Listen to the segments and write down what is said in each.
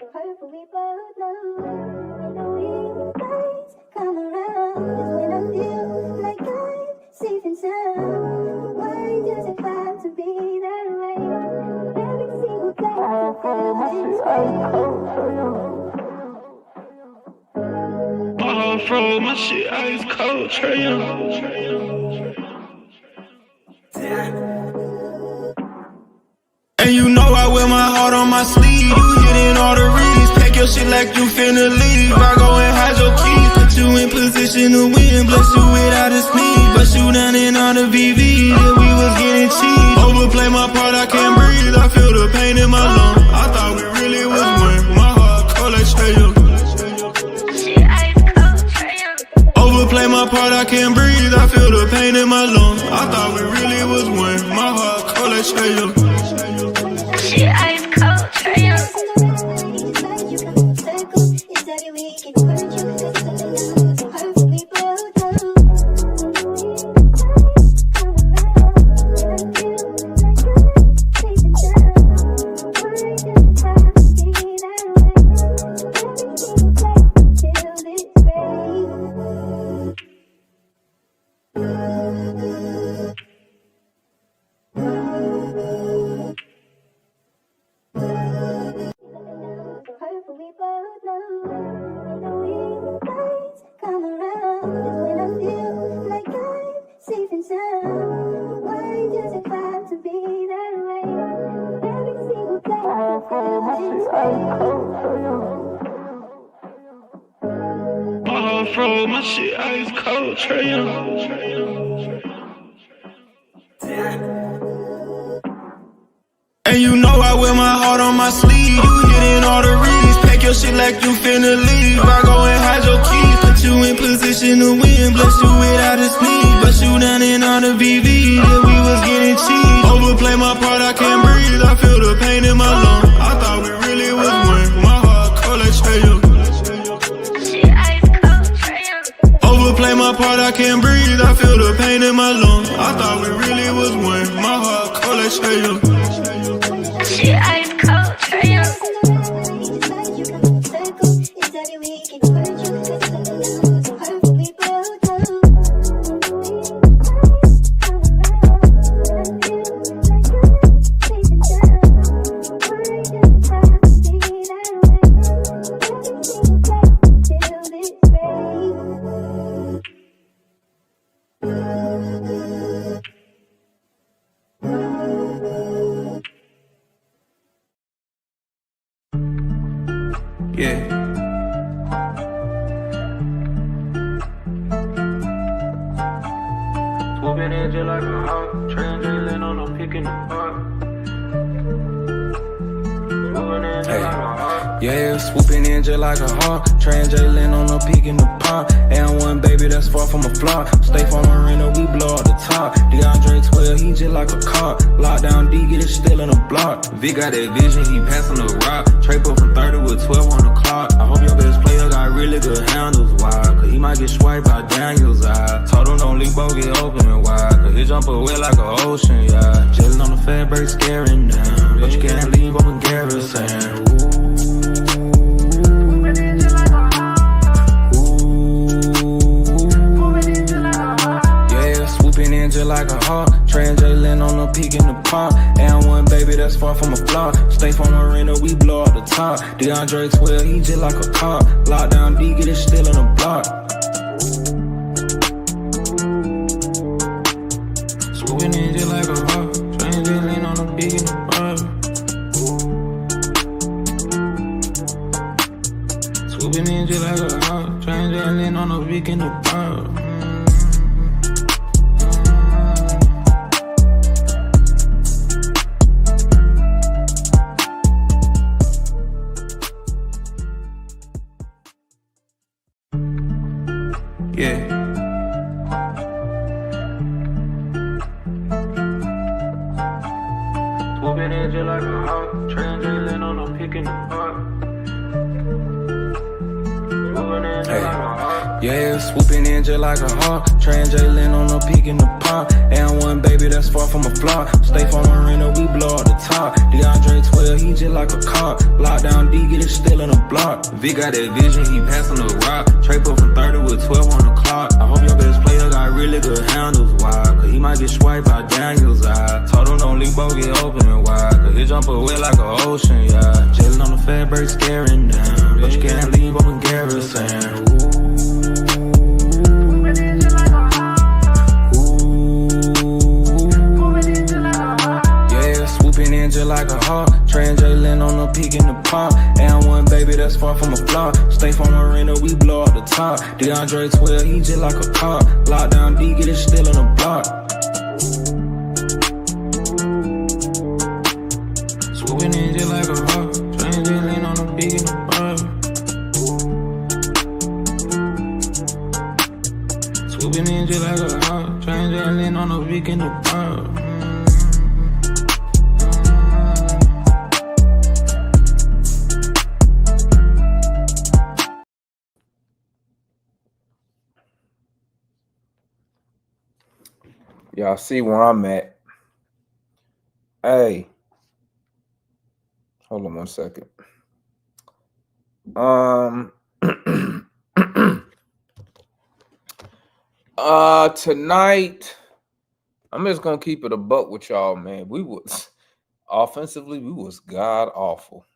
We both know when nights come around is when I feel like I'm safe and sound. Why does it have to be that way? Every single day I feel this way. My heart froze, my shit ice cold, Trae Young. And you know I wear my heart on my sleeve. You hitting all the reads, pack your shit like you finna leave. I go and hide your keys, put you in position to win. Bless you without a sneeze, bust you down in all the VV. Yeah, we was getting cheap. Overplay my part, I can't breathe. I feel the pain in my lungs. I thought we really was one. My heart cold like Trae Young. Overplay my part, I can't breathe. I feel the pain in my lungs. I thought we really was one. My heart cold like Trae Young. Shit ice cold, Trae Young. My heart froze, my shit ice cold, Trae Young. And you know I wear my heart on my sleeve. You hitting all the reads, pack your shit like you finna leave. I go and hide your keys, put you in position to win. Bless you without a sneeze, bust you down in all the VV. Yeah, we was getting cheap. Overplay my part, I can't breathe. I feel the pain in my lungs. I thought we really was one. My heart cold like Trae Young. Overplay my part, I can't breathe. I feel the pain in my lungs. I thought we really was one. My heart cold like Trae Young. Shit ice cold, Trae Young. Yeah. Swooping in just like a hawk, translating on a pick in the park. Yeah, swooping in just like a hawk, translating on a peak in the pond. And one baby that's far from a flop. Stay from Marina, we blow out the top. DeAndre 12, he just like a cop. Lockdown D, get it still in a block. Vic got that vision, he passing the rock. Trape up from 30 with 12 on the clock. I hope your best player got really good handles, why? Cause he might get swiped by Daniel's eye. Told him don't leave both get open and wide. Cause he jump away like an ocean, yeah. Chillin' on the fat break, scaring them. But you can't leave on the garrison. Just like a hawk, translating on a peak in the pond. And one baby that's far from a flop. Stay from Marina, we blow out the top. DeAndre 12, he just like a cop. Lockdown D, get it still in a block. Swooping in just like a hawk, translating on a peak in the pond. Swooping in just like a hawk, translating on a peak in the pond. Yeah. Swooping in just like a hawk, translating on a pick in the park. Yeah, Yeah, swooping in just like a hawk. Trans Jalen on the peak in the pond. And one baby that's far from a flop. Stay from Marina, we blow out the top. DeAndre 12, he just like a cop. Lockdown D, get it still in the block. V got that vision, he passing the rock. Trey put from 30 with 12 on the clock. I hope your best player got really good handles. Why? Cause he might get swiped by Daniels. I told him don't leave both get open and wide. Cause he jump away like an ocean, yeah. Jalen on the fat break staring down. But you can't leave open Garrison. Just like a hawk, Trans Jalen on the peak in the pond. And one baby that's far from a flop. Stay from Marina, we blow out the top. DeAndre 12, he just like a cop. Lockdown D, get it still in the block. Swooping in just like a hawk, Trans Jalen on the peak in the pond. Swooping in just like a hawk, Trans Jalen on the peak in the pond. Y'all see where I'm at. Hey. Hold on 1 second. Tonight, I'm just gonna keep it a buck with y'all, man. We was offensively, we was god awful.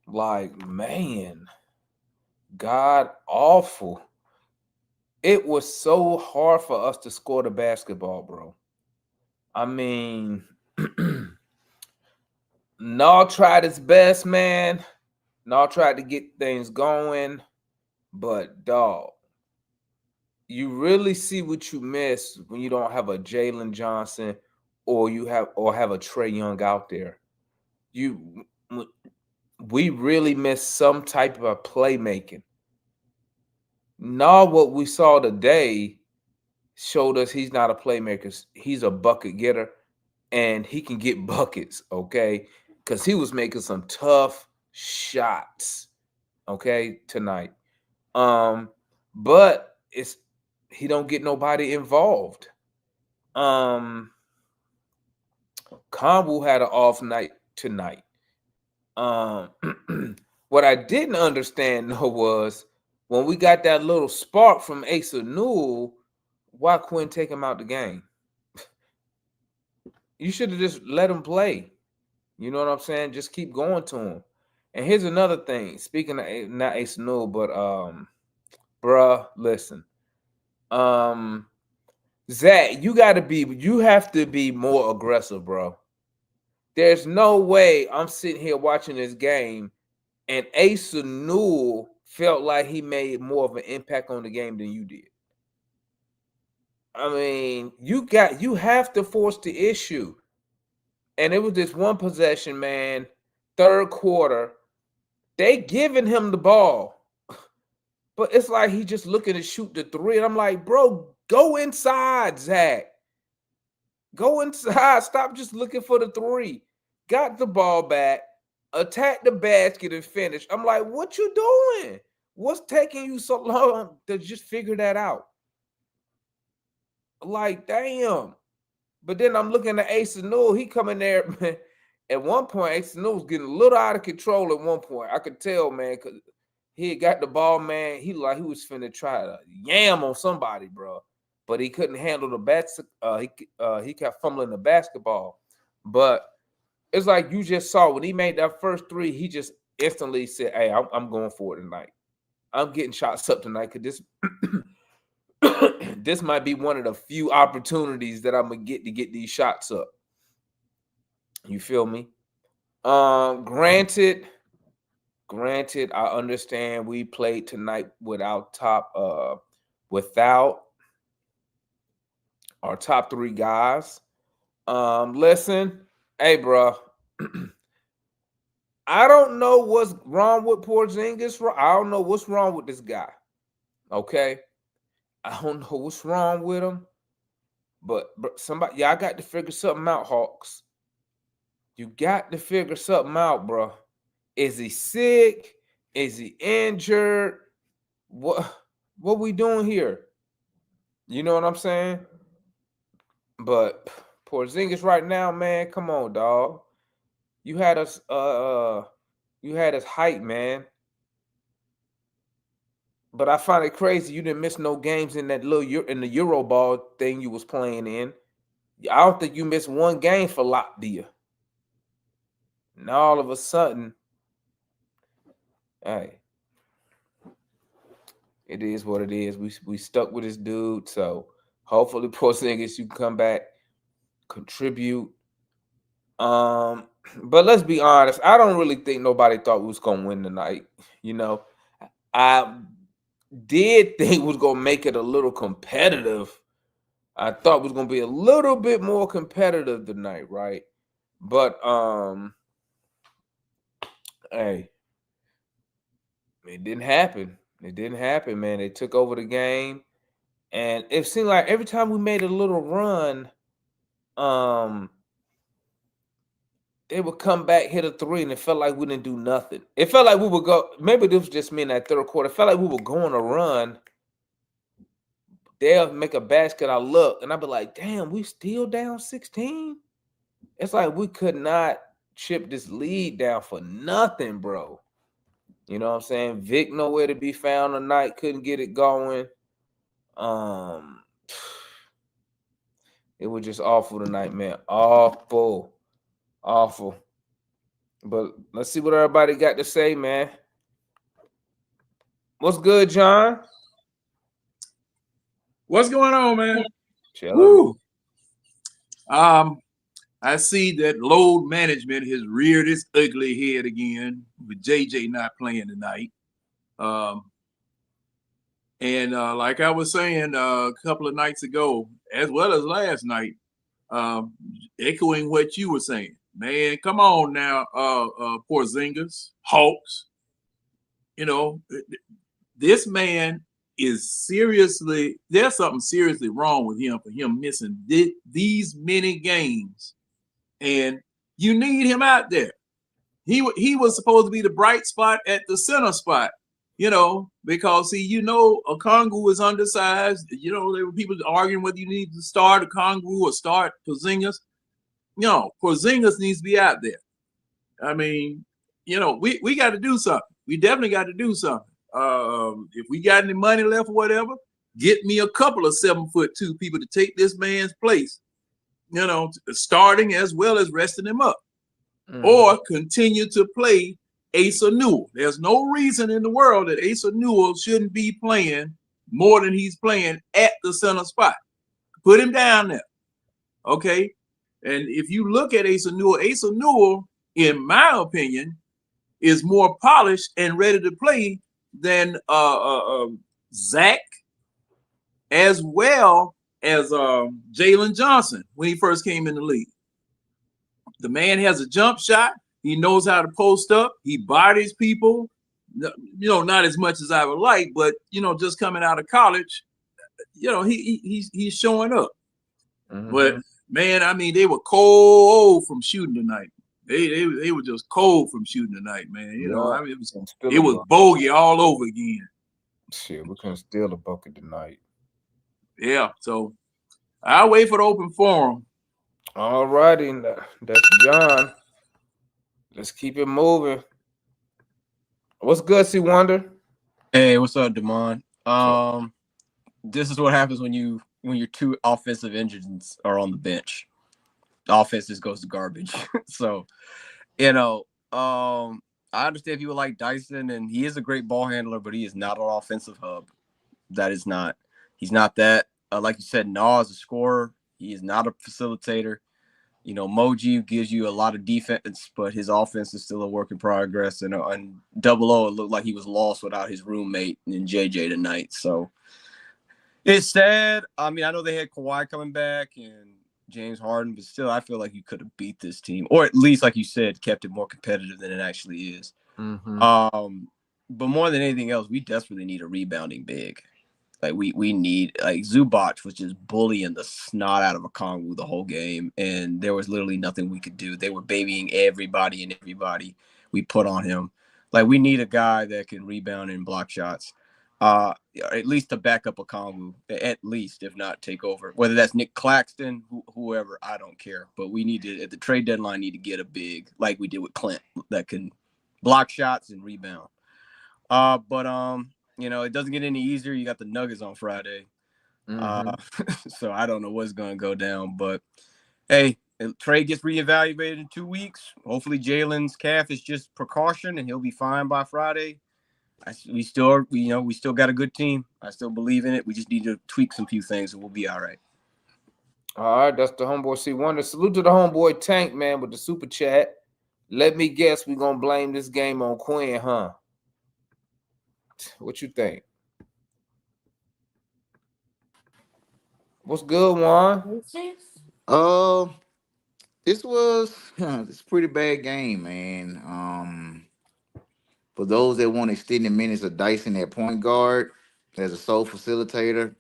Like, man, god awful. It was so hard for us to score the basketball, bro. I mean, Nall tried his best, man. Nall tried to get things going, but dog, you really see what you miss when you don't have a Jalen Johnson or have a Trae Young out there. We really miss some type of playmaking. Now what we saw today showed us he's not a playmaker. He's a bucket getter, and he can get buckets, okay? Because he was making some tough shots, okay, tonight. But he don't get nobody involved. Conwu had an off night tonight. What I didn't understand though was when we got that little spark from Asa Newell, why Quinn take him out the game? You should have just let him play. You know what I'm saying? Just keep going to him. And here's another thing. Speaking of not Asa Newell, but bruh, listen. Zach, you have to be more aggressive, bro. There's no way I'm sitting here watching this game and Asa Newell felt like he made more of an impact on the game than you did. I mean, you have to force the issue. And it was this one possession, man, third quarter. They giving him the ball. But it's like he just looking to shoot the three. And I'm like, bro, go inside, Zach. Go inside. Stop just looking for the three. Got the ball back. Attack the basket and finish. I'm like, what you doing? What's taking you so long to just figure that out? Like, damn. But then I'm looking at Asa Newell. He coming there, man. At one point, Asa Newell was getting a little out of control at one point. I could tell, man, because he had got the ball, man. He was finna try to yam on somebody, bro. But he couldn't handle the he kept fumbling the basketball. But it's like you just saw when he made that first three, he just instantly said, hey, I'm going for it tonight. I'm getting shots up tonight because this might be one of the few opportunities that I'm going to get these shots up. You feel me? Granted, I understand we played tonight without our top three guys. Listen, hey, bro. I don't know what's wrong with Porzingis. I don't know what's wrong with this guy. Okay? I don't know what's wrong with him. But somebody, y'all got to figure something out, Hawks. You got to figure something out, bro. Is he sick? Is he injured? What? What we doing here? You know what I'm saying? But Porzingis right now, man, come on, dog. You had us hype, man. But I find it crazy you didn't miss no games in that in the Euro ball thing you was playing in. I don't think you missed one game for Latvia. Now all of a sudden, hey, it is what it is. We stuck with this dude, so hopefully Porzingis you can come back, contribute. But let's be honest, I don't really think nobody thought we was gonna win tonight. You know, I did think we was gonna make it a little competitive. I thought it was gonna be a little bit more competitive tonight, right? But hey, it didn't happen. It didn't happen, man. They took over the game, and it seemed like every time we made a little run, they would come back, hit a three, and it felt like we didn't do nothing. It felt like we would go. Maybe this was just me in that third quarter. It felt like we were going to run. They'll make a basket. I look, and I'll be like, "Damn, we still down 16." It's like we could not chip this lead down for nothing, bro. You know what I'm saying? Vic nowhere to be found tonight. Couldn't get it going. It was just awful tonight, man. Awful. But let's see what everybody got to say, man. What's good, John? What's going on, man? Chilling. Woo. I see that load management has reared its ugly head again with JJ not playing tonight. And like I was saying a couple of nights ago, as well as last night, echoing what you were saying, man, come on now, Porzingis, Hawks. You know, this man is seriously, there's something seriously wrong with him for him missing these many games. And you need him out there. He was supposed to be the bright spot at the center spot, you know, because see, you know, Okongwu is undersized. You know, there were people arguing whether you need to start Okongwu or start Porzingis. No, Porzingis needs to be out there. I mean, you know, we got to do something. We definitely got to do something. If we got any money left or whatever, get me a couple of 7'2" people to take this man's place. You know, starting as well as resting him up, or continue to play Asa Newell. There's no reason in the world that Asa Newell shouldn't be playing more than he's playing at the center spot. Put him down there, okay? And if you look at Asa Newell, in my opinion, is more polished and ready to play than Zach, as well as Jalen Johnson when he first came in the league. The man has a jump shot. He knows how to post up. He bodies people. You know, not as much as I would like, but you know, just coming out of college, you know, he's showing up. But man, I mean, they were cold from shooting tonight. They were just cold from shooting tonight, man. You know, I mean, it was bogey all over again. Shit, we couldn't steal a bucket tonight. Yeah, so I'll wait for the open forum. All righty, that's John. Let's keep it moving. What's good, C Wonder? Hey, what's up, Damon? This is what happens when your two offensive engines are on the bench. The offense just goes to garbage. So, you know, I understand people like Dyson, and he is a great ball handler, but he is not an offensive hub. He's not that. Like you said, Nas is a scorer. He is not a facilitator. You know, Moji gives you a lot of defense, but his offense is still a work in progress. And Double O, it looked like he was lost without his roommate and JJ tonight. So it's sad. I mean, I know they had Kawhi coming back and James Harden, but still, I feel like you could have beat this team, or at least, like you said, kept it more competitive than it actually is. But more than anything else, we desperately need a rebounding big. Like we need, like, Zubac was just bullying the snot out of Okongwu the whole game, and there was literally nothing we could do. They were babying everybody we put on him. Like, we need a guy that can rebound and block shots. At least to back up Okongwu, at least, if not take over. Whether that's Nick Claxton, whoever, I don't care. But we need to, at the trade deadline, need to get a big, like we did with Clint, that can block shots and rebound. But it doesn't get any easier. You got the Nuggets on Friday. So I don't know what's going to go down. But, hey, trade gets reevaluated in 2 weeks. Hopefully Jalen's calf is just precaution, and he'll be fine by Friday. We still got a good team. I still believe in it. We just need to tweak some few things, and we'll be all right. All right, that's the homeboy C1. Salute to the homeboy Tank, man, with the super chat. Let me guess, we're going to blame this game on Quinn, huh? What you think? What's good, Juan? This was it's a pretty bad game, man. For those that want extended minutes of Dyson at point guard as a sole facilitator,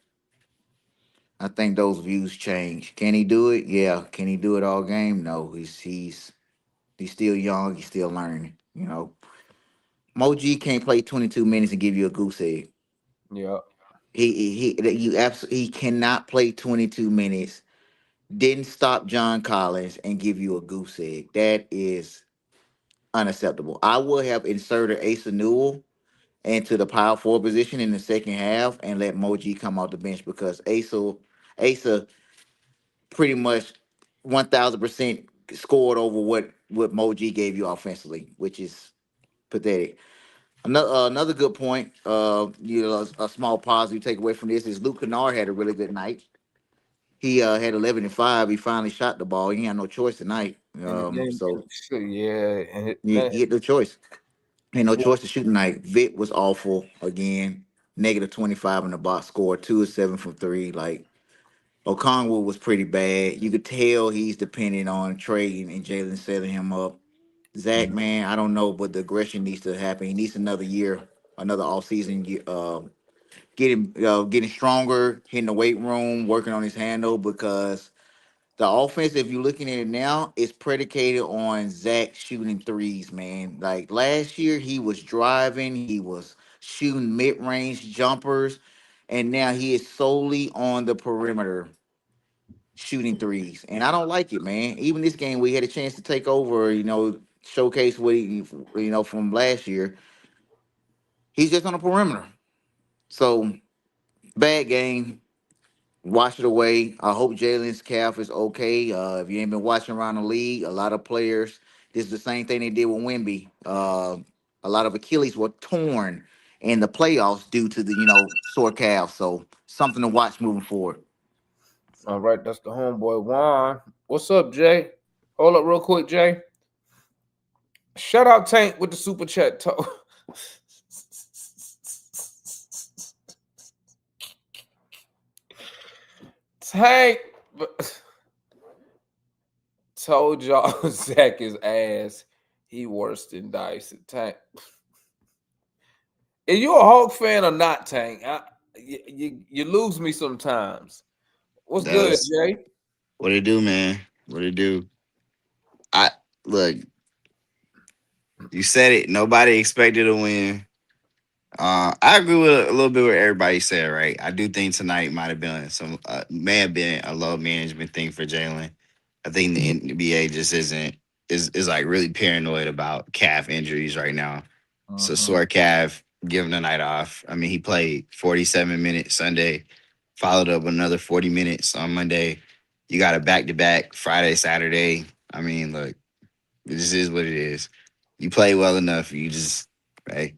I think those views change. Can he do it? Yeah. Can he do it all game? No. He's still young. He's still learning. Mo G can't play 22 minutes and give you a goose egg. Yeah. He cannot play 22 minutes. Didn't stop John Collins and give you a goose egg. That is unacceptable. I would have inserted Asa Newell into the power forward position in the second half and let Mo G come off the bench because Asa pretty much 1,000% scored over what Mo G gave you offensively, which is pathetic. Another good point, a small positive take away from this is Luke Kennard had a really good night. He had 11 and 5. He finally shot the ball. He had no choice tonight. He had no choice. Had no choice to shoot tonight. Vic was awful again. -25 in the box score. 2 of 7 from 3. Like Okongwu was pretty bad. You could tell he's dependent on Trey and Jalen setting him up. Zach, man, I don't know, but the aggression needs to happen. He needs another year, another offseason, getting stronger, hitting the weight room, working on his handle because the offense, if you're looking at it now, is predicated on Zach shooting threes, man. Like last year, he was driving, he was shooting mid-range jumpers, and now he is solely on the perimeter shooting threes. And I don't like it, man. Even this game, we had a chance to take over, showcase what he, from last year. He's just on the perimeter. So, bad game. Wash it away. I hope Jalen's calf is okay. If you ain't been watching around the league, a lot of players, this is the same thing they did with Wemby. A lot of Achilles were torn in the playoffs due to the, sore calf. So, something to watch moving forward. All right, that's the homeboy Juan. What's up, Jay? Hold up real quick, Jay. Shout out Tank with the super chat. Tank told y'all Zach is ass. He worse than Dyson. Tank. Are you a Hawk fan or not, Tank? You lose me sometimes. What's good, Jay? What it do, man? What it do? Look. You said it. Nobody expected to win. I agree with a little bit what everybody said, right? I do think tonight might have been a low management thing for Jalen. I think the NBA just is like really paranoid about calf injuries right now. So sore calf, give him the night off. I mean, he played 47 minutes Sunday, followed up with another 40 minutes on Monday. You got a back-to-back Friday, Saturday. I mean, look, this is what it is. You play well enough, you just, right?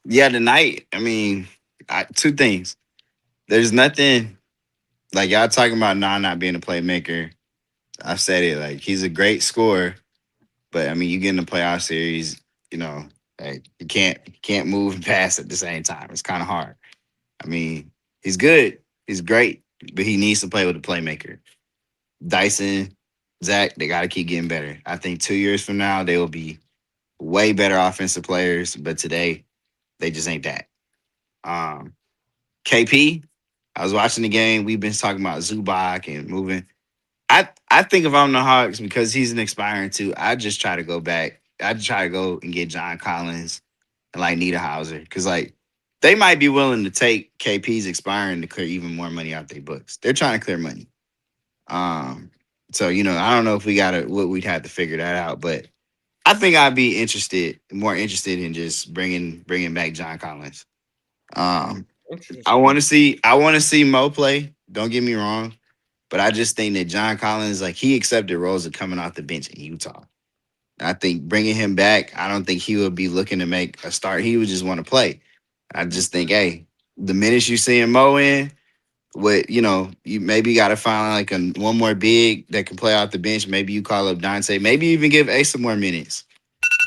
Tonight, I mean, two things. There's nothing, like y'all talking about not being a playmaker. I said it, like he's a great scorer, but I mean, you get in the playoff series, like you can't move and pass at the same time. It's kind of hard. I mean, he's good, he's great, but he needs to play with a playmaker. Dyson, Zach, they got to keep getting better. I think 2 years from now, they will be way better offensive players, but today, they just ain't that. KP, I was watching the game. We've been talking about Zubac and moving. I think if I'm the Hawks, because he's an expiring too, I just try to go back. I'd try to go and get John Collins and like Niederhauser, because like they might be willing to take KP's expiring to clear even more money out their books. They're trying to clear money. So I don't know if what we'd have to figure that out, but I think I'd be more interested in just bringing back John Collins. I want to see Mo play. Don't get me wrong, but I just think that John Collins, like, he accepted roles of coming off the bench in Utah. I think bringing him back, I don't think he would be looking to make a start. He would just want to play. I just think, hey, the minutes you seeing Mo in, you maybe got to find like one more big that can play off the bench. Maybe you call up Dante. Maybe even give Ace some more minutes.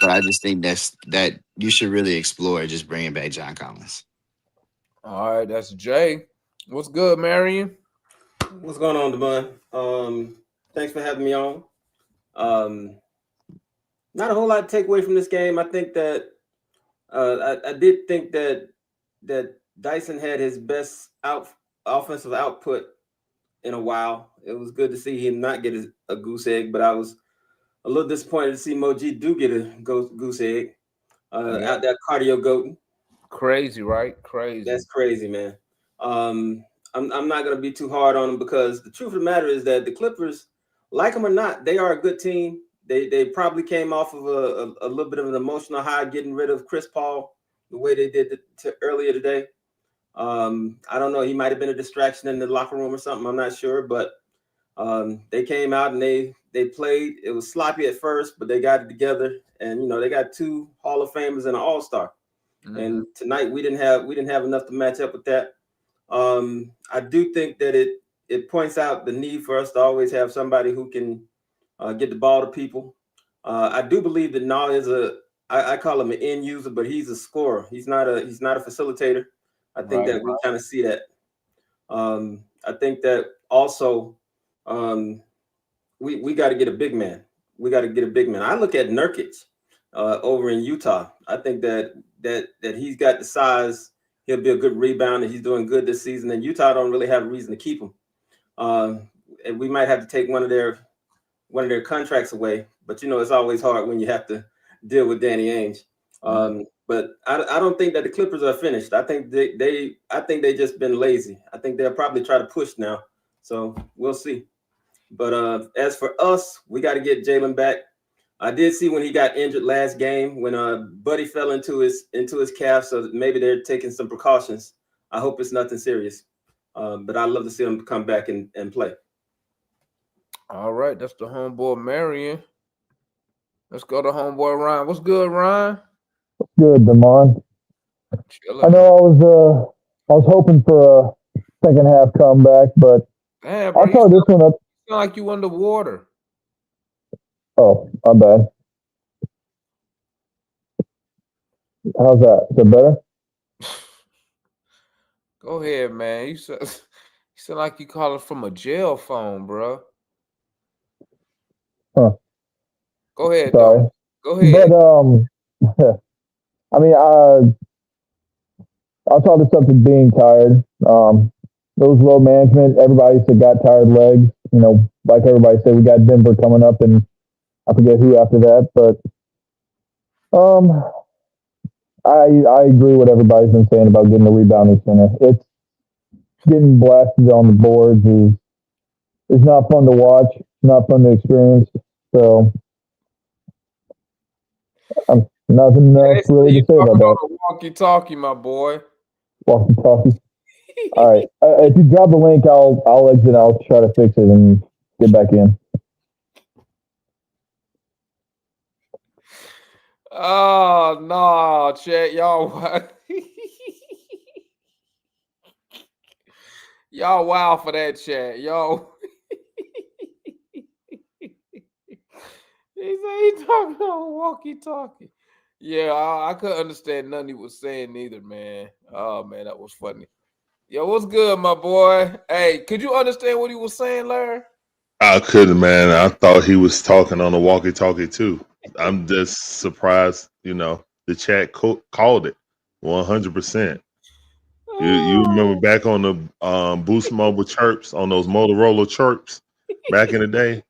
But I just think that you should really explore just bringing back John Collins. All right, that's Jay. What's good, Marion? What's going on, Devon? Thanks for having me on. Not a whole lot to take away from this game. I think that I did think that Dyson had his best offensive output in a while. It was good to see him not get a goose egg, but I was a little disappointed to see Moji do get a goose egg out that cardio goating. Crazy, right? Crazy. That's crazy, man. I'm not going to be too hard on them because the truth of the matter is that the Clippers, like them or not, they are a good team. They probably came off of a little bit of an emotional high getting rid of Chris Paul the way they did earlier today. I don't know. He might have been a distraction in the locker room or something. I'm not sure, but they came out and they played. It was sloppy at first, but they got it together. And they got 2 Hall of Famers and an All-Star. Mm-hmm. And tonight we didn't have enough to match up with that. I do think that it points out the need for us to always have somebody who can get the ball to people. I do believe that Na is I call him an end user, but he's a scorer. He's not a facilitator. I think that we kind of see that. I think that also we got to get a big man. I look at Nurkic over in Utah. I think that he's got the size. He'll be a good rebounder. He's doing good this season, and Utah don't really have a reason to keep him. And we might have to take one of their contracts away. But it's always hard when you have to deal with Danny Ainge. But I don't think that the Clippers are finished. I think they just been lazy. I think they'll probably try to push now. So we'll see. But as for us, we got to get Jalen back. I did see when he got injured last game when Buddy fell into his calf, so maybe they're taking some precautions. I hope it's nothing serious. But I'd love to see him come back and play. All right, that's the homeboy Marion. Let's go to homeboy Ryan. What's good, Ryan? What's good, Damon? I know I was hoping for a second half comeback, but damn, bro, I'll tell this one up. You sound like you underwater. Oh, I'm bad. How's that? Is that better? Go ahead, man. You sound like you calling from a jail phone, bro. Huh. Go ahead, sorry. Though. Go ahead. But I mean, I'll talk this up to being tired. Those low management, everybody said got tired legs. Like everybody said, we got Denver coming up, and I forget who after that. But I agree with everybody's been saying about getting the rebounding center. It's getting blasted on the boards is not fun to watch. It's not fun to experience. So nothing else really to say about that. Walkie-talkie, my boy. Walkie-talkie. All right. If you drop the link, I'll exit. I'll try to fix it and get back in. Oh no, chat, y'all. Y'all wow for that, chat, yo. He talking on walkie-talkie. Yeah, I couldn't understand nothing he was saying either, man. Oh man, that was funny. Yo, what's good, my boy? Hey, could you understand what he was saying, Larry? I couldn't, man. I thought he was talking on a walkie-talkie too. I'm just surprised, the chat called it 100%. You remember back on the Boost Mobile chirps, on those Motorola chirps back in the day?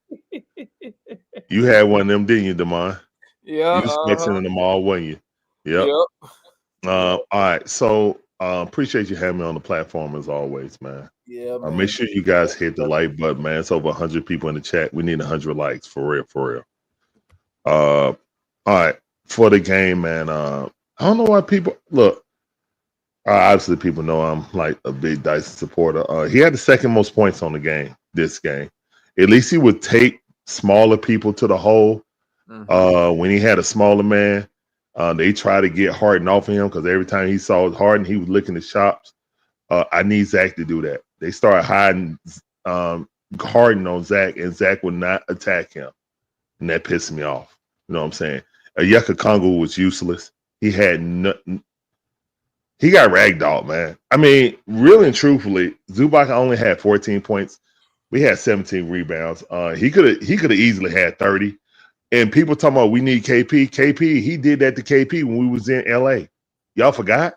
You had one of them, didn't you, Damon? Yeah. You was flexing in them all, wasn't you? Yep. All right. So appreciate you having me on the platform as always, man. Yeah, man. Make sure you guys hit the like button, man. It's over 100 people in the chat. We need 100 likes for real, for real. All right, for the game, man. I don't know why people look. Obviously, people know I'm like a big Dyson supporter. He had the second most points on the game. This game, at least he would take smaller people to the hole. When he had a smaller man, they try to get Harden off of him because every time he saw Harden, he was licking the chops. I need Zach to do that. They started hiding Harden on Zach, and Zach would not attack him, and that pissed me off. You know what I'm saying? Yucca Congo was useless. He had nothing. He got ragdolled, man. I mean, really and truthfully, Zubac only had 14 points. We had 17 rebounds. He could have easily had 30. And people talking about we need KP. KP, he did that to KP when we was in LA. Y'all forgot?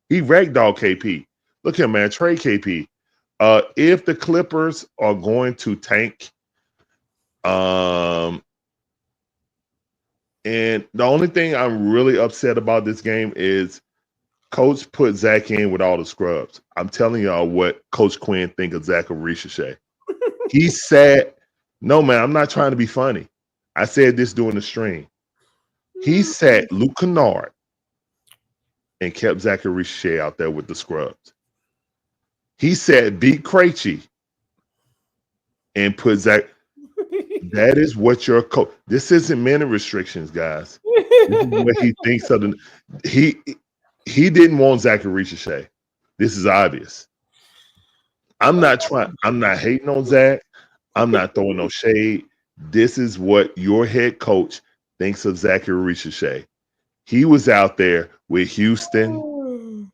He ragdolled KP. Look here, man. Trade KP. If the Clippers are going to tank, and the only thing I'm really upset about this game is Coach put Zach in with all the scrubs. I'm telling y'all what Coach Quinn think of Zach Ricochet. He said, no, man, I'm not trying to be funny. I said this during the stream. He sat Luke Kennard and kept Zach Ricochet out there with the scrubs. He said beat Krejci and put Zach. That is what your coach. This isn't minute restrictions, guys. This is what he thinks of the. He didn't want Zach Ricochet. This is obvious. I'm not hating on Zach. I'm not throwing no shade. This is what your head coach thinks of Zach Ricochet. He was out there with Houston.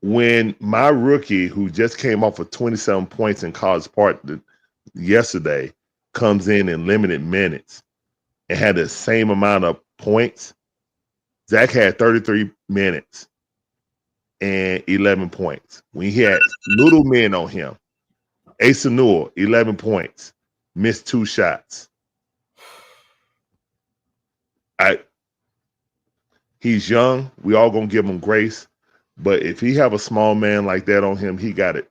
When my rookie, who just came off of 27 points in College Park yesterday, comes in limited minutes and had the same amount of points, Zach had 33 minutes and 11 points. When he had little men on him, Asa Newell, 11 points, missed 2 shots. He's young. We all gonna give him grace. But if he have a small man like that on him, he got it.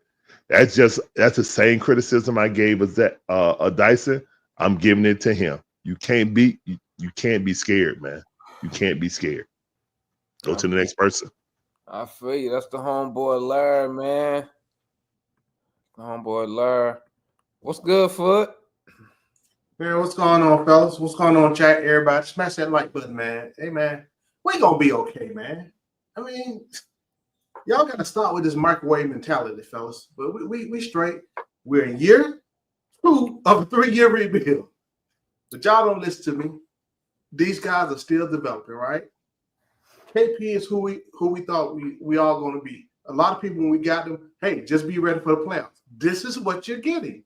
That's the same criticism I gave a Dyson. I'm giving it to him. You can't be scared, man. You can't be scared. Go to the next person. I feel you. That's the homeboy Larry, man. The homeboy Larry. What's good, Foot? Man, what's going on, fellas? What's going on, chat? Everybody, smash that like button, man. Hey, man, we gonna be okay, man. I mean, y'all gotta start with this microwave mentality, fellas. But we straight. We're in year 2 of a 3-year rebuild. But y'all don't listen to me. These guys are still developing, right? KP is who we thought we all gonna be. A lot of people when we got them, hey, just be ready for the playoffs. This is what you're getting.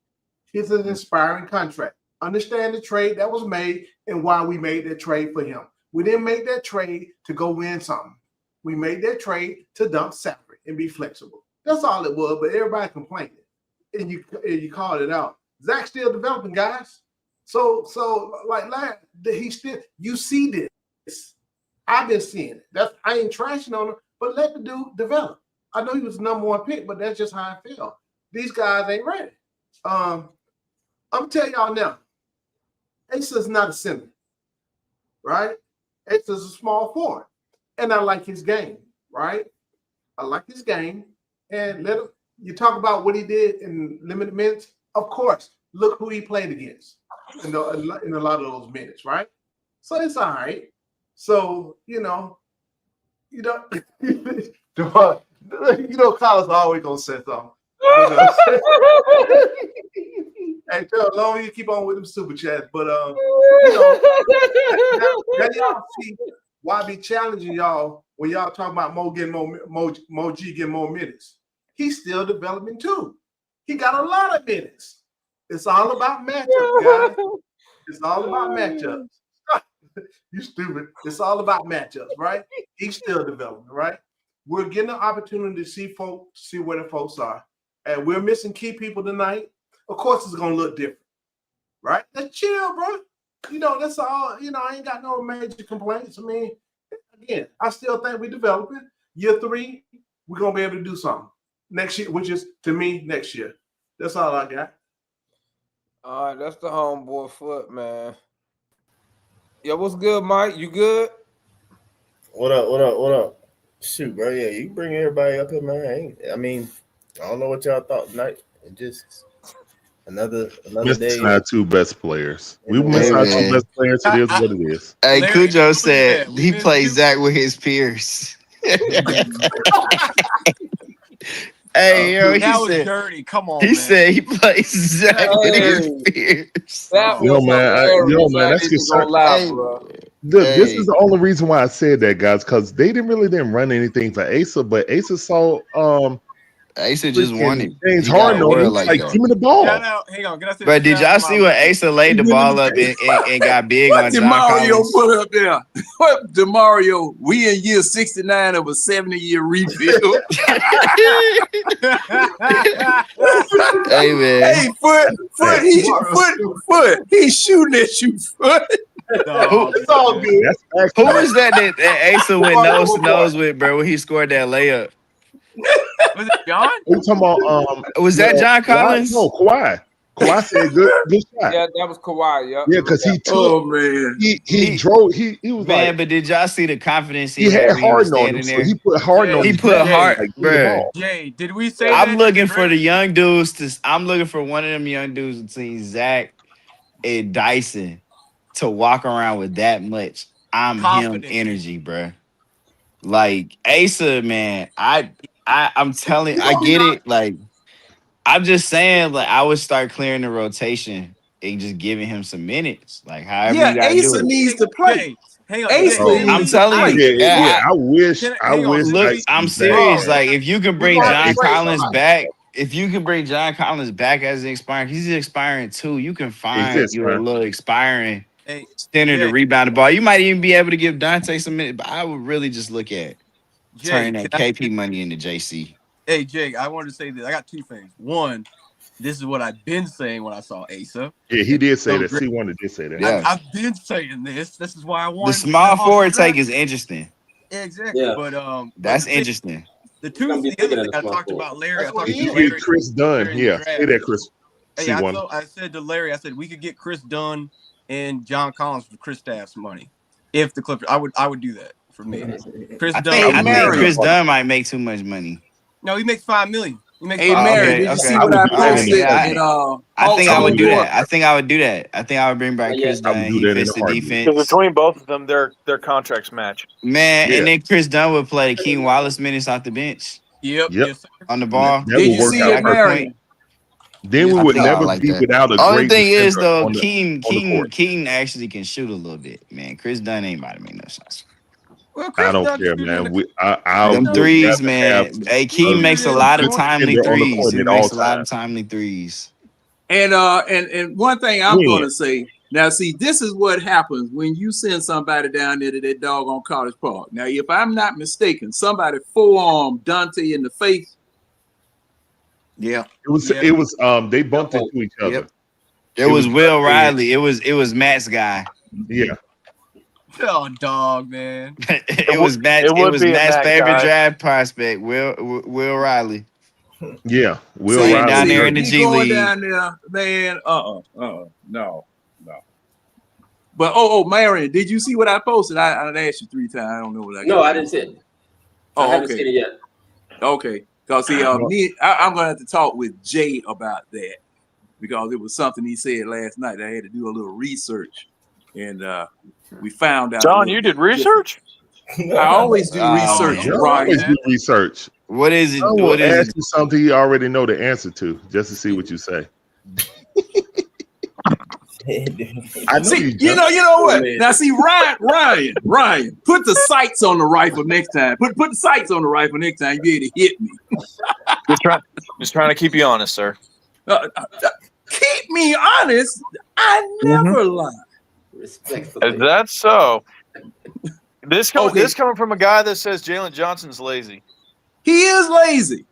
It's an inspiring contract. Understand the trade that was made and why we made that trade for him. We didn't make that trade to go win something. We made that trade to dump salary and be flexible. That's all it was, but everybody complaining. And you called it out. Zach's still developing, guys. So like he still, you see this. I've been seeing it. I ain't trashing on him, but let the dude develop. I know he was the number 1 pick, but that's just how I feel. These guys ain't ready. I'm telling y'all now, Asa's not a center, right? Asa's a small forward. And I like his game, right? I like his game. And let him, you talk about what he did in limited minutes. Of course, look who he played against in a lot of those minutes, right? So it's all right. So, Kyle's always gonna say something. Hey, tell long you keep on with them super chats, but now y'all see why I be challenging y'all when y'all talk about Mo G getting more minutes. He's still developing too. He got a lot of minutes. It's all about matchups, guys. It's all about matchups. You stupid. It's all about matchups, right? He's still developing, right? We're getting an opportunity to see where the folks are. And we're missing key people tonight. Of course, it's going to look different, right? Let's chill, bro. That's all. I ain't got no major complaints. I mean, again, I still think we're developing. Year 3, we're gonna be able to do something next year, which is to me next year. That's all I got. All right, that's the homeboy Foot, man. Yo, what's good, Mike? You good? What up? What up? What up? Shoot, bro. Yeah, you bring everybody up here, man. I mean, I don't know what y'all thought tonight. It just another Missed day. our 2 best players. We Hey, missed our 2 man. best players. It is what it is. Hey, Larry, Cujo what said was that? he We plays missed Zach with his peers. Hey, yo, that was said dirty. Come on, he man. said he plays Zach with his Hey, peers. that Yo, was man, hilarious. I that's ain't even concern. gonna lie, Hey, bro. Look, this hey. is the only reason why I said that, guys, because they didn't run anything for Asa, but Asa saw Asa just won it. freaking James He got Harden a on world him. like Like, that. give me the ball. Shout out. Hang on. Can I say But did shout out y'all to see my when Asa laid the ball up and got big What on did John Mario Collins? put up there? What did Mario? We in year 69 of a 70-year rebuild. Hey, man. Hey, Foot, he's shooting at you, Foot. Dog, It's all man. good. That's Who actually was that Asa went nose to nose with, bro, when he scored that layup? Was it John? we talking about Was that John Collins? No, Kawhi. Kawhi said good shot. Yeah, that was Kawhi. Yep. Yeah, because he took Oh man, he drove he was Man, like but did y'all see the confidence he had when he was Harden on him, standing so there? he put Harden on He his put back, Hard, like, give me the bro. ball. Jay, did we say I'm that? looking for the young dudes I'm looking for one of them young dudes between Zach and Dyson to walk around with that much I'm Confidence. him energy, bro. Like Asa, man, I'm telling, I get it. Like, I'm just saying, like, I would start clearing the rotation and just giving him some minutes, like however you yeah, gotta do Asa it. needs to play. Jay, hang on. Asa Jay, I'm needs to telling play. you, Yeah, I wish Hang on, Look, Dyson I'm was serious. back. Like, if you can bring We're gonna have John to trade Collins somebody. back, if you can bring John Collins back as an expiring, he's expiring too. You can find Exists, you a man. little expiring Hey, center to Jay, rebound the ball. You might even be able to give Dante some minutes, but I would really just look at Jay, turning that KP money into JC. hey, Jay, I wanted to say this. I got 2 things. One, this is what I've been saying when I saw Asa. Yeah, he did say So that. great. C1 did say that. Yeah. I've been saying this. This is why I The wanted small forward take take is interesting. exactly. Yeah. But That's the thing- interesting. The He's gonna be other looking at thing the I small talked forward. about Larry. I That's what talked If he to you is. Larry get Chris Dunn, during the yeah, draft. say that, Chris. Hey, C1. I said to Larry, I said we could get Chris Dunn and John Collins for Chris Staff's money. If the Clippers, I would do that for me. Chris I Dunn. think Mary. Chris Dunn might make too much money. No, he makes $5 million. He makes Hey, $5 Mary, million. did you okay. see what I I would do that in posted? a heartbeat. And I think I would do homeboy- that. I think I would do that. I think I would bring back Not Chris yet. I Dunn. would do He that in fits a the heartbeat. defense. Because between both of them, their contracts match. Man, Yeah. and then Chris Dunn would play the Keem Wallace minutes off the bench Yep. Yep. Yes, sir. on the ball. That Did would you work see out it, perfect. Mary? Then we I would think I never like be that. without a Only great thing is defender though, on the court. Keaton actually can shoot a little bit, man. Chris Dunn ain't about to make no shots. Well, Chris I don't Dunn care, can shoot in man. the I Them would threes, rather have man. Hey, a Keaton makes a lot of good timely defender on the threes. court He at all makes a lot of times. timely threes. And one thing I'm Yeah. gonna say now, see, this is what happens when you send somebody down there to that doggone College Park. Now, if I'm not mistaken, somebody forearmed Dante in the face. Yeah. It was they bumped into each other. Yep. It was Will Dante. Riley. It was Matt's guy. Yeah. Oh, dog, man. It was Matt's favorite draft prospect, Will Riley. Yeah. Will Playing Riley. down there in the He G going League. down there, man. No. But Marion, did you see what I posted? I asked you 3 times. I don't know what I got. No, I didn't see it. I Oh, haven't okay. seen it yet. Okay. Because see, I'm gonna have to talk with Jay about that because it was something he said last night. I had to do a little research, and we found out. John, you did research? I always do research, John Brian. always do research. What is it? I will What is ask it? you something you already know the answer to, just to see what you say. I know See, you. you know what? Now see, Ryan, put the sights on the rifle next time. Put the sights on the rifle next time. You be able to hit me. Just trying to keep you honest, sir. Keep me honest. I never lie. Respectfully. Is that so? This Okay. coming from a guy that says Jalen Johnson's lazy. He is lazy.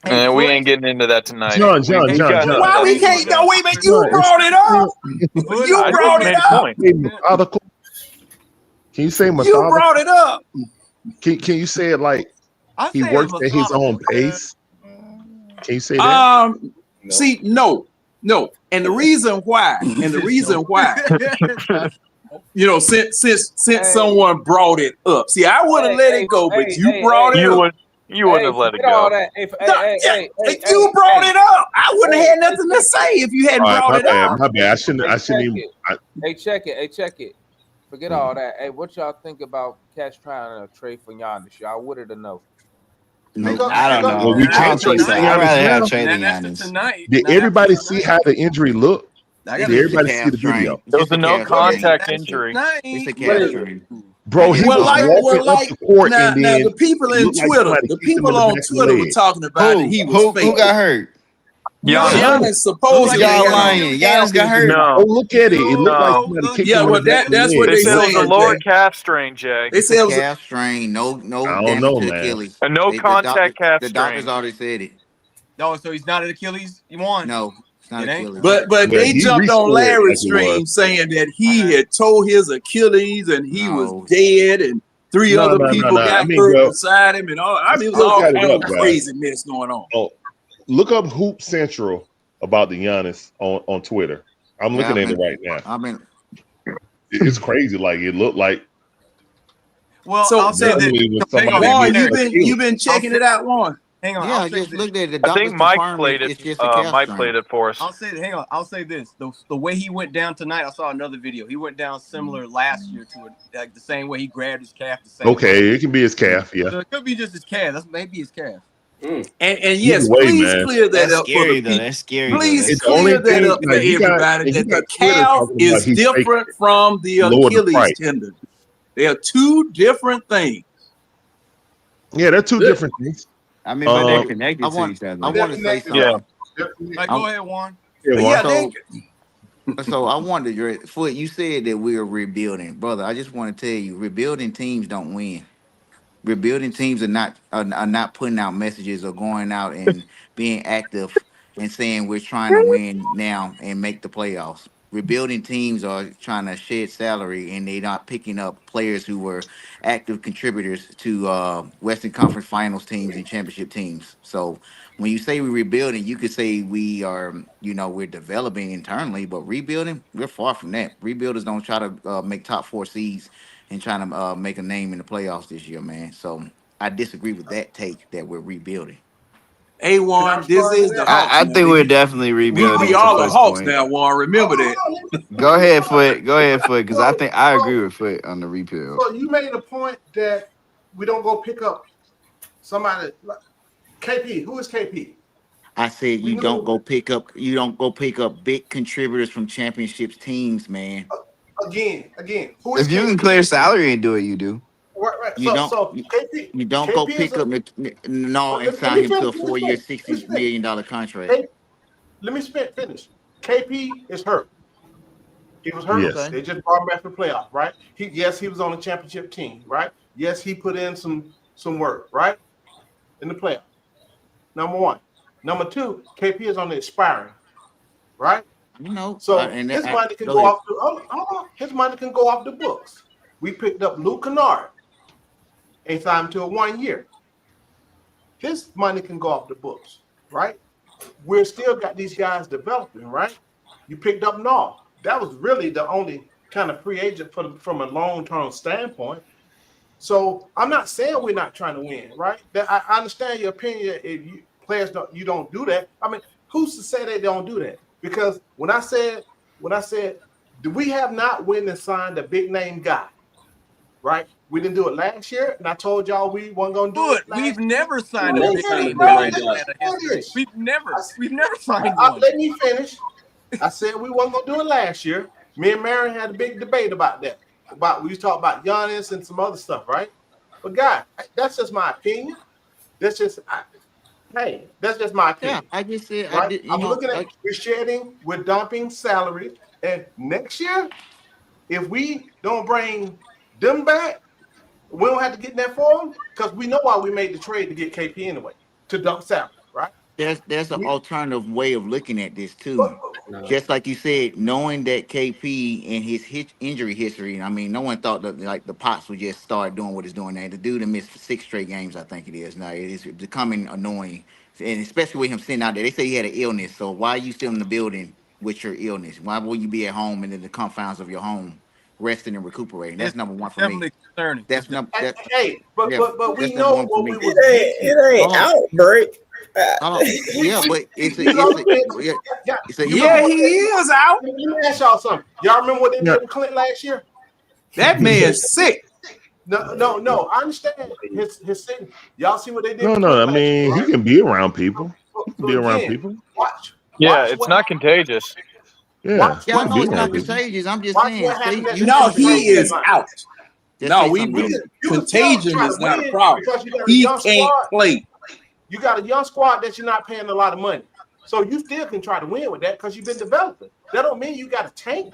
And we ain't getting into that tonight. John. Why we can't go? Wait a minute, you brought it up. You brought it up. Can you say You methodical? brought it up. Can you say it like I he say it's works at his own methodical, pace? Can you say that? See, no. And the reason why, you know, since someone brought it up. See, I would have let it go, but you brought it up. You wouldn't have let it go. You brought it up. I wouldn't have had nothing to say if you hadn't All right, brought it up. my bad. I shouldn't even. Hey, check it. Forget all that. Hey, what y'all think about Cash trying to trade for Giannis? Y'all would it or no? No, I don't know. Well, we I can't don't think so. trade I'd rather Giannis have now. traded That's Giannis. tonight. Did everybody see how the injury looked? I Did gotta everybody It's a see the calf strain. video? It was a no calf contact strain. injury. It's a Night. calf strain. Bro, he Well, was walking up the court now and then the people it in looked like Twitter, somebody the kicked him in people the on back of the Twitter were leg. talking about it. He was Who fake. got hurt? Giannis supposedly Y'all had lying. a Giannis got hurt. No. Oh, look at it. It looked like No. somebody kicked Yeah, him in well, the back of the that's leg. what They they said it was a saying, lower Jay. calf strain, Jay. They It's said a it was calf strain. No I don't damage know, to man. Achilles. A no contact calf The strain. doctors already said it. Oh, so he's not an Achilles? You won. No, it's not It ain't? Achilles. But Yeah, they he jumped on restored Larry's like it stream was. saying that he had tore his Achilles and he was No. dead and three No, other no, no, people no. I got mean, hurt well, beside him and all. I mean, it was let's all got it kind up, of guys. craziness going on. Oh, look up Hoop Central about the Giannis on Twitter. I'm Yeah, looking at it right now. I mean, It's crazy. Like it looked like Well, So, I'll say definitely this. was Hang on, somebody Warren, getting you've been Achilles. checking it out, Warren. hang on. yeah, I'll I say just this. looked at it. The I doctors think Mike confirmed played it's it. just a calf Mike strain. played it for us. I'll say, hang on. I'll say this: the way he went down tonight, I saw another video. He went down similar last year to it, like the same way he grabbed his calf. The same way. Okay, it can be his calf. Yeah. So it could be just his calf. That's maybe his calf. And Either yes, way, please man. clear that That's up for the scary though. people. That's scary though. Please It's the only clear that thing. up for Like you got, everybody and you that got the Twitter calf talking about is he's faking different it. from the Lord of Achilles Christ. tendon. They are two different things. Yeah, they're two different things. I mean, but they're Um, connected I to want each other. I want to say Yeah. something. Like, go ahead, Warren. yeah, But Juan. yeah, they So I wanted, Foot, you said that we are rebuilding, brother. I just want to tell you, rebuilding teams don't win. Rebuilding teams are not putting out messages or going out and being active and saying we're trying to win now and make the playoffs. Rebuilding teams are trying to shed salary and they're not picking up players who were active contributors to Western Conference Finals teams and championship teams. So when you say we're rebuilding, you could say we are, we're developing internally, but rebuilding, we're far from that. Rebuilders don't try to make top four seeds and trying to make a name in the playoffs this year, man. So I disagree with that take that we're rebuilding. A1, this is the Hawks. I Now. think we're definitely rebuilding. We to are the Foot's Hawks point. now, Warren. Remember that. Go ahead, Foot. Go ahead, Foot. Because I think I agree with Foot on the rebuild. So you made a point that we don't go pick up somebody like KP. Who is KP? I said We you knew- don't go pick up big contributors from championships teams, man. Again. Who is If you KP? can clear salary and do it, you do. Right. You don't KP. you don't KP go is pick a- up no and Let sign me him to a finish, let me 4-year, finish. $60 million contract. Hey, let me finish. KP is hurt. He was hurt. Yes. Okay. They just brought him back for the playoff, right? He was on a championship team, right? Yes, he put in some work, right? In the playoff. Number one. Number two, KP is on the expiring, right? So his money can go off his money can go off the books. We picked up Luke Kennard and signed him to a 1 year. His money can go off the books, right? We're still got these guys developing, right? You picked up Nall. That was really the only kind of free agent from a long-term standpoint. So I'm not saying we're not trying to win, right? I understand your opinion. If players don't do that. I mean, who's to say they don't do that? Because when I said, do we have not went and signed a big name guy, right? We didn't do it last year, and I told y'all we weren't gonna do it. We've never signed a Let big me name finish, in bro. Atlanta history. We've never signed I- one. Let me finish. I said we wasn't gonna do it last year. Me and Marion had a big debate about that. We was talking about Giannis and some other stuff, right? But God, that's just my opinion. That's just that's just my opinion. Yeah, I just said Right? I'm looking at we're shedding, we're dumping salary, and next year, if we don't bring them back, we don't have to get that for them because we know why we made the trade to get KP anyway to dump salary, right? There's an alternative way of looking at this too. But just like you said, knowing that KP and his injury history, I mean, no one thought that like the Pops would just start doing what it's doing now. The dude that missed 6 straight games, I think it is now. It is becoming annoying, and especially with him sitting out there. They say he had an illness, so why are you still in the building with your illness? Why would you be at home and in the confines of your home, resting and recuperating? That's number one for me. Concerning. That's number. That, Hey, but yeah, but we that's know number what one we for me. was. It ain't outbreak. Yeah, but it's a Yeah, Yeah, he is out. Let me ask y'all something. Y'all remember what they did with Clint last year? That man's sick. No. I understand his thing. Y'all see what they did? No, with no. I Clint last mean, year, he right? can be around people. He can So be around again, people. Watch Yeah, it's what not happened. contagious. Yeah, Watch he Yeah, I what can know be it's around not happened. people. contagious. I'm just Watch saying, what happened at the No, Eastern he Conference is tonight. out. just No, say we something else. You can contagion still try is to not a win problem. because you got a He young can't squad. play. You got a young squad that you're not paying a lot of money. So you still can try to win with that because you've been developing. That don't mean you got a tank,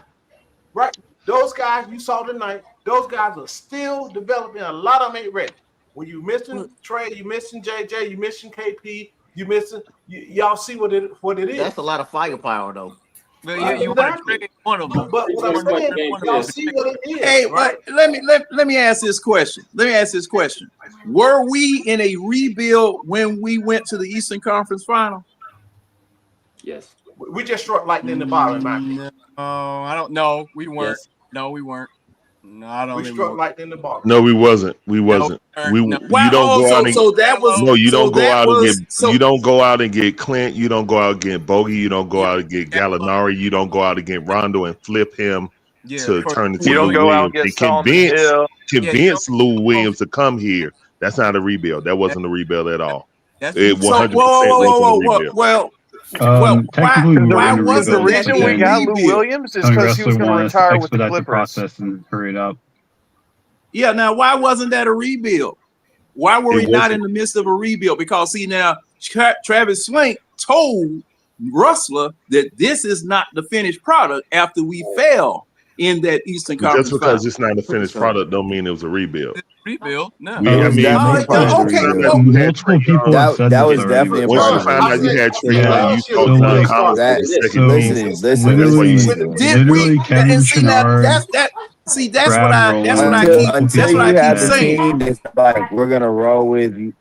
right? Those guys you saw tonight, those guys are still developing. A lot of them ain't ready. When you missing Trey, you missing JJ, you missing KP, you missing y'all see what it is. That's a lot of firepower, though. But yeah, you want to trade one of them. But what I'm saying, y'all see what it is. Hey, right? but let me ask this question. Were we in a rebuild when we went to the Eastern Conference Final? Yes. We just struck lightning in the bottom, in my opinion. No, I don't know. We weren't. Yes. No, we weren't. No, I don't We think we struck were. lightning in the bottom. No, we wasn't. We wasn't. We no. Why? you don't go out and So that was no. You so don't go that out was and get. so You don't go out and get Clint. You don't go out and get Bogey. You don't go out and get Gallinari. You don't go out and get Rondo and flip him to turn into You don't Lou go out and Williams. get They Solomon Hill. convince Lou Williams to come here. That's not a rebuild. That wasn't a rebuild at all. That's It so 100% wasn't a rebuild. well, Technically, we were in a Because the rebuild, reason but we then got Lou Williams is Tony because he was Wrestler going to wanted us to retire with the expedite the Clippers. process and hurry it up. yeah. Now, why wasn't that a rebuild? Why were It we not wasn't. in the midst of a rebuild? Because see now, Travis Slank told Rustler that this is not the finished product after we fell in that Eastern But Conference just because Final. it's not a finished product, don't mean it was a rebuild. rebuild. No. I mean, Multiple people have said that this was already. definitely a once part you of find it. out you had Trey Young, you Last year thought was John the Collins start. was the second So best. Listen. That's why you Did literally we? Kevin And see now, Chouinard, that's what Brad I Rowland, Until keep you have the saying. team that's like we're gonna roll with you.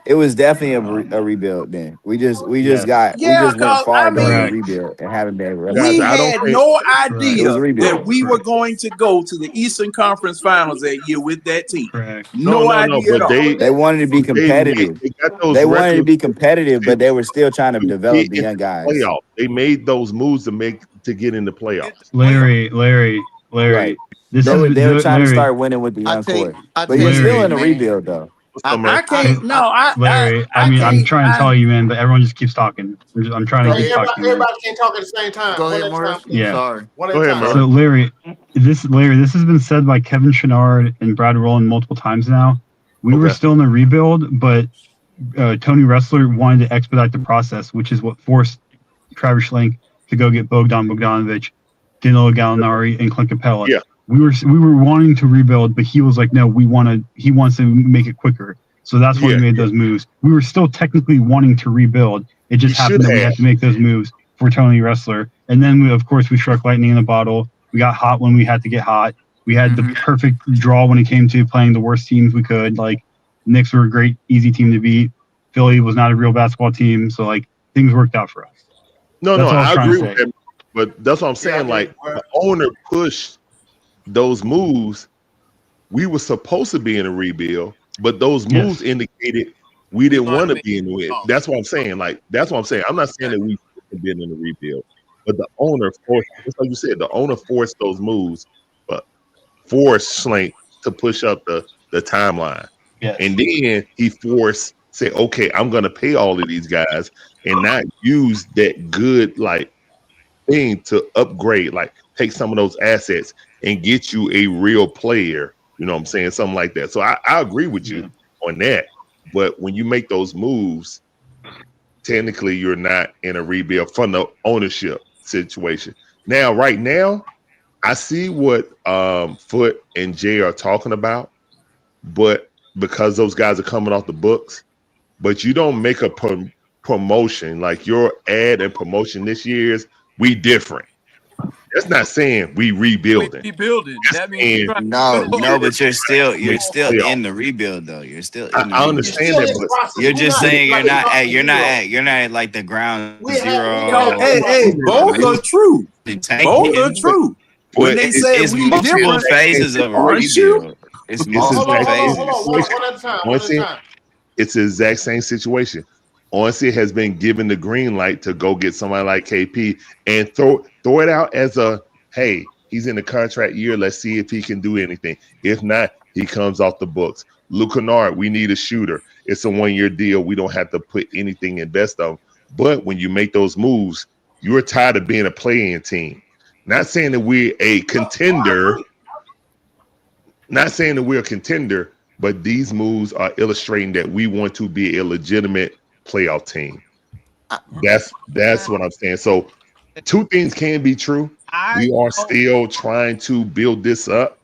It was definitely a rebuild. Then we just went Cause far I during the mean, rebuild and haven't been able to we replicate. Guys, I don't had think no It was idea a rebuild. that we were going to go to the Eastern Conference Finals that year with that team. No idea at but all. They wanted to be competitive. They got those They wanted to records be competitive, but they were still trying to to develop get the into young the guys. playoff. They made those moves to get in the playoffs. Larry. Right. This They were is trying to Larry. start winning with the young core. I But tell you're you still this, in a man. rebuild though. I can't. No, Larry. I I'm can't. trying to tell you, man, but everyone just keeps talking. I'm trying to Hey, keep talking, man. everybody can't talk at the same time. Go One ahead, at a time, Morris. please. Yeah. Sorry. One at Go a ahead, time. So Larry, this has been said by Kevin Chouinard and Brad Rowland multiple times now. We were still in the rebuild, but Tony Wrestler wanted to expedite the process, which is what forced Travis Schlenk to go get Bogdan Bogdanovic, Danilo Gallinari, and Clint Capella. Yeah. We were wanting to rebuild, but he was like, no, he wants to make it quicker. So that's why we made those moves. We were still technically wanting to rebuild. It just happened that we had to make those moves for Tony Wrestler. And then we struck lightning in a bottle. We got hot when we had to get hot. We had the perfect draw when it came to playing the worst teams we could. Like Knicks were a great, easy team to beat. Philly was not a real basketball team. So like things worked out for us. No, That's all I was trying agree to with say. that. But that's what I'm saying. Like the owner pushed those moves. We were supposed to be in a rebuild, but those moves indicated we didn't want to be in the win. That's what I'm saying. Like that's what I'm saying. I'm not saying that we should have been in the rebuild, but the owner forced. Just like you said, the owner forced those moves, but forced Schlenk to push up the timeline. Yes. And then he say, okay, I'm gonna pay all of these guys and not use that good like thing to upgrade, like take some of those assets and get you a real player. You know what I'm saying? Something like that. So I agree with you on that. But when you make those moves, technically you're not in a rebuild from the ownership situation. Now, right now, I see what Foot and Jay are talking about, but because those guys are coming off the books, but you don't make a promotion, like your ad and promotion this year is we different. That's not saying we rebuilding. Rebuilding. That means No, but you're still Playoff. in the rebuild though. You're still in the I rebuild. understand that, but You're just saying you're not at like the ground zero. Hey, both are true. Both are true. When they say it's we multiple different, phases of a aren't you? rebuild. It's multiple Hold phases. on, one at a time. One at a time. It's the exact same situation. Onset has been given the green light to go get somebody like KP and throw it out as a, hey, he's in the contract year. Let's see if he can do anything. If not, he comes off the books. Luke Kennard, we need a shooter. It's a 1-year deal. We don't have to put anything in best of. But when you make those moves, you're tired of being a playing team. Not saying that we're a contender. Not saying that we're a contender, but these moves are illustrating that we want to be a legitimate playoff team. That's what I'm saying. So 2 things can be true. We are still trying to build this up.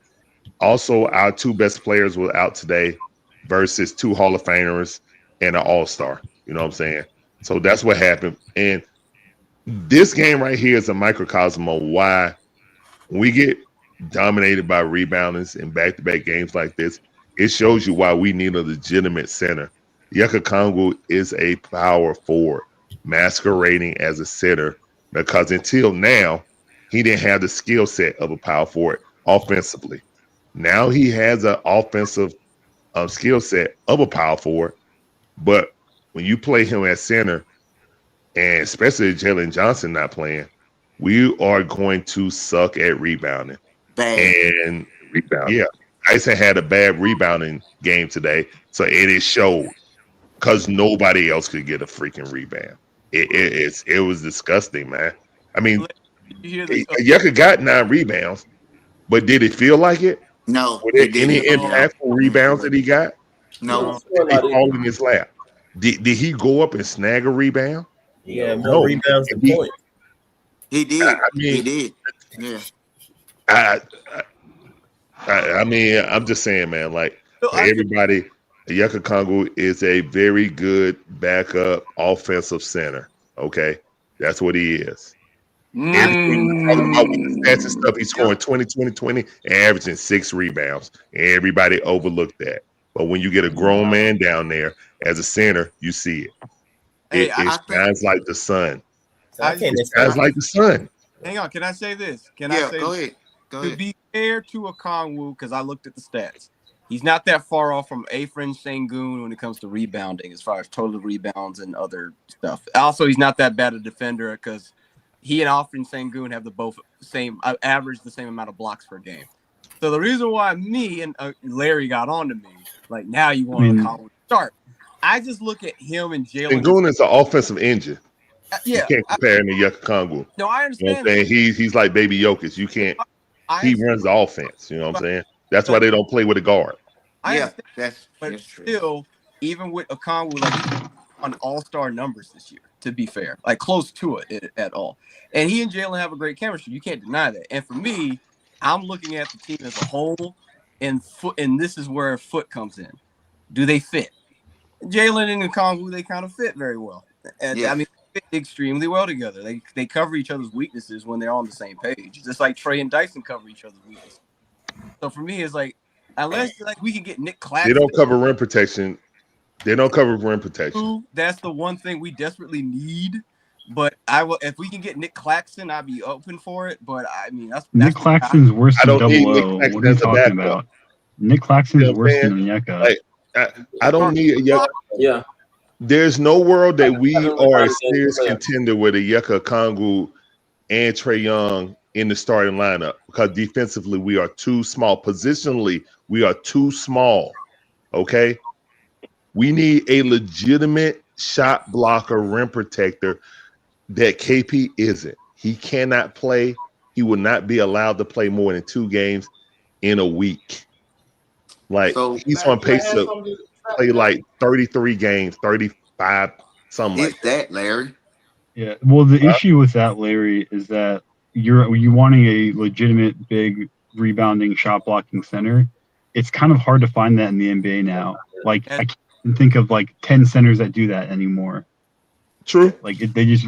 Also, our 2 best players were out today versus 2 Hall of Famers and an All-Star. You know what I'm saying? So that's what happened. And this game right here is a microcosm of why we get dominated by rebounders in back-to-back games like this. It shows you why we need a legitimate center. Yucca Kongu is a power forward masquerading as a center because until now, he didn't have the skill set of a power forward offensively. Now he has an offensive skill set of a power forward, but when you play him at center, and especially Jalen Johnson not playing, we are going to suck at rebounding. And yeah, Tyson had a bad rebounding game today, so it is showed because nobody else could get a freaking rebound. It was disgusting, man. I mean, Yucca got 9 rebounds, but did it feel like it? No. Were there any impactful rebounds that he got? No. They fall in his lap. Did he go up and snag a rebound? Yeah, more rebounds than points. He did. I mean, he did. Yeah. I mean, I'm just saying, man, like everybody, Yucca Kongu is a very good backup offensive center. Okay. That's what he is. Everything about the stats and stuff, he's scoring 20 and averaging 6 rebounds. And everybody overlooked that. But when you get a grown man down there as a center, you see it. It shines like the sun. It shines like the sun. Hang on, can I say this? Go ahead. To be fair to Okongwu, because I looked at the stats, he's not that far off from Afrin Sengun when it comes to rebounding, as far as total rebounds and other stuff. Also, he's not that bad a defender because he and Afrin Sengun have average the same amount of blocks per game. So the reason why me and Larry got on to me, like now you want Okongwu to start. I just look at him and Jalen. Sengun is an offensive engine. Yeah, you can't compare him to Yucca Kongu. No, I understand. You know what I'm saying? He's like baby Jokic. You can't. He runs the offense. You know what I'm saying? That's why they don't play with a guard. That's still, even with Okongwu, like he's on all-star numbers this year. To be fair, like close to it at all. And he and Jalen have a great chemistry. You can't deny that. And for me, I'm looking at the team as a whole, and this is where Foot comes in. Do they fit? Jalen and Okongwu, they kind of fit very well. And I mean, they fit extremely well together. They cover each other's weaknesses when they're on the same page. Just like Trey and Dyson cover each other's weaknesses. So for me, it's like unless we can get Nick Claxton. They don't cover rim protection. That's the one thing we desperately need. But if we can get Nick Claxton, I'd be open for it. But I mean, that's Nick Claxton's worse than Double O. What are you talking about? Nick Claxton's worse than Onyeka. I don't need a Yucca. Yeah. There's no world that we are a serious contender with a Yucca Kongu and Trae Young in the starting lineup because defensively we are too small. Positionally, we are too small. Okay. We need a legitimate shot blocker, rim protector that KP isn't. He cannot play. He will not be allowed to play more than 2 games in a week. Like he's on pace to play like 33 games, 35, something like that, Larry. Yeah. Well, the issue with that, Larry, is that you're wanting a legitimate big rebounding shot blocking center. It's kind of hard to find that in the NBA now. Like I can't think of like 10 centers that do that anymore. True. Like they just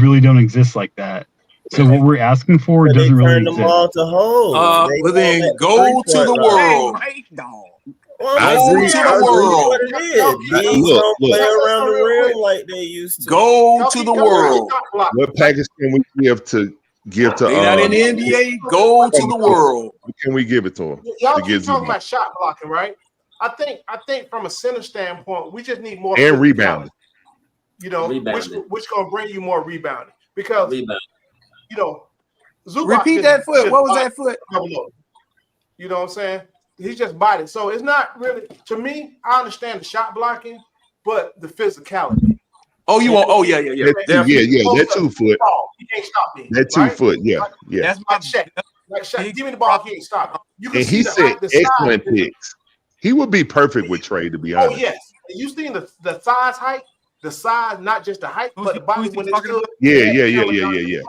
really don't exist like that. So what we're asking for But they doesn't really turned them exist. all to hoes. They Well won't then let go three to the point line. world. Well, I I'm agree. just to saying, the I this is world. what it is. Bigs Look, don't look. play Let's around the real quick. rim like they used to. Go Y'all to keep the talking about world. shot block. What package can we give to They not in the NBA. Go to the world. Can we give it to him Y'all to keep get talking Zubac? about shot blocking, right? I think from a center standpoint, we just need more And physicality, rebounding. you know, Rebounding. which gonna bring you more rebounding because Rebound. you know Zubac Repeat that foot. What was that foot? You know what I'm saying? He's just body. So it's not really to me. I understand the shot blocking, but the physicality. Oh, you want? Oh, yeah. That Definitely. that 2 foot. He can't stop me. That 2 foot. Yeah, yeah. That's Like Shaq. Like Shaq. Give me the ball. He ain't stopping. You can And see he the said height, the size. excellent picks. He would be perfect with Trey, to be Oh honest. yes, you seen the size, height, the size, not just the height, but the body when it's good. Yeah.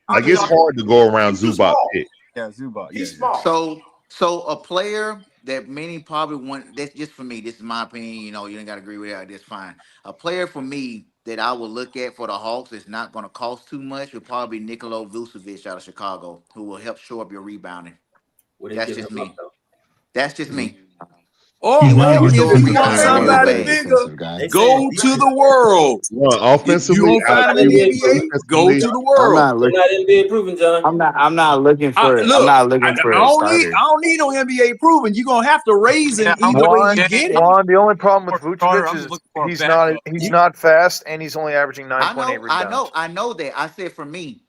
Like it's hard to go around Zubac pick. Yeah, Zubac. He's small. So a player that many probably want, that's just for me, this is my opinion, you know, you ain't got to agree with that, that's fine. A player for me that I would look at for the Hawks is not going to cost too much would probably be Nikola Vucevic out of Chicago, who will help shore up your rebounding. That's just me. That's just me. Oh, He's not well, if a you defensive want guy. somebody Real bad. bigger, go to the world. Well, If you offensively, don't find him in the NBA, go to the I'm world. not They're looking. not NBA proven, John. I'm not looking for. I'm Look, not looking for a starter. I don't need no NBA proven. You're gonna have to raise him Yeah, either way you get it. Juan, the only problem with Starter, Vucevic I'm is just looking for a he's backup. not fast and he's only averaging 9.8 rebounds. I know that. I said for me,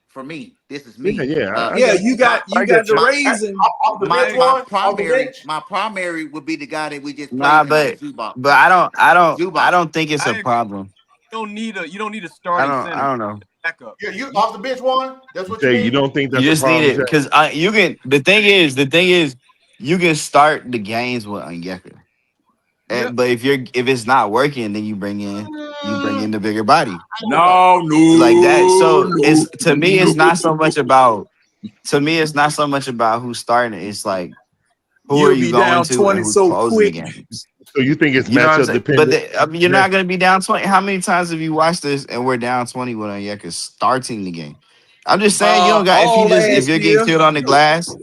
this is me. Yeah, you got to raise him. My primary would be the guy that we just played. Nah, but I don't think it's a problem. You don't need a starting center. I don't know. Backup. You off the bench one? That's what you Jay, mean? you don't think that's You a just problem? need it Jay? because you can. The thing is, you can start the games with Onyeka. But if it's not working, then you bring in the bigger body. No, Like that. So it's to me, it's not so much about. To me, it's not so much about who's starting it. It's like who You'll are you be going down to 20 and who's so closing quick. the games. So you think it's You know what I'm matchup saying? dependent? But you're not going to be down 20. How many times have you watched this and we're down 20 when Onyeka starting the game? I'm just saying you don't got if you're getting killed on the glass.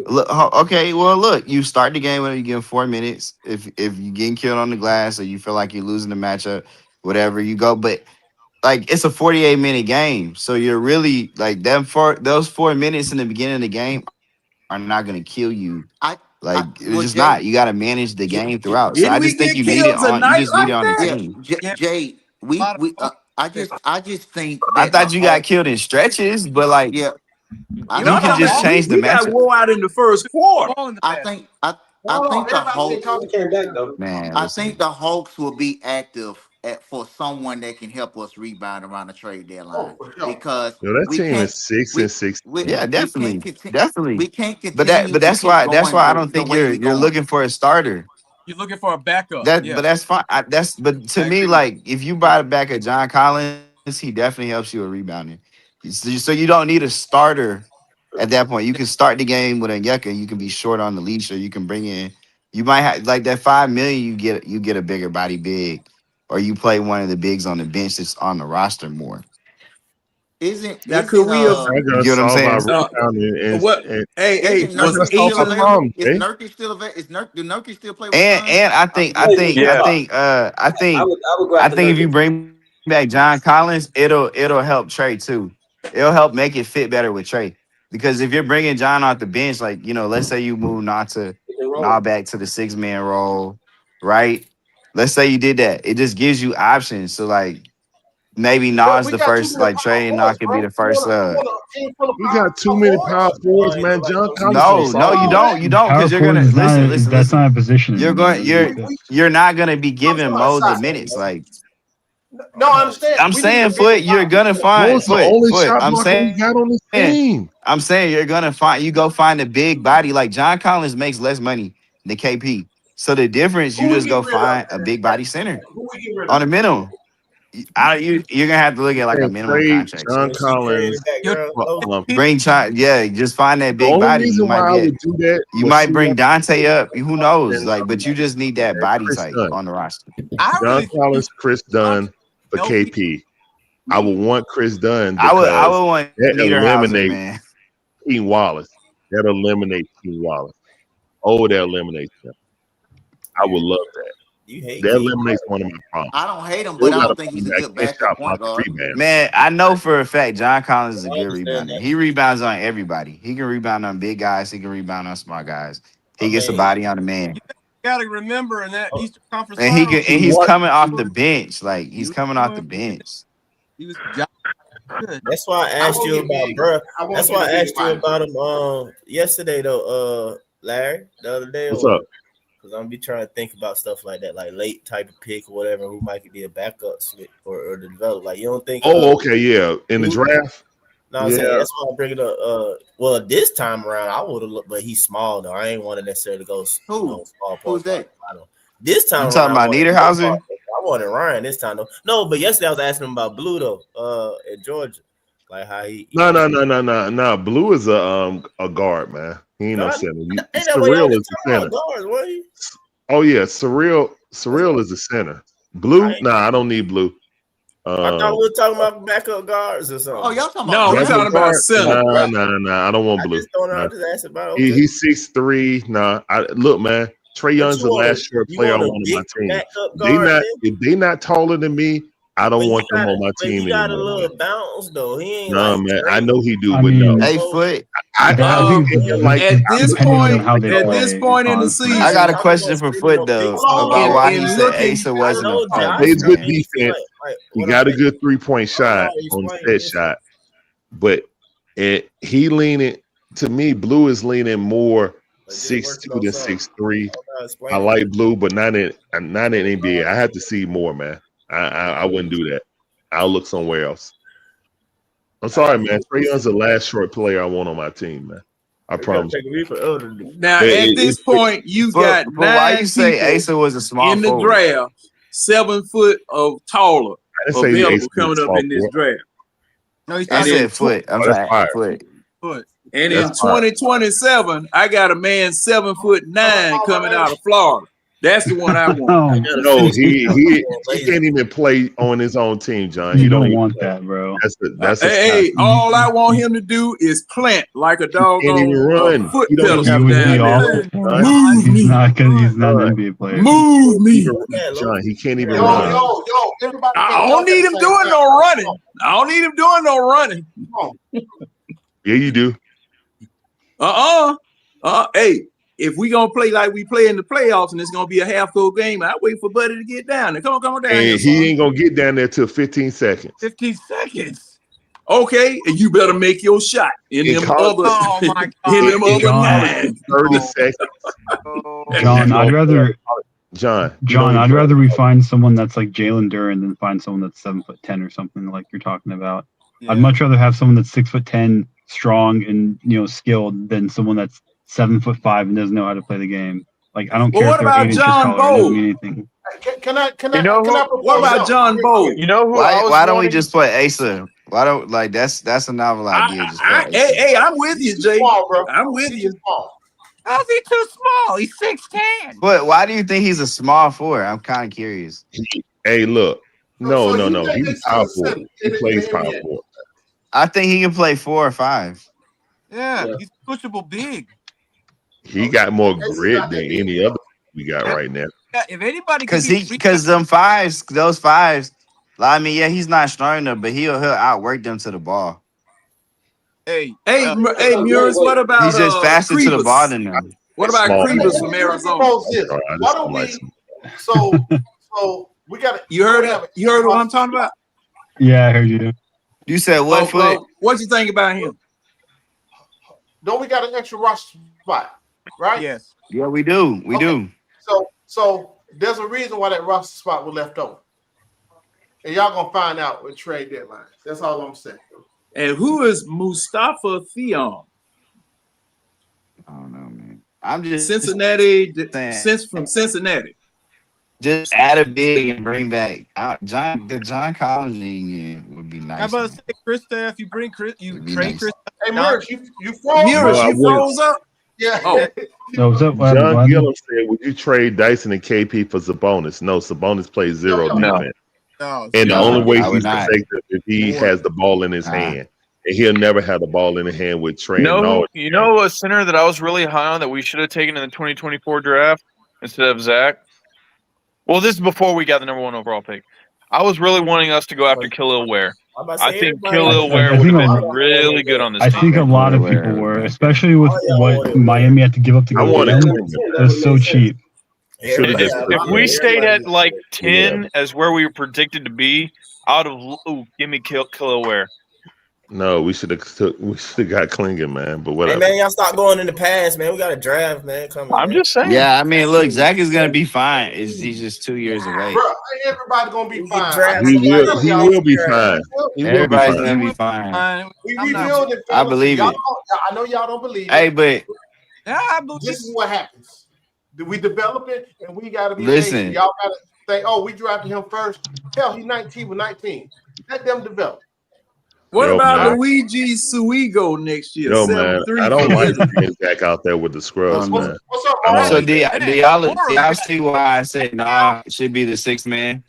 Look, okay, well look, you start the game when you give 4 minutes. If you're getting killed on the glass or you feel like you're losing the matchup, whatever, you go. But like it's a 48-minute game, so you're really like those 4 minutes in the beginning of the game are not going to kill you. It's just not. You got to manage the game throughout. So I just think you need it on. You just need it on the team. Jay, I just think I thought you got killed in stretches, but like yeah, you can just change the We got matchup. wore out in the first quarter. I think the Hawks. Came back though. Man, I think the Hawks will be active for someone that can help us rebound around the trade deadline because That we team can't. is 6-6. Yeah, definitely. We can't continue. But that's why I don't think you're looking for a starter. You're looking for a backup. But that's fine. But to me, like if you buy back a John Collins, he definitely helps you with rebounding. So you don't need a starter at that point. You can start the game with Onyeka. You can be short on the leash, or you can bring in. You might have like that $5 million. You get a bigger body big, or you play one of the bigs on the bench that's on the roster more. Isn't Now could we have? You get what I'm saying? Is Nurkic still available? Do Nurkic still play with And I think if you bring back John Collins, it'll help Trey too. It'll help make it fit better with Trey. Because if you're bringing John off the bench, like let's say you move Nah back to the 6-man role, right? Let's say you did that. It just gives you options. So like maybe Nas the first, like Trey and Nah could be the first. We got too many power forwards, man. John Collins. No, you don't. You don't, because you're gonna listen. That's not a position. You're not gonna be giving Mo the minutes. Like no, I understand. I'm saying, Foot, you're gonna find Foot. I'm saying got on this team. I'm saying you're gonna find. You go find a big body like John Collins makes less money than KP. So the difference, you just go find a big body center on a minimum. You're gonna have to look at like a minimum contract. John Collins, bring just find that big body. You might bring Dante up. Who knows? Like, but you just need that body type on the roster. John Collins, Chris Dunn for KP. I would want Chris Dunn. I would because want that Niederhauser, eliminate man. Keem Wallace. That eliminates Keem Wallace. Oh, that eliminates him. I would love that. You hate That Keem eliminates one of my problems. I don't hate him, Still but I gotta don't think he's a back good and backup shot point block guard. rebound. Man, I know for a fact John Collins is a I good understand rebounder. that. He rebounds on everybody. He can rebound on big guys. He can rebound on small guys. He I gets a mean, body on the man. Got to remember in that Eastern Conference And he Finals, can, and he's What? coming off the bench. Like he he's was coming off the doing- bench. he was good. that's why I asked you about bro. That's why I asked you about him yesterday though, Larry, the other day. What's up? Because I'm be trying to think about stuff like that, like late type of pick or whatever, who might be a backup switch or the develop. Like you don't think? Oh, okay, yeah. In the draft. No, I'm saying Yeah. that's why I'm bringing up. Well, this time around, I would have looked, but he's small though. I ain't want to necessarily go. Who? Small Who's that? This time You talking around, about Niederhauser? I wanted Ryan this time though. No, but yesterday I was asking him about Blue though, in Georgia, like how he. No. Blue is a guard, man. He ain't no God, center. ain't that what y'all Surreal was is the talking center. about guards, wasn't he? Oh yeah, Surreal is the center. Blue? Nah, I don't need Blue. I thought we were talking about backup guards or something. Oh, y'all talking No, about we're talking about center. Nah. I don't want I Blue. just don't know. Nah. I just asked about. Okay. He's 6'3". Nah, look, man. Trey Young's the last short player I want on my team. If they not taller than me, I don't want them on my team He got a anymore. little bounce though. He ain't No, like man. Trey. I know he do, I but no. mean, 8 foot. I think At this depending on how point, they at play, this point in the honestly. season, I got a question for Foot though about why he said Asa wasn't know a Josh Plays good Green, defense. like, He what got I'm a good 3-point shot he's on playing the this- set shot, but he leaning to me. Blue is leaning more 6'2" than 6'3". I like Blue, but not in NBA. I have to see more, man. I wouldn't do that. I'll look somewhere else. I'm sorry, man. Trey Young's the last short player I want on my team, man. I promise. now at this point, you got But why 9 you say people Asa was a small in the forward? draft, 7 foot of taller I didn't say Asa available was coming up small in this forward. draft. No, he's I And said then Foot. I'm Oh, that's sorry, fire. Foot. Foot. And in That's fire. 2027, I got a man 7'9" coming out of Florida. That's the one I want. Oh, No, he can't even play on his own team, John. you He don't don't even want play. that, bro. That's a Hey, all I want him to do is plant like a can't even doggone run. foot He don't pedestal have He would down be there. awful for John. him. He's not an NBA player. Move me. John, he can't even Yo, run. everybody. I don't need him doing no running. I don't need him doing no running. Yeah, you do. Hey, if we gonna play like we play in the playoffs and it's gonna be a half-court game, I wait for Buddy to get down there. Come on down here. And son. he ain't gonna get down there till 15 seconds. 15 seconds. Okay, and you better make your shot in In them college- other, Oh my God. in them other John. 9. 30 seconds. John, I'd rather John, I'd rather we find someone that's like Jalen Duren than find someone that's 7'10" or something like you're talking about. Yeah. I'd much rather have someone that's 6'10", strong and skilled than someone that's 7'5" and doesn't know how to play the game. Like I don't Well, care what if they're about 8 inches John taller. It doesn't Bowe? mean anything. Can I? You know can I who- propose What about something? John Bowe? You know who I was Why don't we wanting? just play Asa? Why don't like that's a novel idea? Just play Asa. Hey, I'm with you, Jay. Small, bro. I'm with you. How's he too small? He's 6'10". But why do you think he's a small forward? I'm kind of curious. Hey, look. No. So you think He's this power is forward. He in the plays NBA? power forward. I think he can play 4 or 5. Yeah, he's pushable big. He got more grit than any other we got right now. Yeah, if anybody can be Because those fives. I mean, yeah, he's not strong enough, but he'll outwork them to the ball. hey, Murs, what about He's just faster to the Krivas? ball than them. What about Small. Krivas from Arizona? Propose this. All right, I Why just don't like we? So we got to. You heard it? You heard what I'm talking about? Yeah, I heard you. You said what Foot? What you think about him? Don't we got an extra roster spot, right? yes. Yeah, we do. We do. So there's a reason why that roster spot was left open, and y'all gonna find out with trade deadlines. That's all I'm saying. And who is Mustafa Theon? I don't know, man. I'm just Cincinnati, saying. from Cincinnati. Just add a big and bring back the John Collins thing would be nice. How about man. say Chris Staff? You bring Chris, you It'd be trade nice. Chris. Hey, Murs, you froze? Murs, No, I you froze up? Yeah. Oh. So what's up? What happened, John bud? Gillum said, "Would you trade Dyson and KP for Sabonis?" No, Sabonis plays zero No. defense. No, And the No, only way I would he's not. effective if he has the ball in his hand. And he'll never have the ball in his hand with Trey and all. You know a center that I was really high on that we should have taken in the 2024 draft instead of Zach? Well, this is before we got the number 1 overall pick. I was really wanting us to go after Khalil Ware. I think Khalil Ware would have been really good on this I team. think a lot of people were, especially with what Miami had to give up to go get him. It was so cheap. If we stayed at like 10 as where we were predicted to be, out of give me Khalil Ware. No, we should have got Klingon, man. But Hey whatever. man, y'all stop going in the past, man. We got a draft, man. Coming. I'm just saying. Yeah, I mean, look, Zach is gonna be fine. He's just 2 years away. Bro, everybody gonna be fine. He will be fine. He will be Everybody's fine. gonna be fine. We rebuilding. I believe it. I know y'all don't believe it. Hey, but this is what happens. We develop it, and we got to be Listen. patient. Y'all got to think, oh, we drafted him first. Hell, he's 19 with 19. Let them develop. What Yo, about man. Luigi Suigo next year? Yo, man, 7'3". I don't like getting Zach out there with the scrubs, man. What's up, I don't So like do that. y'all see why I said nah? It should be the 6th man.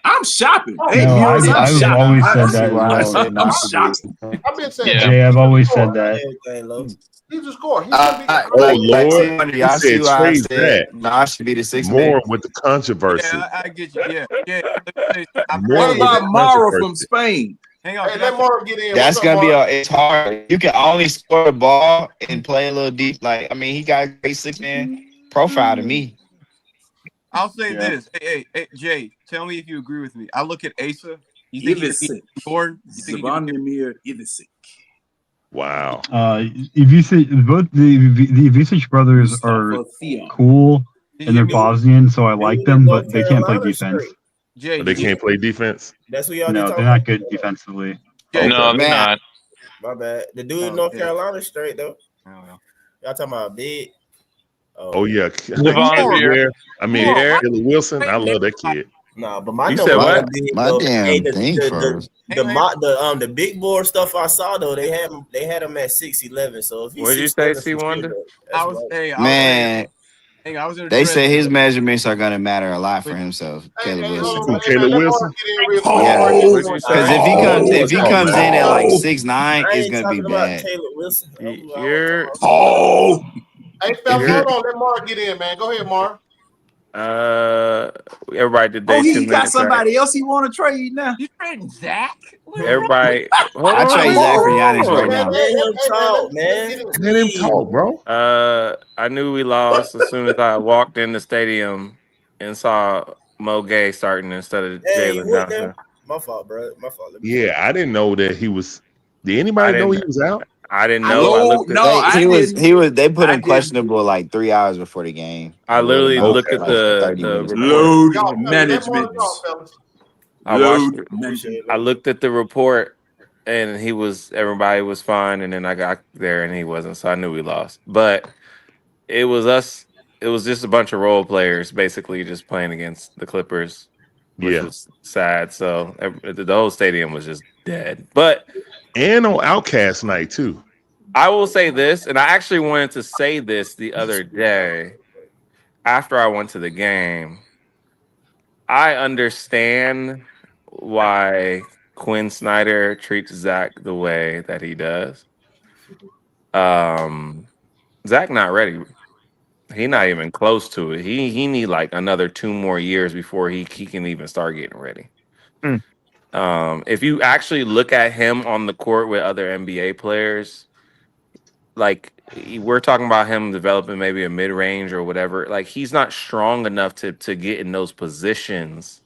I'm shopping. No, Hey, Mills, I'm I've shopping. always I said see that why I as said well. I'm shopping. I've been saying Jay, I've always said that. He's a scorer. He's Oh, Lord. He Y'all see said why I trade said that. nah? Should be the 6th More man. with the controversy. I get you. Yeah. More What with about the Mara controversy. from Spain? Hang on. Hey, let Marv get in. That's What's up, gonna be Marv? it's hard. You can only score the ball and play a little deep. Like I mean, he got a great 6-man profile to me. I'll say this. Hey, Jay, tell me if you agree with me. I look at Asa. You think Ivisic. Gordon? You think Zvonimir Ivisic. Wow. Both the Ivisic brothers are cool and they're Bosnian, so I like them, but they can't play defense. Jay, They can't play defense. That's what y'all No, talking they're not good defensively. No, they're not. My bad. The dude in North Carolina straight though. Y'all talking about big? Oh yeah. Devon I mean, Moore. Kelly Wilson. I love that kid. Nah, but my You number said one what? big, My though, damn hey, thing froze. the big board stuff I saw though, they had him at 6'11". So if he's What'd you say, 6'11" C. Wonder? I was Man, I was they say his measurements are gonna matter a lot for himself. Caleb Wilson. Caleb Wilson. Yeah, What'd because you say? if he comes in at like 6'9", I it's ain't gonna be talking about bad. Caleb Wilson. You're Hey, fellas, hold on. Let Marv get in, man. Go ahead, Marv. everybody today. Oh, too he many got to somebody else he want to trade now. You trading Zach? trade. Everybody, hold I trade Zach for Giannis on. right now. Let him talk, man. Let him talk, bro. I knew we lost as soon as I walked in the stadium and saw Mo Gay starting instead of Hey, you Jalen went Johnson. there? My fault, bro. My fault. Yeah, I didn't know that he was. Did anybody know he was out? I didn't know. I looked at He was. They put him questionable like 3 hours before the game. I literally Wrote looked him at out, like, the 30 minutes before. Load Y'all, management. I watched. I looked at the report, and everybody was fine, and then I got there and he wasn't, so I knew we lost. But it was us. It was just a bunch of role players, basically, just playing against the Clippers, which was sad. So the whole stadium was just dead. But and on Outcast night too. I will say this, and I actually wanted to say this the other day after I went to the game. I understand why Quinn Snyder treats Zach the way that he does. Zach not ready. He not even close to it. He need like another 2 more years before he can even start getting ready. If you actually look at him on the court with other NBA players, like we're talking about him developing maybe a mid-range or whatever, like he's not strong enough to get in those positions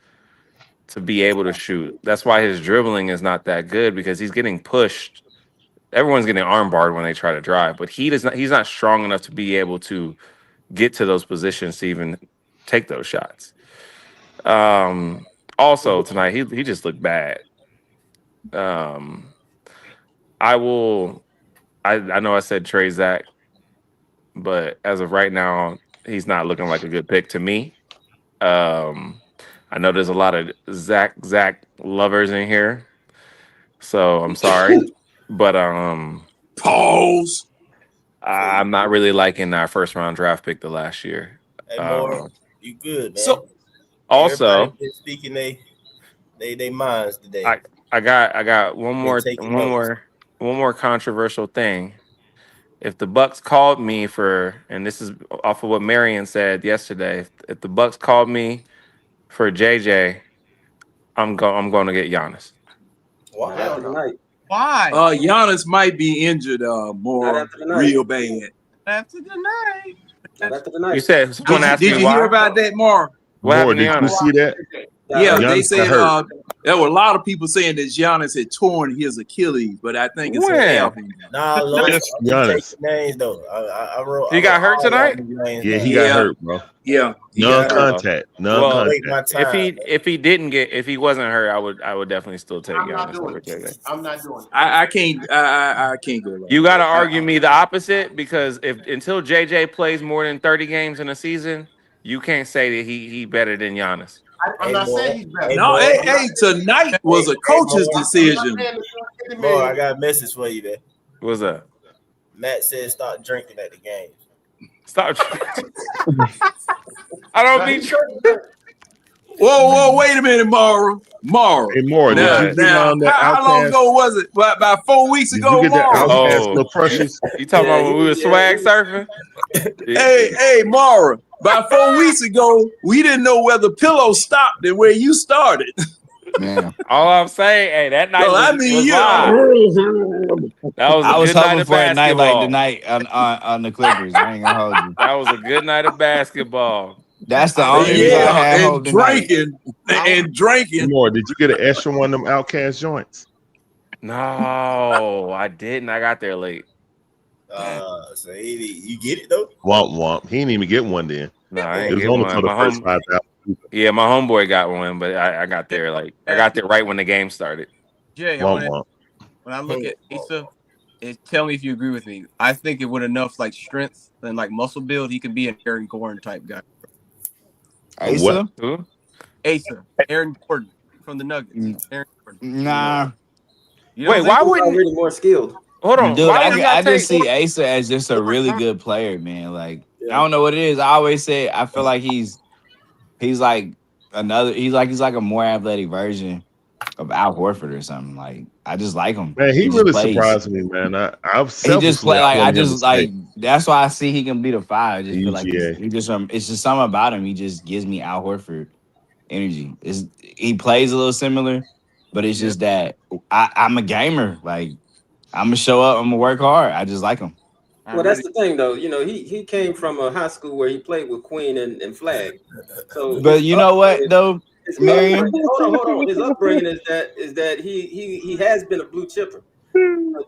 to be able to shoot. That's why his dribbling is not that good, because he's getting pushed. Everyone's getting arm barred when they try to drive, but he's not strong enough to be able to get to those positions to even take those shots. Also tonight, he just looked bad. I know I said trade Zach, but as of right now, he's not looking like a good pick to me. I know there's a lot of Zach lovers in here, so I'm sorry, but pause. I'm not really liking our first round draft pick the last year. Hey, Moore, you good, man. So also, everybody been speaking they they minds today. I got one taking more controversial thing. If the Bucks called me and this is off of what Marion said yesterday, if the Bucks called me for JJ, I'm going to get Giannis. Why? Not after tonight. Why? Giannis might be injured more real bad. After tonight. Not after tonight. You said someone asked Did me you why? hear about that, Mar? What happened to Did you Giannis? see that? Yeah, they Giannis said got hurt. there were a lot of people saying that Giannis had torn his Achilles, but I think it's When? a calf. Nah, look, Yes, I'm Giannis. just taking names though. I wrote. He got hurt tonight? Yeah, he got hurt, bro. Yeah, he got hurt. Non-contact. Non-contact. If he wasn't hurt, I would definitely still take I'm not Giannis doing over it. JJ. I'm not doing it. I can't go. You got to argue me the opposite because until JJ plays more than 30 games in a season, you can't say that he better than Giannis. I'm not saying he's better. No, hey, tonight was a coach's decision. Boy, I got a message for you there. What's up? Matt said stop drinking at the game. Stop. I don't be drinking. Whoa, wait a minute, Mara. Hey, Mara, Now, did you get on that how long ago was it? About 4 weeks Did ago, you get that Mara. Outcast Lil Precious? You talking about when we were swag surfing? Hey, Mara. About 4 weeks ago, we didn't know where the pillow stopped and where you started. Man. All I'm saying, hey, that night Well, was, I mean, was yeah. live. That was a I was good night hoping of for a night basketball. like tonight on the Clippers. I ain't gonna hold you. That was a good night of basketball. That's the only reason I had and hope tonight. drinking. More. Did you get an extra one of them Outcast joints? No, I didn't. I got there late. So you get it though? Womp. He didn't even get one then. No, I It ain't was get only one. for the My first home, 5,000 people. yeah, my homeboy got one, but I got there right when the game started. Jay, Womp. when I look at Asa, tell me if you agree with me. I think it would enough like strength and like muscle build, he could be an Aaron Gordon type guy. Asa? Who? Asa, Aaron Gordon from the Nuggets. Aaron Gordon. Nah. You don't Wait, think why He's wouldn't? already more skilled. Hold on. Dude, why would y'all I just take- see Asa as just a really good player, man. Like, I don't know what it is. I always say I feel like he's like he's like a more athletic version of Al Horford or something. Like, I just like him. Man, he just really plays. surprised me, man. I've He just play like I just like like that's why I see he can be the five. I just feel like EGA. he just it's just something about him. He just gives me Al Horford energy. He plays a little similar, but it's just that I'm a gamer. Like, I'm gonna show up. I'm gonna work hard. I just like him. Well, that's the thing, though. You know, he came from a high school where he played with Queen and Flag. So, But you know what though, Marion? Hold on. His upbringing is that he has been a blue chipper.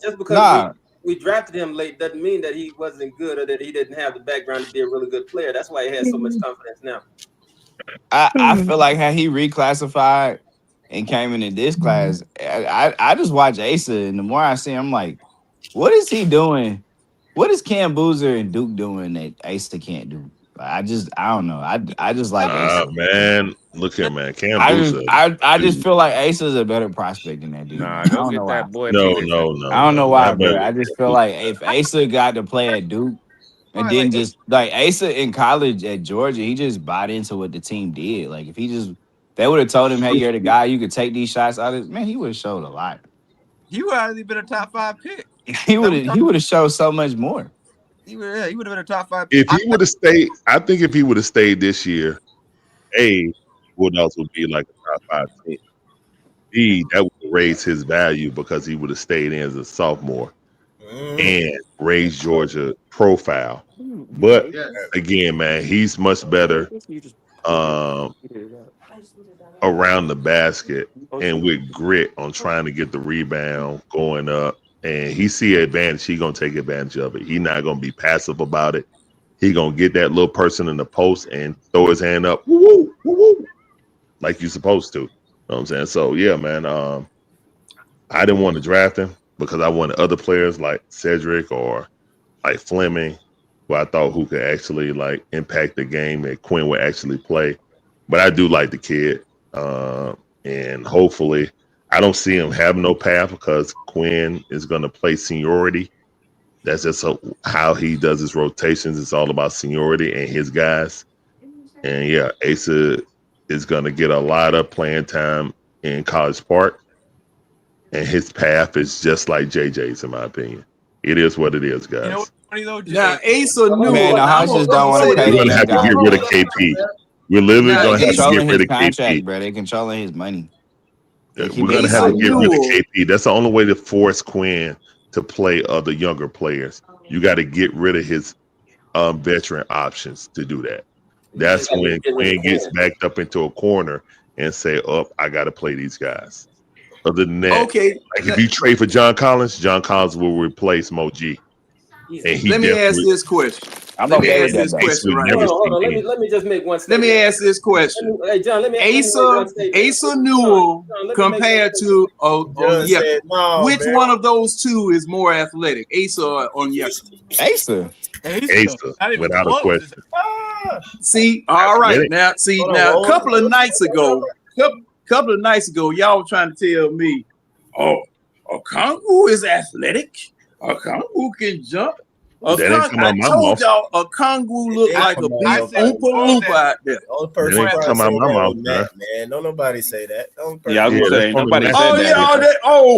Just because Nah. we drafted him late doesn't mean that he wasn't good or that he didn't have the background to be a really good player. That's why he has so much confidence now. I feel like how he reclassified and came into this class. I just watch Asa, and the more I see him, I'm like, what is he doing? What is Cam Boozer and Duke doing that Asa can't do? I don't know. I just like Asa. man, look here, man. Cam I Boozer. just feel like Asa's a better prospect than that dude. Nah, I go don't get know that why. boy. No. I don't know why, Not bro. better. I just feel like if Asa got to play at Duke and then just like Asa in college at Georgia, he just bought into what the team did. Like if they would have told him, hey, you're the guy, you could take these shots out of man, he would have showed a lot. He would have been a top 5 pick. He would have showed so much more. He would have been a top 5 pick. If he would have stayed, I think if he would have stayed this year, Bulldogs would be like a top 5 team. B, that would raise his value because he would have stayed in as a sophomore and raised Georgia profile. But again, man, he's much better around the basket and with grit on trying to get the rebound going up. And he see advantage, he gonna take advantage of it. He not gonna be passive about it. He gonna get that little person in the post and throw his hand up, woo, woo, woo, like you supposed to. You know what I'm saying? So yeah, man. I didn't want to draft him because I wanted other players like Cedric or like Fleming, who I thought who could actually like impact the game that Quinn would actually play. But I do like the kid, and hopefully. I don't see him having no path because Quinn is going to play seniority. That's just how he does his rotations. It's all about seniority and his guys. And yeah, Asa is going to get a lot of playing time in College Park, and his path is just like JJ's, in my opinion. It is what it is, guys. You know what's funny though? Now Asa knew. Man, the Hodges don't want to pay We're gonna that have to guy. get rid of KP. We're literally Nah, gonna They have to controlling get rid his of contract, KP. bro. They controlling his money. They keep We're gonna making have to money. get rid of Newell. KP. That's the only way to force Quinn to play other younger players. You got to get rid of his veteran options to do that. That's gotta when get rid of Quinn gets Quinn. backed up into a corner and say, "Oh, I got to play these guys." Other than that, Okay, like if you trade for John Collins will replace Mo G. And he let me ask definitely this question. I'm Let me okay ask with that this though. question would right never here. Hold on. see Let me just make one Let statement. me ask this question. Hey, John, let me make Asa one statement. Newell John, let me make compared one to John yeah, said, no, which man. one of those two is more athletic, Asa or Onyeka? Asa. Asa, without a question. See, all right, Athletic. now see, Hold on, now a hold couple on. of nights ago, y'all were trying to tell me, oh, Okongwu is athletic. Okongwu can jump. That ain't come I out my told mouth. y'all Okongwu looked It like a come big out your Oompa Loompa out there. The only That person ain't probably come out say my that mouth, was man. Matt, man. Don't nobody say that. The only person Yeah, I was Yeah, gonna that's say from the nobody Matt. said Oh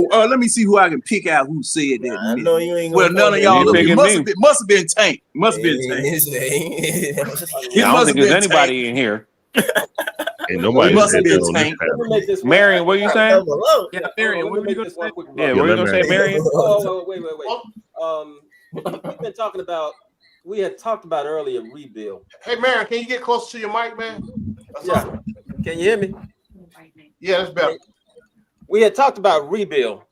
that. yeah, let me see who I can pick out who said that. I know you ain't Well, gonna none of fuck y'all You look. It picking must me? have been Tank. Must have been Tank. Yeah, I It don't must think have there's been Tank. anybody in here. Ain't It nobody must said have that been on this Tank. panel. Let me make this one. Marion, what you saying? Yeah, Marion, let me make this one quick. Yeah, Yeah, what you let gonna Marion. say, Marion? Oh, wait. We've been talking about. We had talked about earlier rebuild. Hey, Marion, can you get closer to your mic, man? Yeah. Can you hear me? Yeah, that's better. We had talked about rebuild.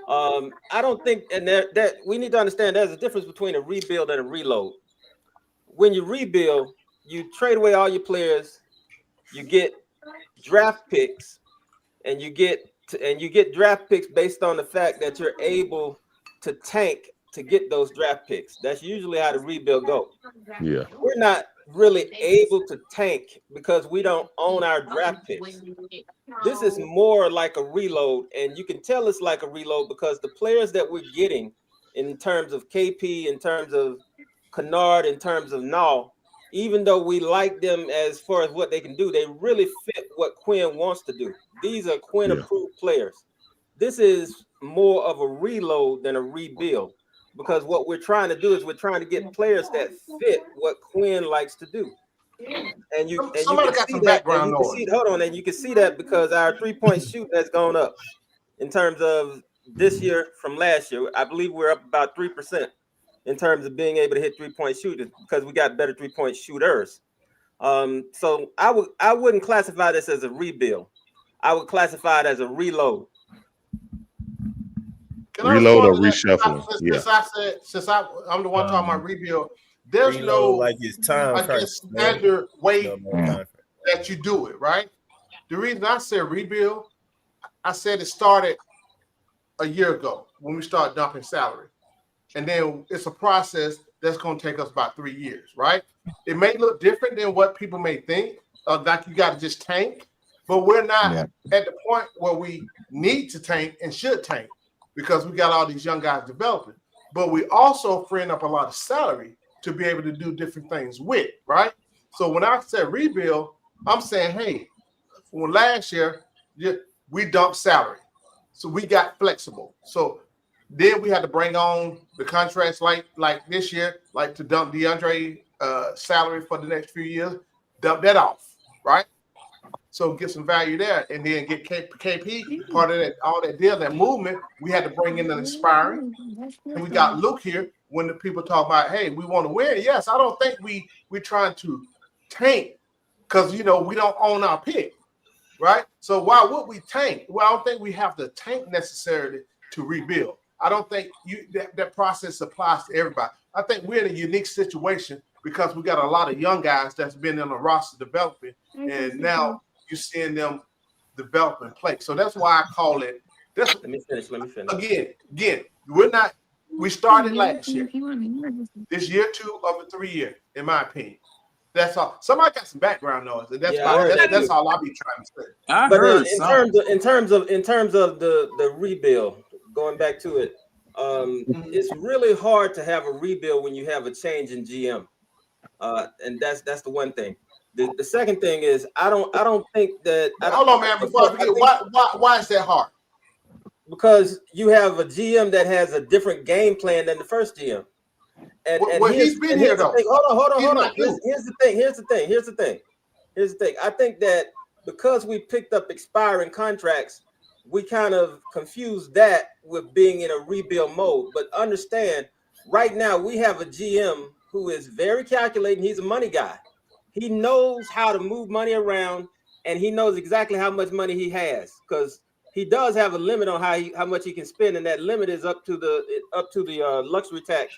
I don't think, and that we need to understand there's a difference between a rebuild and a reload. When you rebuild, you trade away all your players, you get draft picks, and you get draft picks based on the fact that you're able to tank to get those draft picks. That's usually how the rebuild goes. Yeah. We're not really able to tank because we don't own our draft picks. This is more like a reload, and you can tell it's like a reload because the players that we're getting in terms of KP, in terms of Kennard, in terms of Nall, even though we like them as far as what they can do, they really fit what Quinn wants to do. These are Quinn approved players. This is more of a reload than a rebuild because what we're trying to do is we're trying to get players that fit what Quinn likes to do. And you Somebody can got see some that, background and you can noise. see, hold on, and you can see that because our 3-point shoot has gone up in terms of this year from last year. I believe we're up about 3% in terms of being able to hit 3-point shooters because we got better 3-point shooters. So I wouldn't classify this as a rebuild. I would classify it as a reload. Can I Reload or respond to reshuffling? that? Since I'm the one talking about rebuild, there's Reload no like it's time crisis, man. standard way No more time. that you do it, right? The reason I said rebuild, I said it started a year ago when we started dumping salary. And then it's a process that's going to take us about 3 years, right? It may look different than what people may think, like you got to just tank, but we're not at the point where we need to tank and should tank because we got all these young guys developing. But we also freeing up a lot of salary to be able to do different things with, right? So when I said rebuild, I'm saying, hey, when last year we dumped salary, so we got flexible. So then we had to bring on the contracts like this year, like to dump DeAndre salary for the next few years, dump that off, right? So get some value there, and then get KP part of that, all that deal, that movement. We had to bring in an expiring, and we got Luke here. When the people talk about, hey, we want to win, yes, I don't think we're trying to tank because we don't own our pick, right? So why would we tank? Well, I don't think we have to tank necessarily to rebuild. I don't think that process applies to everybody. I think we're in a unique situation because we got a lot of young guys that's been in the roster developing, and now you're seeing them develop and play. So that's why I call it. Let me finish. Again, we started last year. This year 2 of a 3 year, in my opinion. That's all. Somebody got some background noise, and that's that's all I'll be trying to say. But in terms of the rebuild, going back to it, it's really hard to have a rebuild when you have a change in GM, and that's the one thing. The second thing is I don't think that. Hold on, man. Before I forget, why is that hard? Because you have a GM that has a different game plan than the first GM. And he's been here though. Hold on. Here's the thing. I think that because we picked up expiring contracts, we kind of confused that with being in a rebuild mode. But understand, right now we have a GM who is very calculating. He's a money guy. He knows how to move money around, and he knows exactly how much money he has, because he does have a limit on how much he can spend, and that limit is up to the luxury tax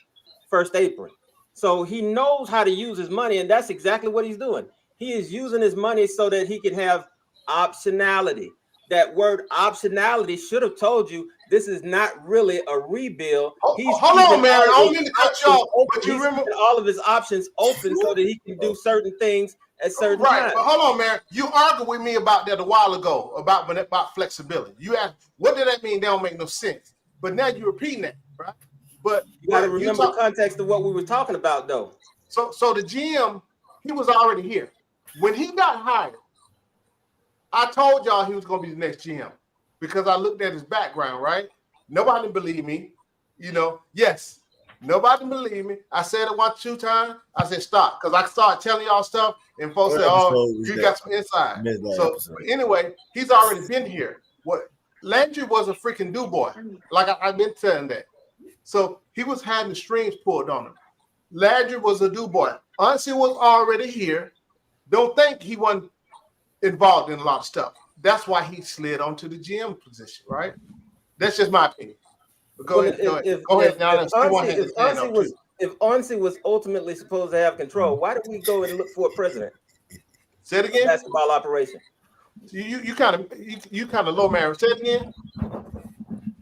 first apron. So he knows how to use his money, and that's exactly what he's doing. He is using his money so that he can have optionality. That word optionality should have told you this is not really a rebuild. Hold on, man. I don't mean to cut you off, but you remember all of his options open so that he can do certain things at certain times. But hold on, man. You argued with me about that a while ago about flexibility. You asked, what did that mean? That don't make no sense. But now you're repeating that, right? But you got to remember the context of what we were talking about, though. So the GM, he was already here when he got hired. I told y'all he was going to be the next GM because I looked at his background, right? Nobody believed me. Yes, nobody believed me. I said it 1-2 times. I said, stop, because I started telling y'all stuff, and folks said, oh, you got some inside. So anyway, he's already been here. Landry was a freaking do boy. Like I've been telling that. So he was having the strings pulled on him. Landry was a do boy. Unsee was already here. Don't think he wasn't involved in a lot of stuff. That's why he slid onto the GM position, right? That's just my opinion. But go ahead. If Unsee was ultimately supposed to have control, why did we go and look for a president? Say it again. Basketball operation. You kind of low, man. Say it again.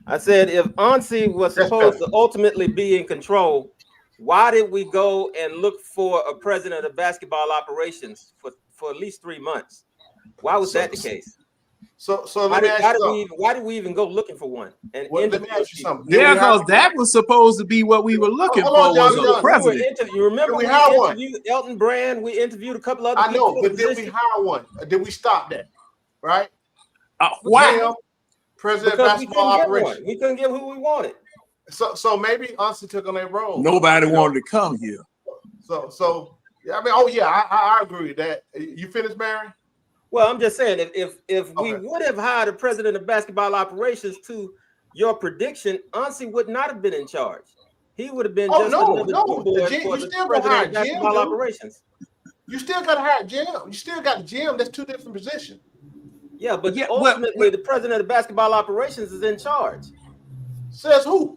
I said if Unsee was supposed to ultimately be in control, why did we go and look for a president of basketball operations for at least 3 months? Why was that the case? So let me ask you why did we even go looking for one? And let me ask you something. Yeah, because that was supposed to be what we were looking for was a president. You remember we interviewed Elton Brand. We interviewed a couple other people. I know, but did we hire one? Did we stop that? Right? Why? President of basketball operations. We couldn't get who we wanted. So maybe Unsee took on that role. Nobody wanted to come here. So yeah, I mean, I agree with that. You finished, Mary? Well, I'm just saying, if we would have hired a president of basketball operations to your prediction, Unsee would not have been in charge. He would have been another board for the president of basketball operations. You still got to hire GM. You still got the GM. That's two different positions. Yeah, but ultimately, the president of basketball operations is in charge. Says who?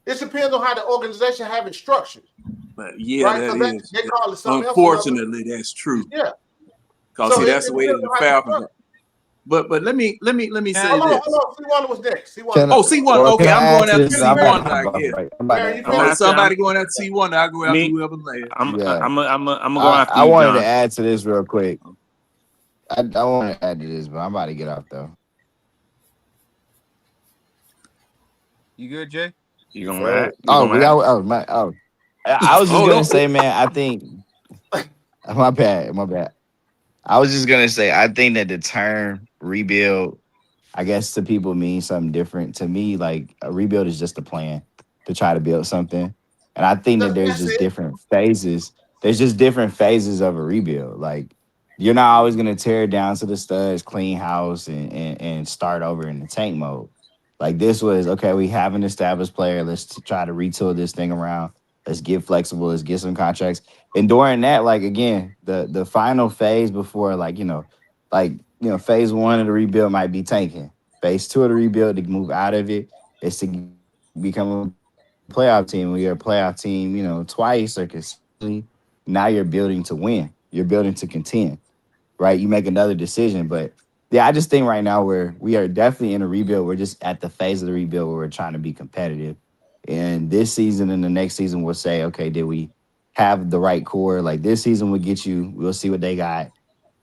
It depends on how the organization have it structured. But yeah, right? That is. They call it something unfortunately, that's true. Yeah. Because that's the way the Falcons. But let me say this. Hold on. C1 was next. C1. Okay, I'm going after C1. I guess. Somebody going after C1. I'll go after whoever later. I'm gonna go after. I wanted to add to this real quick. I want to add to this, but I'm about to get off though. You good, Jay? You gonna add? I was just gonna say, man. I think my bad. I was just gonna say, I think that the term rebuild, I guess to people means something different. To me, like a rebuild is just a plan to try to build something. And I think that there's just different phases. There's just different phases of a rebuild. Like you're not always gonna tear it down to the studs, clean house, and start over in the tank mode. Like this was, okay, we have an established player. Let's try to retool this thing around. Let's get flexible. Let's get some contracts. And during that, like, again, the final phase before, phase one of the rebuild might be tanking. Phase two of the rebuild to move out of it is to become a playoff team. When you're a playoff team, twice or consistently, now you're building to win. You're building to contend, right? You make another decision. But, yeah, I just think right now we are definitely in a rebuild. We're just at the phase of the rebuild where we're trying to be competitive. And this season and the next season, we'll say, okay, did we have the right core? Like this season will get you, we'll see what they got.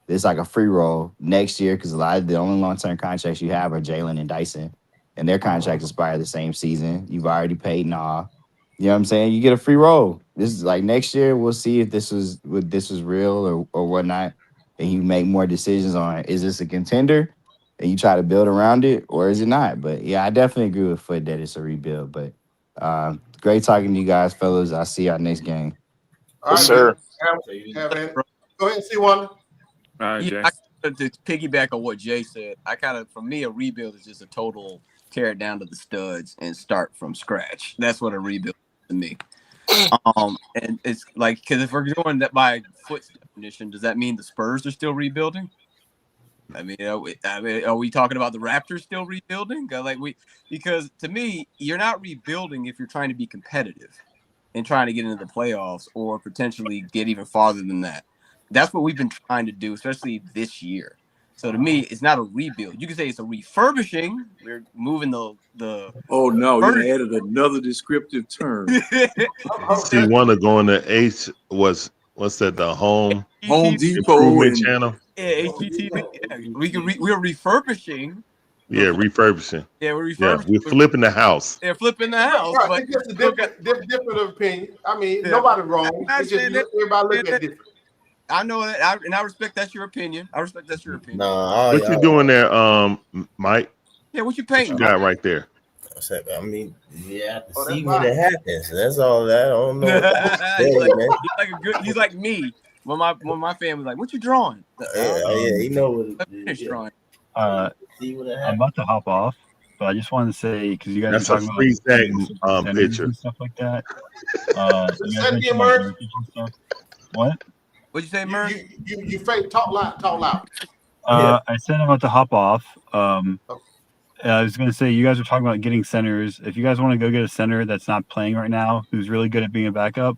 It's like a free roll next year because a lot of the only long-term contracts you have are Jalen and Dyson, and their contracts expire the same season. You've already paid Nah. You know what I'm saying? You get a free roll. This is like next year. We'll see if this was real or whatnot, and you make more decisions on is this a contender, and you try to build around it, or is it not? But yeah, I definitely agree with Foot that it's a rebuild. But great talking to you guys, fellas. I'll see y'all next game. All right, sir. Go ahead and see one. All right, Jay. To piggyback on what Jay said, for me, a rebuild is just a total tear it down to the studs and start from scratch. That's what a rebuild is to me. And it's like, because if we're going that by Foot's definition, does that mean the Spurs are still rebuilding? I mean, are we talking about the Raptors still rebuilding? Because to me, you're not rebuilding if you're trying to be competitive and trying to get into the playoffs or potentially get even farther than that. That's what we've been trying to do, especially this year. So to me, it's not a rebuild. You can say it's a refurbishing. We're moving the. Oh no, you added another descriptive term. See, one of going to H what's that? The Home Depot Improvement and Channel. Yeah, HGTV. We're refurbishing. Yeah, refurbishing. Yeah, we're refurbishing. Yeah, we're flipping the house. They're flipping the house. Right, But it's just a different opinion. I mean, nobody's wrong. It's just everybody look at it different. I know that, and I respect that's your opinion. Nah, What you doing there, Mike? Yeah, what you What painting? you got right there? I mean, you have to see when it happens. That's all that. I don't know. He's like me. When my family's like, "What you drawing?" You know what it is. Drawing. See what it I'm about to hop off, but I just wanted to say because you guys That's are a talking free about Zach picture. and stuff like that. You guys mentioned, like, Nurkic and stuff. What? What'd you say, Murph? You fake talk loud. I said I'm about to hop off. I was going to say, you guys are talking about getting centers. If you guys want to go get a center that's not playing right now, who's really good at being a backup,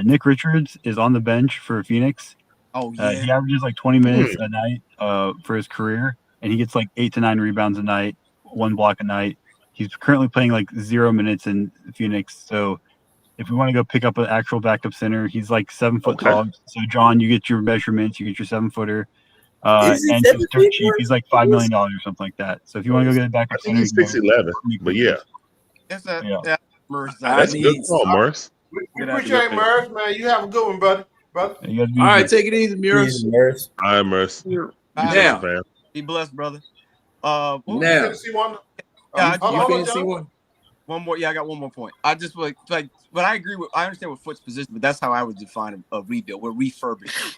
Nick Richards is on the bench for Phoenix. Oh, yeah. He averages like 20 minutes a night for his career, and he gets like 8 to 9 rebounds a night, 1 block a night. He's currently playing like 0 minutes in Phoenix. So if we want to go pick up an actual backup center, he's like 7 foot tall. So, John, you get your measurements, you get your 7-footer. And he's dirt cheap. He's like $5 million or something like that. So if you want to go get a backup center, he's 6'11", but yeah. That's Merce. That's a good call, Merce. We appreciate Merce, man. You have a good one, brother. All right, take it easy, Merce. All right, Merce. Now, be blessed, brother. Now, one more. Yeah, I got one more point. I just but I understand what Foot's position, but that's how I would define a rebuild. We're refurbishing.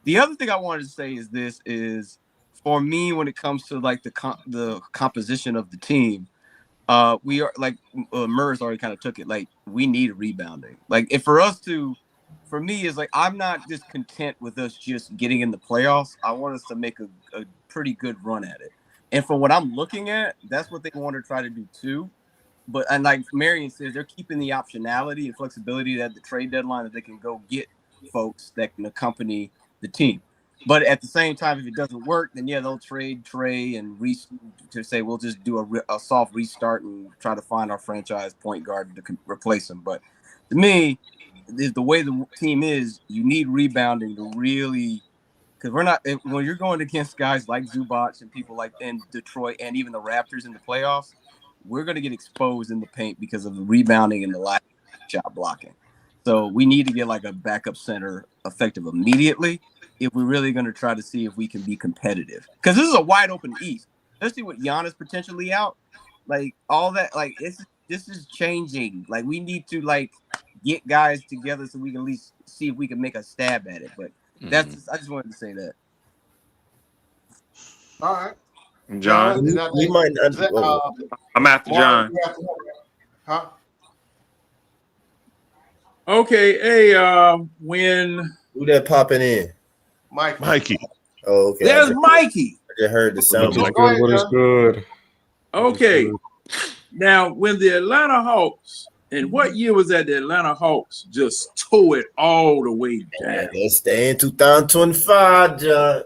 The other thing I wanted to say is for me when it comes to like the composition of the team, we are like Murs already kind of took it. Like we need a rebounding. Like for me is like I'm not just content with us just getting in the playoffs. I want us to make a pretty good run at it. And from what I'm looking at, that's what they want to try to do too. But and like Marion says, they're keeping the optionality and flexibility at the trade deadline that they can go get folks that can accompany the team. But at the same time, if it doesn't work, then yeah, they'll trade Trey and to say we'll just do a soft restart and try to find our franchise point guard to replace him. But to me, the way the team is, you need rebounding to really, because when you're going against guys like Zubac and people like in Detroit and even the Raptors in the playoffs, we're going to get exposed in the paint because of the rebounding and the lack of shot blocking. So we need to get like a backup center effective immediately if we're really going to try to see if we can be competitive. Because this is a wide open East, especially with Giannis potentially out. Like all that, like this is changing. Like we need to like get guys together so we can at least see if we can make a stab at it. But I just wanted to say that. All right. John, we might not. I'm after John. Huh? Okay, hey, when who that popping in? Mikey. Oh, okay. There's Mikey. I just heard the sound. What is good? Okay. Now, when the Atlanta Hawks, and what year was that the Atlanta Hawks just tore it all the way down? Let's stay in 2025, John.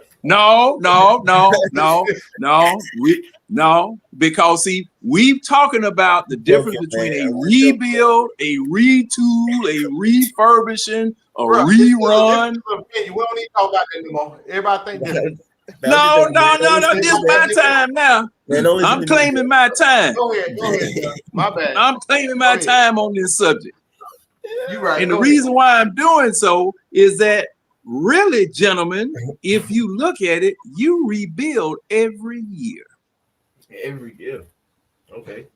No. Because see, we're talking about the difference between a rebuild, a retool, a refurbishing, a rerun. We don't need to talk about that anymore. Everybody think different. No. This is my time now. I'm claiming my time. Go ahead, John. My bad. I'm claiming my time on this subject. You're right. And the reason why I'm doing so is that really, gentlemen, if you look at it, you rebuild every year. Every year. Okay.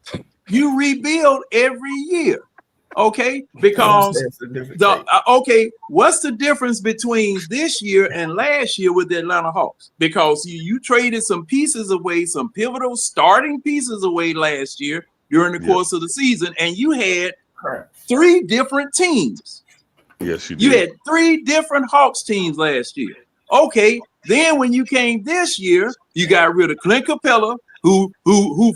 You rebuild every year. Okay, because what's the difference between this year and last year with the Atlanta Hawks? Because you traded some pieces away, some pivotal starting pieces away last year during the course of the season, and you had 3 different teams. Yes, you did. You had 3 different Hawks teams last year. Okay, then when you came this year, you got rid of Clint Capella, who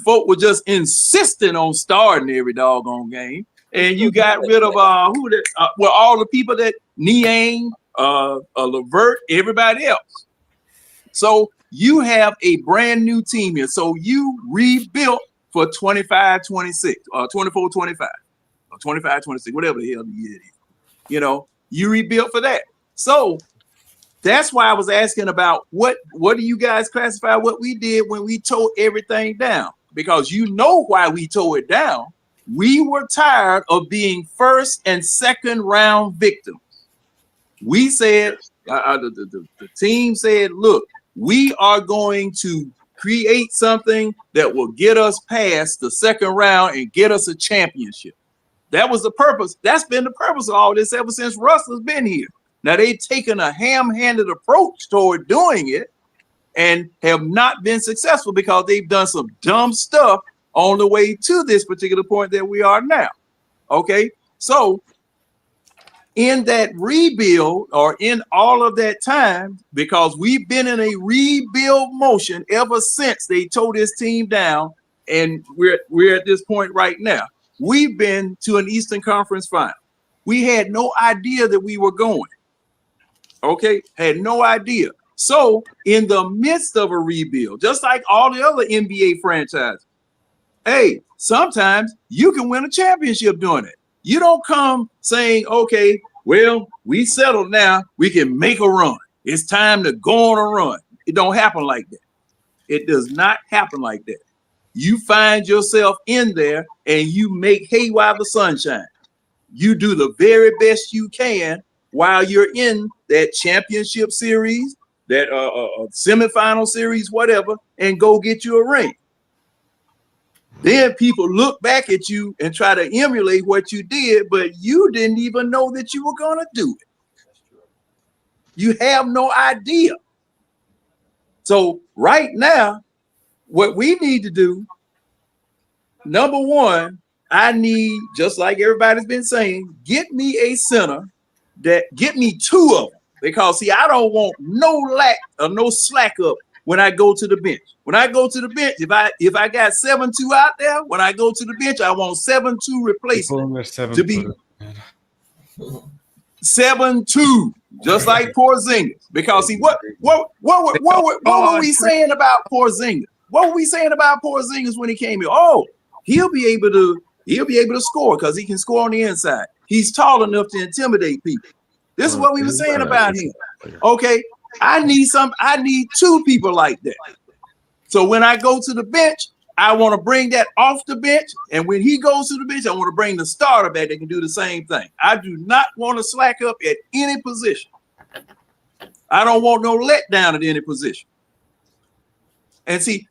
folk were just insisting on starting every doggone game. And you got rid of all the people that Niang, Levert, everybody else. So you have a brand new team here. So you rebuilt for 25-26 or 24-25 or 25-26, whatever the hell the year it is. You know, you rebuilt for that. So that's why I was asking about what do you guys classify what we did when we tore everything down? Because you know why we tore it down. We were tired of being first and second round victims. We said, the team said, look, we are going to create something that will get us past the second round and get us a championship. That was the purpose. That's been the purpose of all this ever since Russell's been here. Now they've taken a ham-handed approach toward doing it and have not been successful because they've done some dumb stuff on the way to this particular point that we are now. Okay, so in that rebuild or in all of that time, because we've been in a rebuild motion ever since they tore this team down, and we're at this point right now. We've been to an Eastern Conference final. We had no idea that we were going. Okay, had no idea. So in the midst of a rebuild, just like all the other NBA franchises, hey, sometimes you can win a championship doing it. You don't come saying, okay, well, we settled now. We can make a run. It's time to go on a run. It don't happen like that. It does not happen like that. You find yourself in there and you make hay while the sun shines. You do the very best you can while you're in that championship series, that semifinal series, whatever, and go get you a ring. Then people look back at you and try to emulate what you did, but you didn't even know that you were going to do it. You have no idea. So right now, what we need to do, number one, I need, just like everybody's been saying, get me a center get me 2 of them. Because see, I don't want no lack or no slack up when I go to the bench. When I go to the bench, if I got 7-2 out there, when I go to the bench, I want 7-2 replacement to be 7-2, just like Porzingis. Because see, what were we saying about Porzingis? What were we saying about Porzingis when he came here? Oh, he'll be able to score because he can score on the inside. He's tall enough to intimidate people. This is what we were saying about him. Okay, I need 2 people like that. So when I go to the bench, I want to bring that off the bench. And when he goes to the bench, I want to bring the starter back that can do the same thing. I do not want to slack up at any position. I don't want no letdown at any position. And see,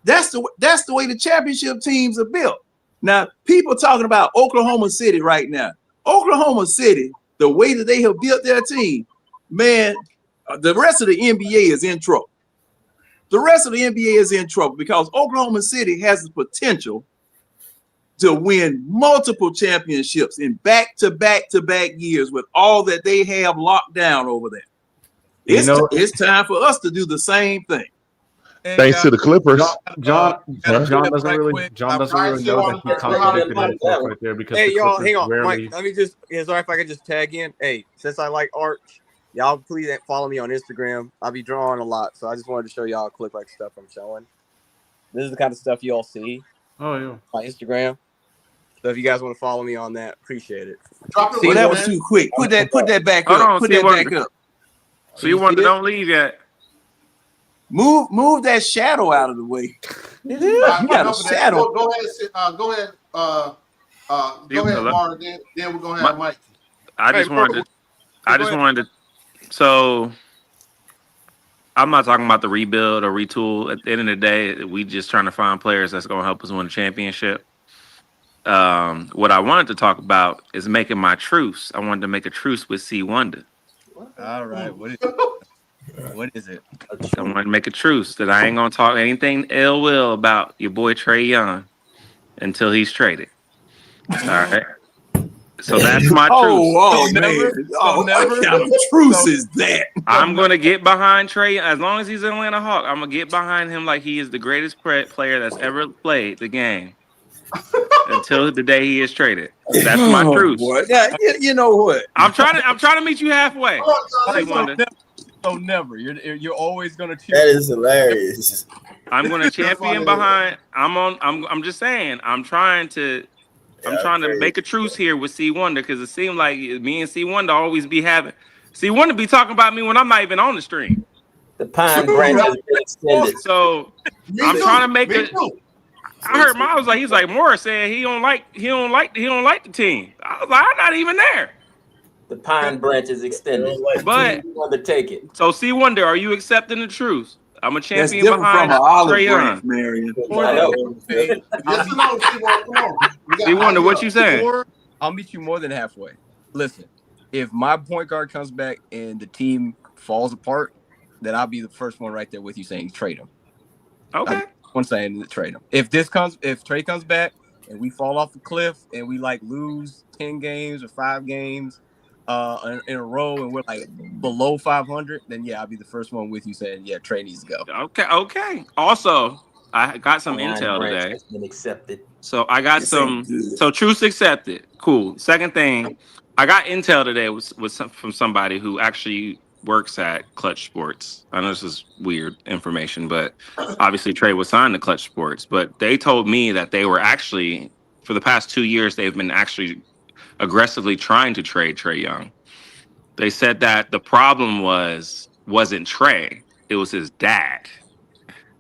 that's the way the championship teams are built. Now, people talking about Oklahoma City right now. Oklahoma City, the way that they have built their team, man, the rest of the NBA is in trouble. The rest of the NBA is in trouble because Oklahoma City has the potential to win multiple championships in back-to-back years with all that they have locked down over there. It's time for us to do the same thing. Thanks to the Clippers. John doesn't really know that he contradicted himself right there because hey, y'all, hang on, rarely... Mike. Let me just, sorry if I could just tag in. Hey, since I like art, y'all please follow me on Instagram. I'll be drawing a lot, so I just wanted to show y'all clip like stuff I'm showing. This is the kind of stuff y'all see. Oh yeah, my Instagram. So if you guys want to follow me on that, appreciate it. See, that was too quick. Put that back up. Put that back up. So you want to don't leave yet. Move that shadow out of the way. You got a shadow. Go ahead, go ahead, Martin. Then we're gonna have Mike. I just wanted to. So I'm not talking about the rebuild or retool. At the end of the day, we just trying to find players that's going to help us win a championship. What I wanted to talk about is making my truce. I wanted to make a truce with C Wonder. All right, what is it? I wanted to make a truce that I ain't gonna talk anything ill will about your boy Trae Young until he's traded. All right. So that's my truce. What kind of truce is that? I'm gonna get behind Trae as long as he's an Atlanta Hawk. I'm gonna get behind him like he is the greatest player that's ever played the game until the day he is traded. That's my truce. Boy. You know what? I'm trying to meet you halfway. So never. You're always gonna choose. That is hilarious. I'm gonna champion behind. I'm just saying. I'm trying to make a truce here with C Wonder because it seemed like me and C Wonder always be having. C Wonder be talking about me when I'm not even on the stream. The pine branch has been extended. So I'm trying to make it. I heard Miles he's like Morris said he don't like the team. I was like, I'm not even there. The pine branch is extended. But want to take it. So C Wonder, are you accepting the truth? I'm a champion That's behind from an olive Trae branch, Young. Marion. C Wonder, what you saying? I'll meet you more than halfway. Listen, if my point guard comes back and the team falls apart, then I'll be the first one right there with you saying trade him. Okay. I'm saying trade him. If Trae comes back and we fall off the cliff and we lose 10 games or 5 games in a row and we're below 500, then yeah, I'll be the first one with you saying Trae needs to go. Okay. Also, I got some intel today. Has been accepted. So I got so truce accepted. Cool. Second thing, I got intel today from somebody who actually works at Clutch Sports. I know this is weird information, but obviously Trae was signed to Clutch Sports. But they told me that they were actually, for the past 2 years, they've been actually aggressively trying to trade Trae Young. They said that the problem wasn't Trae, it was his dad.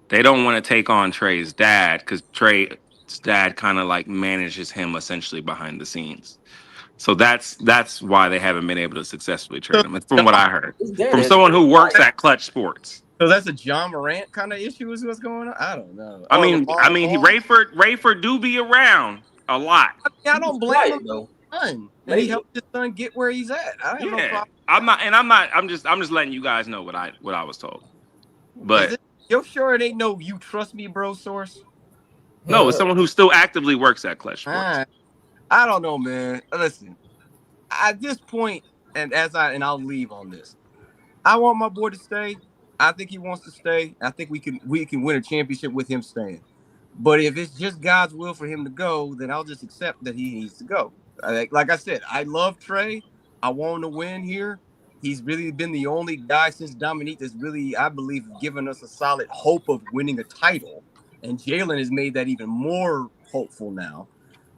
They don't want to take on Trae's dad because Trae's dad kind of manages him essentially behind the scenes. So that's why they haven't been able to successfully trade him. It's from what I heard from someone who works at Clutch Sports. So that's a John Morant kind of issue is what's going on? I don't know. I mean, Rayford do be around a lot. I don't blame him. And he helped his son get where he's at. I have no problem. I'm just letting you guys know what I was told. But you're sure it ain't no you trust me, bro source? No, it's someone who still actively works at Clutch Sports. I don't know, man. Listen, at this point, and I'll leave on this. I want my boy to stay. I think he wants to stay. I think we can win a championship with him staying. But if it's just God's will for him to go, then I'll just accept that he needs to go. Like I said, I love Trae. I want him to win here. He's really been the only guy since Dominique that's really, I believe, given us a solid hope of winning a title. And Jalen has made that even more hopeful now.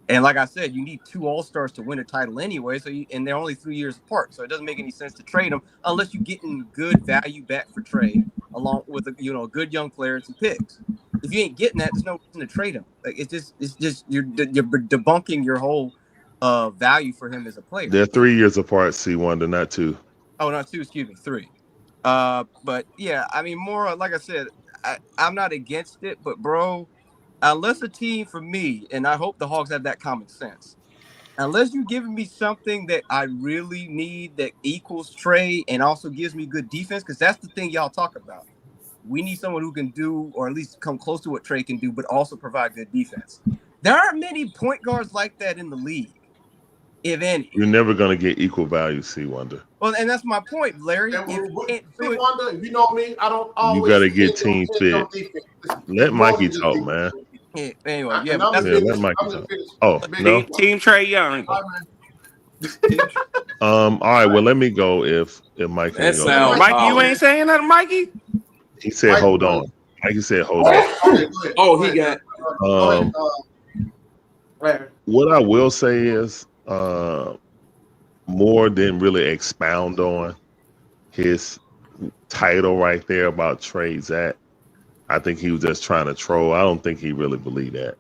And like I said, you need 2 All-Stars to win a title anyway. And they're only 3 years apart, so it doesn't make any sense to trade them unless you're getting good value back for Trae, along with a good young player and some picks. If you ain't getting that, there's no reason to trade him. It's just you're debunking your whole value for him as a player. They're 3 years apart. C1, not 2. Oh, not 2. Excuse me, 3. But yeah, I mean, more like I said, I'm not against it, but bro. Unless a team for me, and I hope the Hawks have that common sense, unless you're giving me something that I really need that equals Trae and also gives me good defense, because that's the thing y'all talk about. We need someone who can do, or at least come close to what Trae can do, but also provide good defense. There aren't many point guards like that in the league, if any. You're never going to get equal value, C Wonder. Well, and that's my point, Larry. If you know me, I don't always. You got to get team fit. Let Mikey talk, man. Anyway, let Mikey talk. Oh, no. Team Trae Young. All right, well, let me go if Mikey can go. Mikey, you ain't saying nothing, Mikey? He said, hold on. Mikey said, hold on. Oh, he got. What I will say is, more than really expound on his title right there about Trae I think he was just trying to troll. I don't think he really believed that.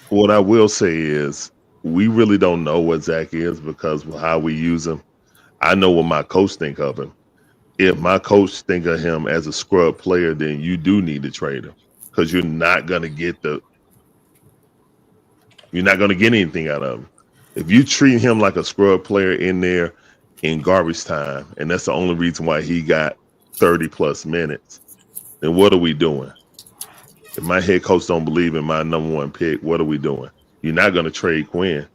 What I will say is we really don't know what Zach is because of how we use him. I know what my coach think of him. If my coach think of him as a scrub player, then you do need to trade him because you're not gonna get anything out of him. If you treat him like a scrub player in there in garbage time, and that's the only reason why he got 30 plus minutes, then what are we doing? If my head coach don't believe in my number one pick, what are we doing? You're not gonna trade Quinn.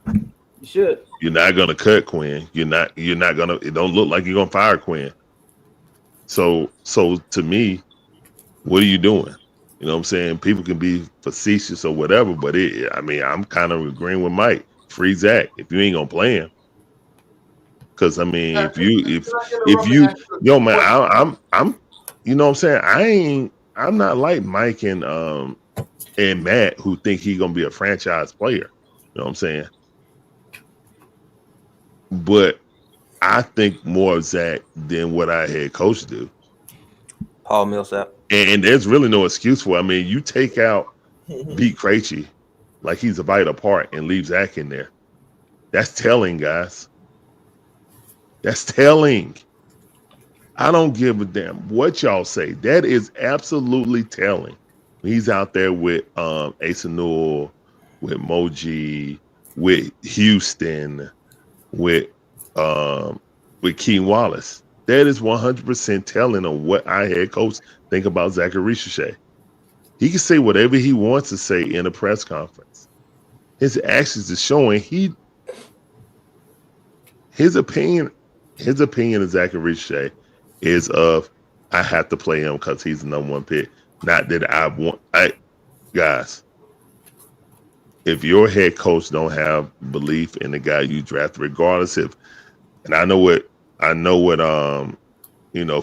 You should. You're not gonna cut Quinn. You're not gonna. It don't look like you're gonna fire Quinn. So to me, what are you doing? You know what I'm saying? People can be facetious or whatever, but I'm kind of agreeing with Mike. Free Zach if you ain't gonna play him. Because I mean, if you, yo man, I'm, you know what I'm saying? I'm not like Mike and Matt who think he gonna be a franchise player. You know what I'm saying? But I think more of Zach than what I had coach do. Paul Millsap. And there's really no excuse for it. I mean, you take out Pete Krejci like he's a vital part and leave Zach in there. That's telling, guys. That's telling. I don't give a damn what y'all say. That is absolutely telling. He's out there with Asa Newell, with Moji, with Houston, with Keem Wallace. That is 100% telling of what our head coach think about Zachary Richardson. He can say whatever he wants to say in a press conference. His actions is showing his opinion of Zachary Richardson is of I have to play him because he's the number one pick. Not that guys. If your head coach don't have belief in the guy you draft, regardless if, and I know what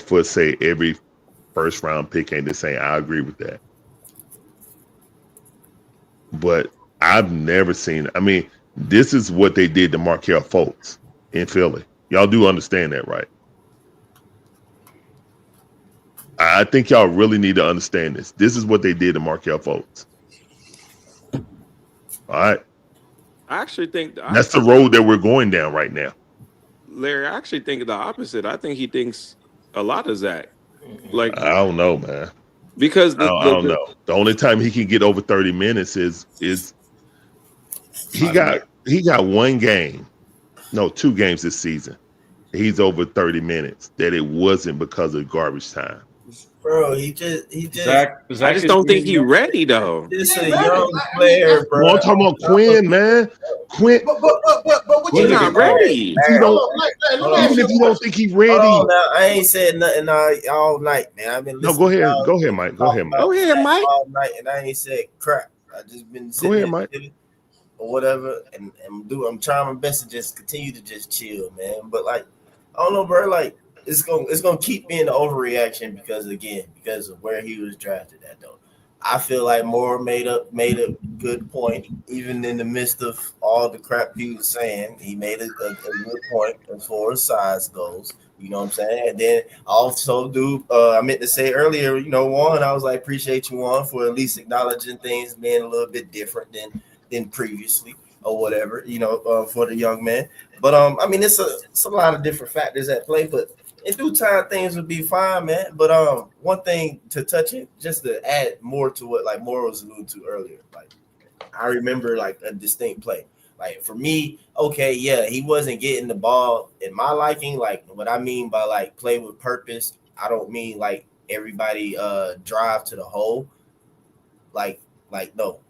Foot say every first round pick ain't the same. I agree with that. But I've never seen, I mean, this is what they did to Markelle Fultz in Philly. Y'all do understand that, right? I think y'all really need to understand this. This is what they did to Markelle Fultz. All right. I actually think that's the road that we're going down right now. Larry, I actually think the opposite. I think he thinks a lot of Zach. Like I don't know, man. Because I don't know. The only time he can get over 30 minutes is he got 1 game, no 2 games this season. He's over 30 minutes. That it wasn't because of garbage time. Bro, he just. Zach I just don't think he's ready though. This a young player, bro. I'm talking about Quinn, man. Quinn, but what he's not ready. Even if you don't think he's ready. Now, I ain't said nothing all night, man. I've been listening. No, go ahead, Mike. Go ahead, Mike. All night, and I ain't said crap. I just been sitting go ahead, Mike. Or whatever, and I'm trying my best to just continue to just chill, man. But like, I don't know, bro. Like, it's gonna keep being the overreaction because of where he was drafted at, though. I feel like Moore made a good point, even in the midst of all the crap he was saying. He made a good point as far as size goes. You know what I'm saying? And then also, I meant to say earlier, Juan, I was like, appreciate you, Juan, for at least acknowledging things being a little bit different than previously or whatever, for the young man. But I mean, it's a lot of different factors at play, but in due time, things would be fine, man. But one thing to touch it, just to add more to what like Moore was alluding to earlier. Like I remember like a distinct play. Like for me, okay, yeah, he wasn't getting the ball in my liking. Like what I mean by like play with purpose, I don't mean like everybody drive to the hole. Like no,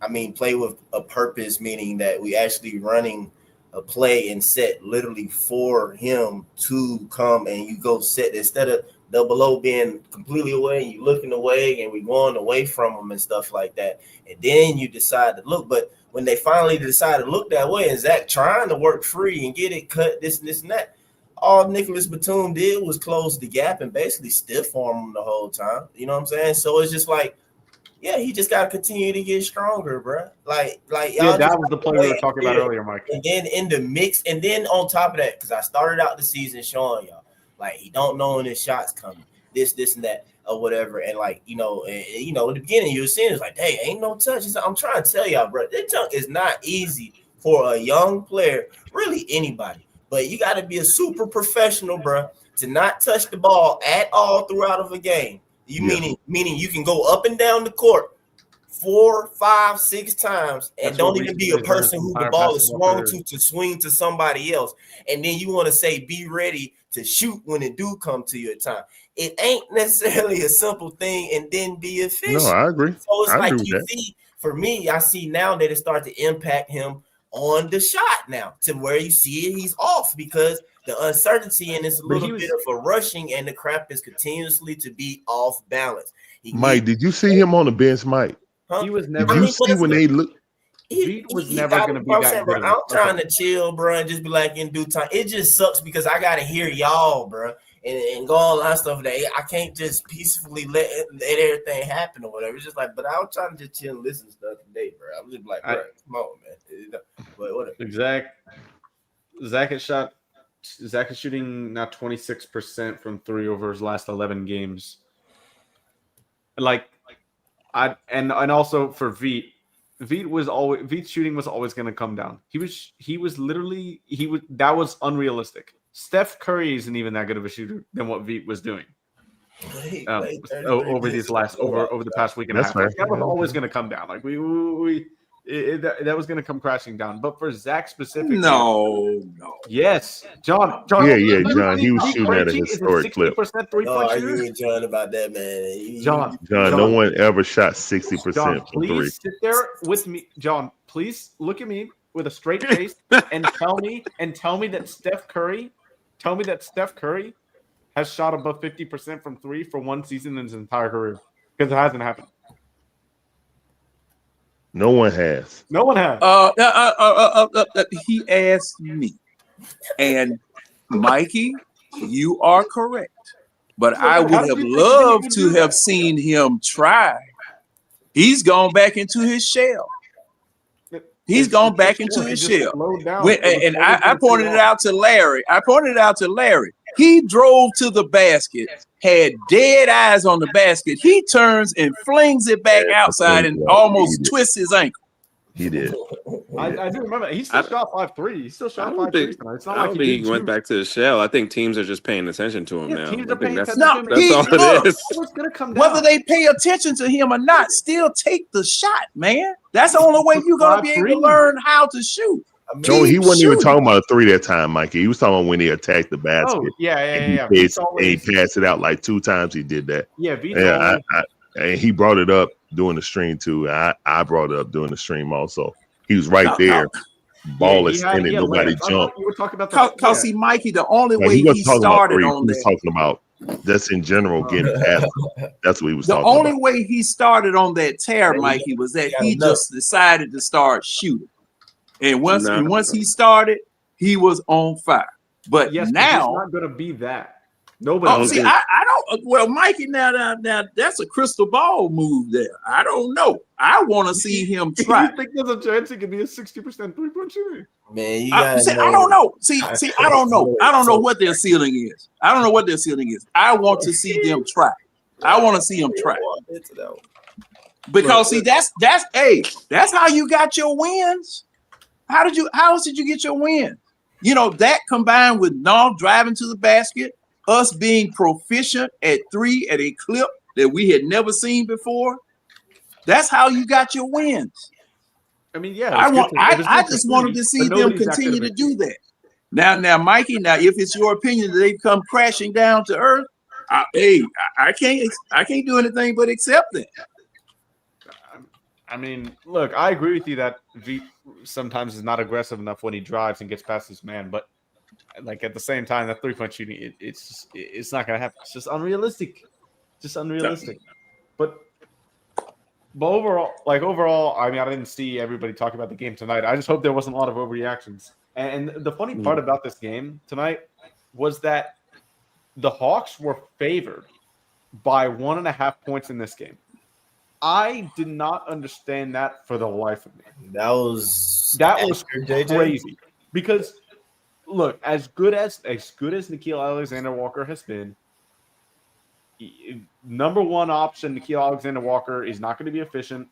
I mean play with a purpose, meaning that we actually running a play and set literally for him to come and you go set instead of double O being completely away and you looking away and we going away from him and stuff like that. And then you decide to look. But when they finally decide to look that way and Zach trying to work free and get it cut, this and that, all Nicholas Batum did was close the gap and basically stiff arm him the whole time. You know what I'm saying? So it's just like, yeah, he just got to continue to get stronger, bro. Like y'all. Yeah, that was the play we were talking about earlier, Mike. And then in the mix, and then on top of that, because I started out the season showing y'all, Like he don't know when his shots coming, this and that or whatever. And like in the beginning you were seeing it's like, hey, ain't no touch. I'm trying to tell y'all, bro, this junk is not easy for a young player, really anybody. But you got to be a super professional, bro, to not touch the ball at all throughout of a game. Meaning you can go up and down the court 4, 5, 6 times and don't even be a person who the ball is swung to swing to somebody else. And then you want to say be ready to shoot when it do come to your time. It ain't necessarily a simple thing and then be efficient. No, I agree. So it's I like agree with you that. see, for me, I see now that it starts to impact him on the shot now to where you see it, he's off because the uncertainty and it's a little bit of a rushing and the crap is continuously to be off balance. Mike, did you see him on the bench, Mike? He was Did never. you see when they look? Veet was never going to be that good. I'm trying to chill, bro, and just be like in due time. It just sucks because I got to hear y'all, bro, and go on and stuff that I can't just peacefully let everything happen or whatever. It's just like, but I was trying to just chill and listen to stuff today, bro. I'm just like, bro, come on, man. But whatever. Zach is shooting now 26% from 3 over his last 11 games. And also for Veet, Veet's shooting was always going to come down. That was unrealistic. Steph Curry isn't even that good of a shooter than what Veet was doing over the past week and a half. That was always going to come down. Like that was going to come crashing down. But for Zach specifically, no. Yes, John. Yeah, John. He was shooting at a historic clip. 60% 3-point shooter. Argue with John about that, man. John, no one ever shot 60% John, from please 3. sit there with me. John, please look at me with a straight face and tell me that Steph Curry has shot above 50% from 3 for one season in his entire career, because it hasn't happened. No one has. No one has. He asked me, and Mikey, you are correct. But I would have loved to have seen him try. He's gone back into his shell. He's gone back into his shell. And I pointed it out to Larry. He drove to the basket, had dead eyes on the basket. He turns and flings it back outside and almost twists his ankle. He did. I do remember. He still shot 5-3. He still shot 5-3 tonight. It's not I like don't think he went back to the shell. I think teams are just paying attention to him now. Teams I are paying think attention that's to him. all it is. What's gonna come down? Whether they pay attention to him or not, still take the shot, man. That's the only way you're gonna be able to learn how to shoot. No, he wasn't even talking about a 3 that time, Mikey. He was talking about when he attacked the basket. Oh, yeah. And he passed it out like 2 times. He did that. Yeah, and he brought it up doing the stream too. I brought it up doing the stream also. He was right there. Ball is spinning. Nobody jumped. You were talking about Because see, Mikey, the only way he he started on he was that. talking about that's in general getting past. That's what he was The talking only about. way he started on that tear, Mikey, was that he just decided to start shooting. And once he started, he was on fire. But yes, now it's not going to be that. Nobody. I don't. Well, Mikey, now that's a crystal ball move there. I don't know. I want to see him try. You think there's a chance he could be a 60% 3-point shooter? Man, I don't know. See, I don't know. I don't know what their ceiling is. I I want to see them try. Because see, that's how you got your wins. How did you get your win? You know, that combined with Nall driving to the basket, us being proficient at 3 at a clip that we had never seen before. That's how you got your wins. I mean, yeah. I just wanted to see them continue to do that. Now, Mikey. Now, if it's your opinion that they come crashing down to earth, I can't do anything but accept that. I mean, look, I agree with you that Veet sometimes is not aggressive enough when he drives and gets past his man, but like at the same time, that 3-point shooting, it's not gonna happen. It's just unrealistic. But overall, I mean, I didn't see everybody talking about the game tonight. I just hope there wasn't a lot of overreactions. And the funny part about this game tonight was that the Hawks were favored by 1.5 points in this game. I did not understand that for the life of me. That was crazy because look, as good as Nickeil Alexander-Walker has been, number one option, Nickeil Alexander-Walker is not going to be efficient.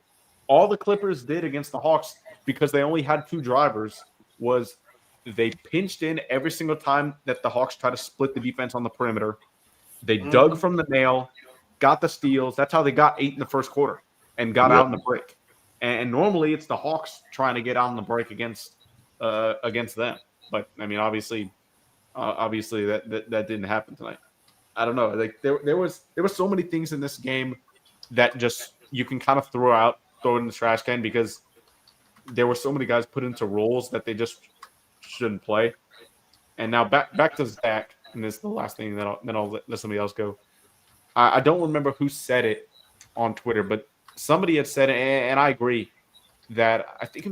All the Clippers did against the Hawks, because they only had two drivers, was they pinched in every single time that the Hawks tried to split the defense on the perimeter. They dug from the nail, got the steals. That's how they got 8 in the first quarter and got out in the break. And normally it's the Hawks trying to get out in the break against them. But I mean, obviously that didn't happen tonight. I don't know. Like there was so many things in this game that just you can kind of throw it in the trash can, because there were so many guys put into roles that they just shouldn't play. And now back to Zach, and this is the last thing, then I'll let somebody else go. I don't remember who said it on Twitter, but somebody had said it, and I agree that I think it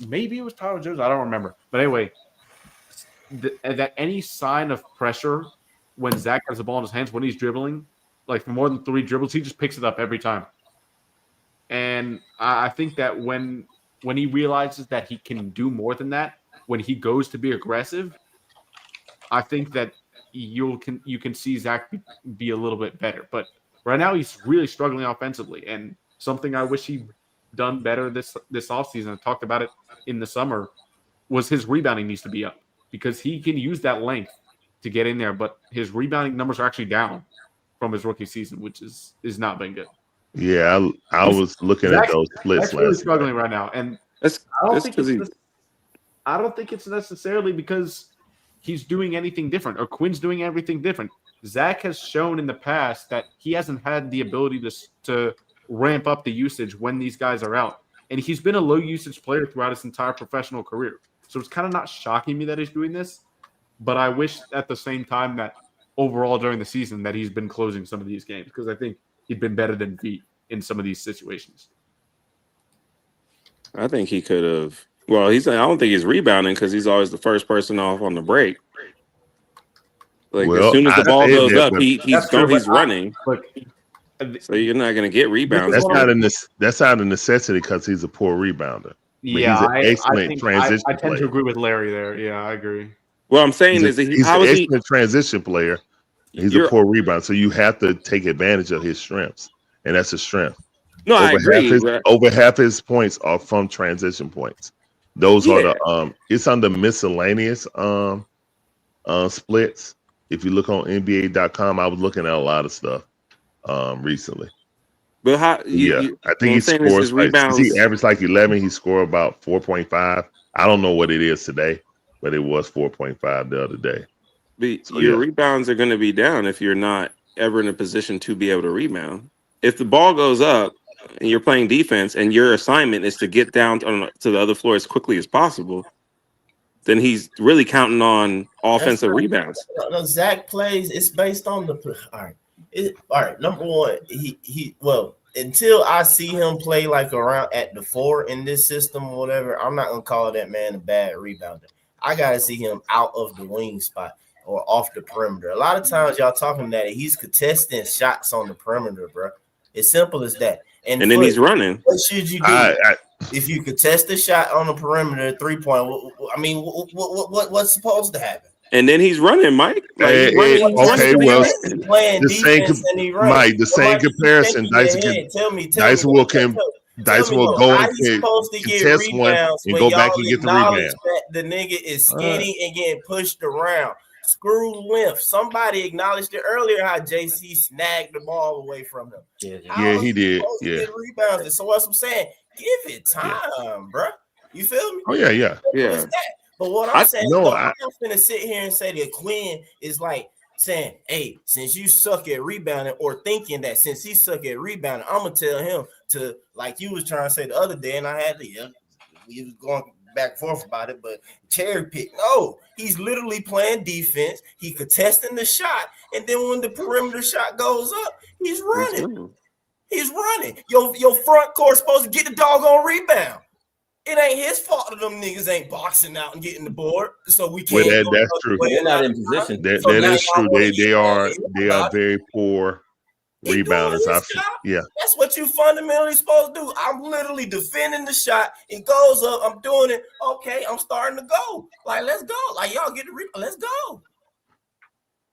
maybe it was Tyler Jones. I don't remember. But anyway, that any sign of pressure when Zach has the ball in his hands, when he's dribbling, like for more than 3 dribbles, he just picks it up every time. And I think that when he realizes that he can do more than that, when he goes to be aggressive, I think that you can see Zach be a little bit better. But right now he's really struggling offensively, and something I wish he'd done better this offseason, I talked about it in the summer, was his rebounding needs to be up, because he can use that length to get in there, but his rebounding numbers are actually down from his rookie season, which is not been good. Yeah, I was looking at those splits Zach's really last struggling night. right now, and I don't think it's necessarily because he's doing anything different or Quinn's doing everything different. Zach has shown in the past that he hasn't had the ability to ramp up the usage when these guys are out, and he's been a low usage player throughout his entire professional career. So it's kind of not shocking me that he's doing this, but I wish at the same time that overall during the season that he's been closing some of these games, because I think he'd been better than Vee in some of these situations. I think he could have. Well, I don't think he's rebounding, because he's always the first person off on the break. Like as soon as the ball goes up, he's running. So you're not going to get rebounds. That's not a necessity, because he's a poor rebounder. Yeah, he's an excellent transition I tend player. to agree with Larry there. Yeah, I agree. What I'm saying he's an excellent transition player. He's a poor rebounder, so you have to take advantage of his strengths, and that's a strength. No, I agree. Over half his points are from transition points. Those are the it's on the miscellaneous splits. If you look on NBA.com, I was looking at a lot of stuff recently. But I think he scores rebounds. He averaged like 11. He scored about 4.5. I don't know what it is today, but it was 4.5 the other day. But your rebounds are going to be down if you're not ever in a position to be able to rebound. If the ball goes up and you're playing defense and your assignment is to get down to the other floor as quickly as possible, then he's really counting on offensive rebounds. No, Zach plays. It's based on the all right. Number one, he until I see him play like around at the 4 in this system or whatever, I'm not gonna call that man a bad rebounder. I gotta see him out of the wing spot or off the perimeter. A lot of times y'all talking that he's contesting shots on the perimeter, bro. It's simple as that. And then he's running. What should you do if you contest a shot on the perimeter, 3-point? I mean, what's supposed to happen? And then he's running, Mike. The same comparison. Dyson will go and contest one and go back and get the rebound. The nigga is skinny and getting pushed around. Screw length. Somebody acknowledged it earlier how JC snagged the ball away from him. Yeah, he did. Yeah. Rebounds. So what I'm saying, give it time, bro. You feel me? Oh yeah. But what I'm saying, I'm not gonna sit here and say that Quinn is like saying, "Hey, since you suck at rebounding," or thinking that since he suck at rebounding, I'm gonna tell him to, like you was trying to say the other day, and I had to, we was going back and forth about it, but cherry pick. No, he's literally playing defense. He contesting the shot, and then when the perimeter shot goes up, he's running. He's running. Your front court supposed to get the doggone rebound. It ain't his fault that them niggas ain't boxing out and getting the board, so we can't. Well, that's true. They're not in position. That is true. They are very poor rebounders. Yeah. That's what you fundamentally supposed to do. I'm literally defending the shot. It goes up. I'm doing it. Okay, I'm starting to go. Like, let's go. Like, y'all get the rebound. Let's go.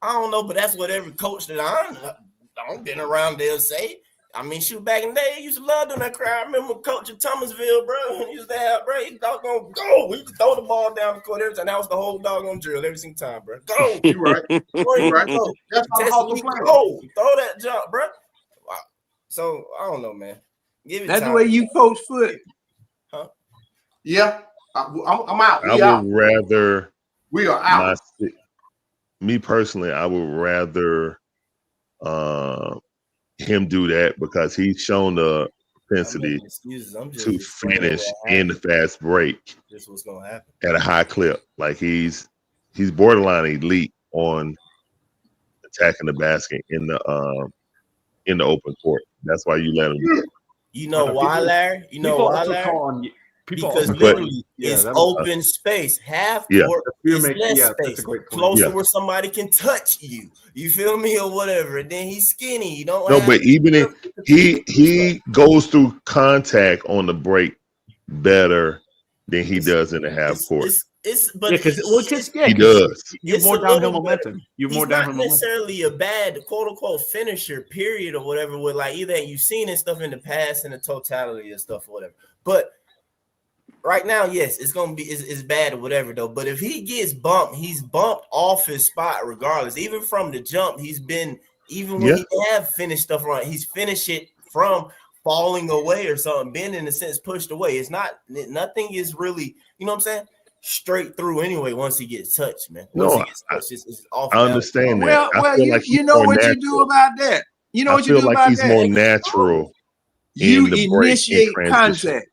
I don't know, but that's what every coach that I've been around, they'll say. I mean, shoot, back in the day, he used to love doing that crowd. I remember Coach at Thomasville, bro. He used to have, bro, he doggone go. He used to throw the ball down the court every time. That was the whole doggone drill every single time, bro. Go. You right. You right. That's how hard to play. Go. Throw that jump, bro. Wow. So, I don't know, man. Give it That's time. the way you coach foot. Huh? Yeah. I'm out. I would rather. We are out. Me personally, I would rather him do that because he's shown the propensity to finish in the fast break This what's gonna happen. at a high clip. Like he's borderline elite on attacking the basket in the open court. That's why you let him do it. You know why, Larry? You know why, Larry? Because literally, it's open space. Half court is less space. Closer where somebody can touch you. You feel me or whatever. And then he's skinny. You don't. No, but even if he goes through contact on the break better than he does in the half court. He does. You have more downhill momentum. You have more downhill not momentum. necessarily a bad quote unquote finisher, period, or whatever. With like either you've seen and stuff in the past and the totality of stuff or whatever. But right now, yes, it's gonna be it's bad or whatever though. But if he gets bumped, he's bumped off his spot regardless. Even from the jump, he's been when he have finished stuff right, he's finished it from falling away or something, been in a sense pushed away. It's not nothing is really, you know what I'm saying, straight through anyway. Once he gets touched, man. Once he gets touched, it's off. I understand that. Well, you know what you do about that. You know what you do about that. I feel like he's more natural. You in the break initiate and transition. contact.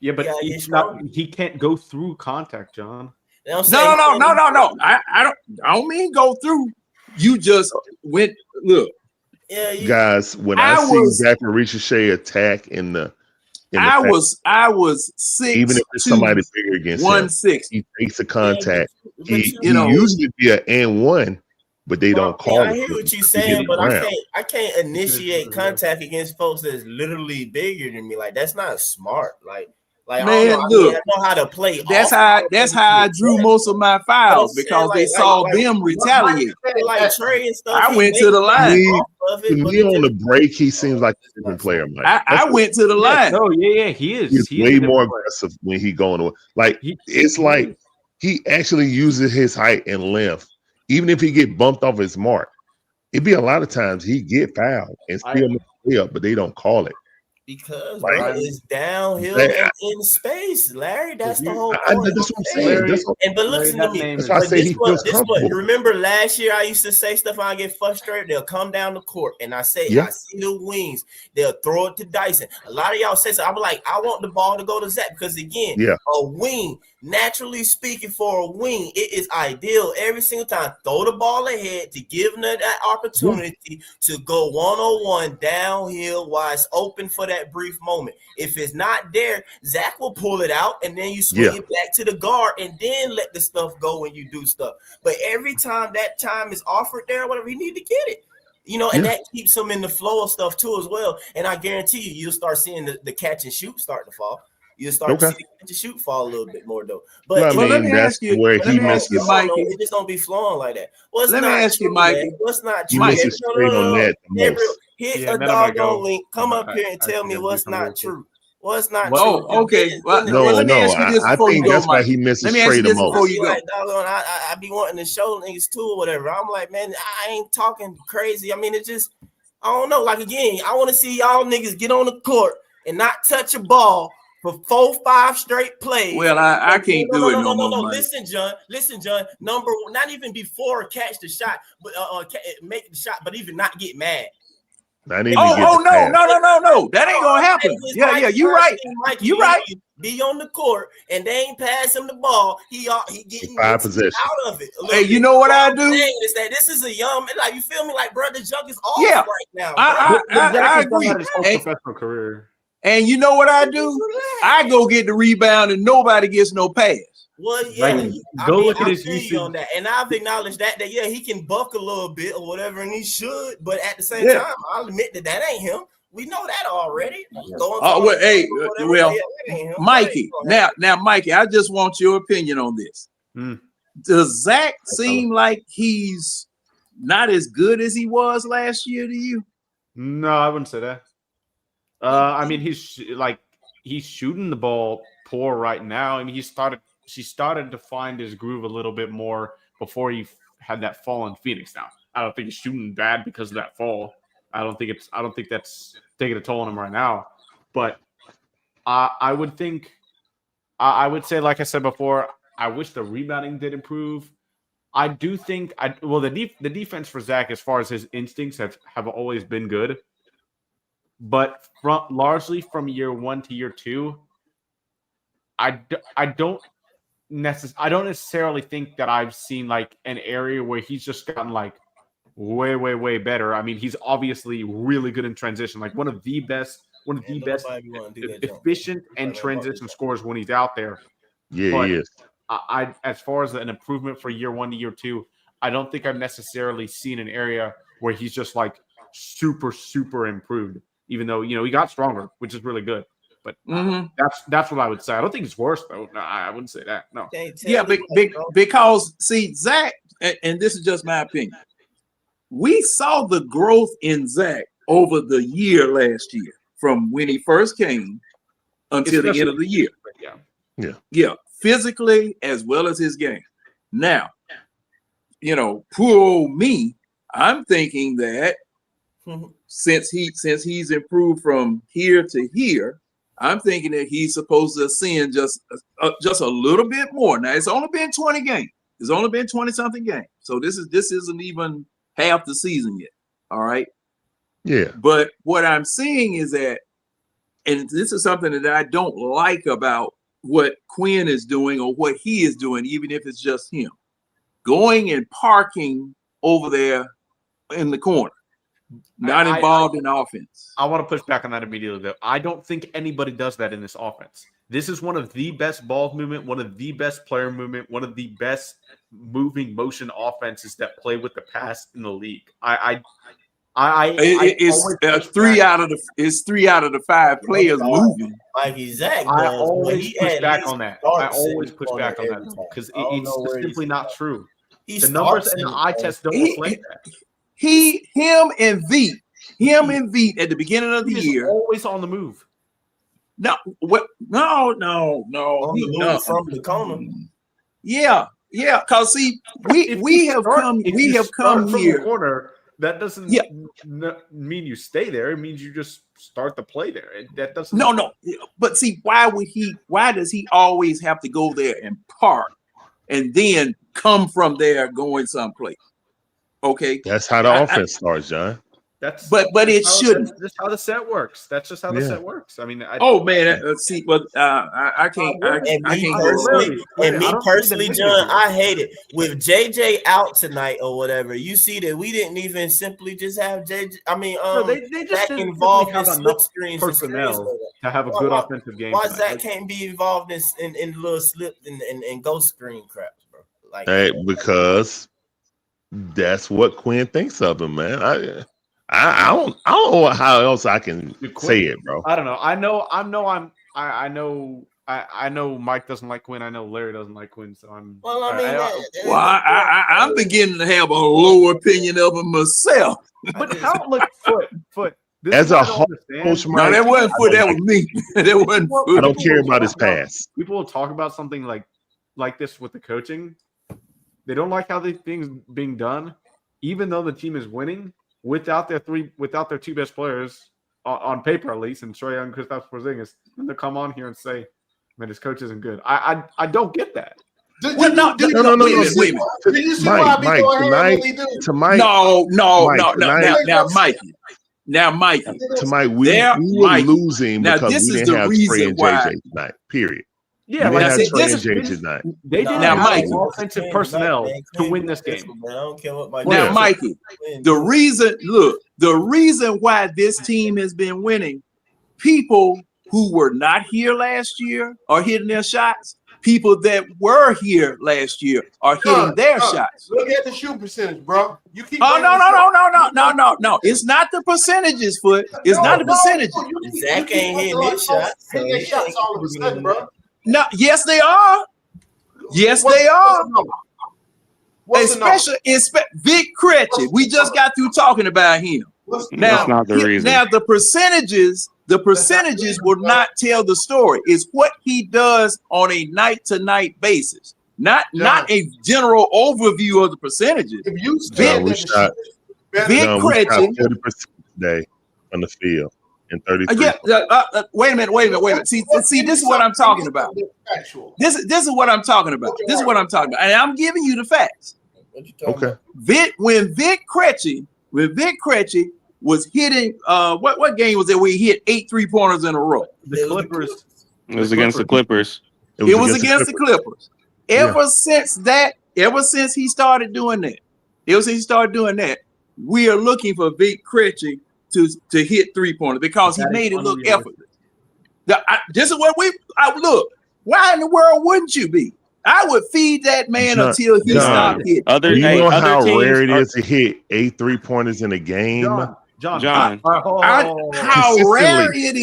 Yeah, but he's not. He can't go through contact, John. No. I don't mean go through. You just went. Look, Guys, when I see Zach Ricochet attack in the I was 6'2", even if it's somebody bigger against him, 160. he takes a contact. He usually be an and one, but they don't call it. I hear what you're saying, but I can't initiate contact against folks that's literally bigger than me. Like that's not smart. Like man, I don't know, I know how to play. That's how I drew most of my fouls because they saw them retaliate. Like Trey and stuff. I went to the line. To me, on the break, he seems like a different player, Mike. I went to the line. Oh yeah, he is. He's way more aggressive when he going away. Like it's like he actually uses his height and length, even if he get bumped off his mark. It'd be a lot of times he get fouled and still make it up, but they don't call it. Because bro, it's downhill and in space, Larry. That's the whole point. That's what I'm saying. But listen to me. That's why I say he feels comfortable. Remember last year I used to say stuff and I get frustrated. They'll come down the court and I say, I see the wings. They'll throw it to Dyson. A lot of y'all say so. I'm like, I want the ball to go to Zach because again, a wing, naturally speaking, for a wing, it is ideal every single time. Throw the ball ahead to give them that opportunity to go one-on-one downhill while it's open for that brief moment. If it's not there, Zach will pull it out and then you swing it back to the guard and then let the stuff go when you do stuff. But every time that time is offered there, whatever, you need to get it. You know, and that keeps him in the flow of stuff too as well. And I guarantee you'll start seeing the catch and shoot start to fall. You'll start to see the catch and shoot fall a little bit more though. But let me ask you, Mikey. It just don't be flowing like that. Let me ask you, Mikey. What's not true? Mike, Hit a doggone link. Come up here and tell me what's not true. What's not true? Oh, okay. Let me ask you this I think that's why he misses Trey the most. I be wanting to show niggas too or whatever. I'm like, man, I ain't talking crazy. I mean, it just, I don't know. Like again, I want to see y'all niggas get on the court and not touch a ball for 4-5 straight plays. Well, I can't do it no more. Listen, John. Number one, not even before catch the shot, but make the shot, but even not get mad. No. That ain't gonna happen. Yeah, you're right. You're right. Be on the court and they ain't pass him the ball. He getting 5 possessions out of it. Hey, you know what I do? Is that this is a young, like you feel me, like brother junk is off right now. I agree. Professional career. And you know what I do? I go get the rebound and nobody gets no pass. Well, yeah, Like, go look at I his feel you usage. on that, and I've acknowledged that yeah, he can buck a little bit or whatever, and he should. But at the same Yeah. time, I'll admit that ain't him. We know that already. Oh well, hey, well, Mikey. Now, Mikey, I just want your opinion on this. Does Zach seem like he's not as good as he was last year to you? No, I wouldn't say that. I mean, he's shooting the ball poor right now. I mean, she started to find his groove a little bit more before he had that fall in Phoenix. Now, I don't think he's shooting bad because of that fall. I don't think that's taking a toll on him right now. But I would think, I would say, like I said before, I wish the rebounding did improve. I do think the defense for Zach, as far as his instincts, have always been good. But largely from year 1 to year 2, I don't necessarily think that I've seen like an area where he's just gotten like way better. I mean, he's obviously really good in transition, like one of the best efficient and transition scorers when he's out there. Yeah, but he is. I as far as an improvement for year 1 to year 2, I don't think I've necessarily seen an area where he's just like super improved. Even though he got stronger, which is really good. But that's what I would say. I don't think it's worse though. No, I wouldn't say that. No. Yeah, because see, Zach, and this is just my opinion. We saw the growth in Zach over the year last year, from when he first came until the end of the year. Yeah, physically as well as his game. Now, poor old me, I'm thinking that since he's improved from here to here, I'm thinking that he's supposed to ascend just a little bit more. Now it's only been 20 games. It's only been 20-something games. So this isn't even half the season yet. All right. Yeah. But what I'm seeing is that, and this is something that I don't like about what Quinn is doing or what he is doing, even if it's just him, going and parking over there in the corner. Not involved in offense. I want to push back on that immediately, though. I don't think anybody does that in this offense. This is one of the best ball movement, one of the best player movement, one of the best moving motion offenses that play with the pass in the league. It's 3 out of the 5 players moving. Mikey Zach. I always push back on that. Because it's simply not true. The numbers and the eye test don't reflect that. Him and Veet at the beginning of the year, always on the move. No. From the corner. Yeah. Cause see, we have come from here. The corner, that doesn't mean you stay there. It means you just start the play there. That doesn't. No. But see, why does he always have to go there and park and then come from there going someplace? Okay, that's how the offense starts, John. But it shouldn't. That's just how the set works. That's just how the set works. I mean, see, but I can't. Me personally, John, I hate it with JJ out tonight or whatever. You see that we didn't even simply just have JJ. I mean, they just Zach involved in slip screens personnel to have a good offensive game. Why Zach can't be involved in little slip and ghost screen craps, bro? Like, because that's what Quinn thinks of him, man. I don't know how else I can say it, bro. I don't know. I know Mike doesn't like Quinn. I know Larry doesn't like Quinn. So I'm. Well, I mean, I'm beginning to have a low opinion of him myself. But how? Look, foot. As a whole, Coach Mike, no, that wasn't Foot. That was me. That wasn't Foot. I don't care about his past. People will talk about something like this with the coaching. They don't like how the things being done, even though the team is winning without their 2 best players on paper, at least, and Trae Young, Kristaps Porzingis. And they come on here and say, "Man, this coach isn't good." I don't get that. No. Did you see why Mike, tonight? Now, Mikey. Tonight we were losing because we didn't have Trae and JJ tonight. Period. Yeah, we didn't have Trae and JJ tonight. They didn't have offensive personnel to win this game. I don't care what now, Mikey, the reason why this team has been winning, people who were not here last year are hitting their shots. people that were here last year are hitting their shots. Look at the shooting percentage, bro. You keep. Oh no! It's not the percentages, Foot. It's not the percentages. Zach ain't hitting his shots. Hitting their shots all of a sudden, bro. No, yes they are. Yes they are. Especially Vic Krejci. We just got through talking about him. That's not the reason. Now the percentages will not tell the story. It's what he does on a night-to-night basis, not a general overview of the percentages. Vic Krejci 40% today on the field in 33. Wait a minute. See, this is what I'm talking about. This is what I'm talking about. And I'm giving you the facts. Okay. When Vic Krejci was hitting, what game was it where he hit 8 3-pointers in a row? The Clippers. It was against the Clippers. It was against the Clippers. Ever since he started doing that, we are looking for Vic Krejci to hit 3-pointers because he made it look effortless. This is what look. Why in the world wouldn't you be? I would feed that man until he stopped hitting. You know how rare it is to hit 8 3-pointers in a game? John. How rare it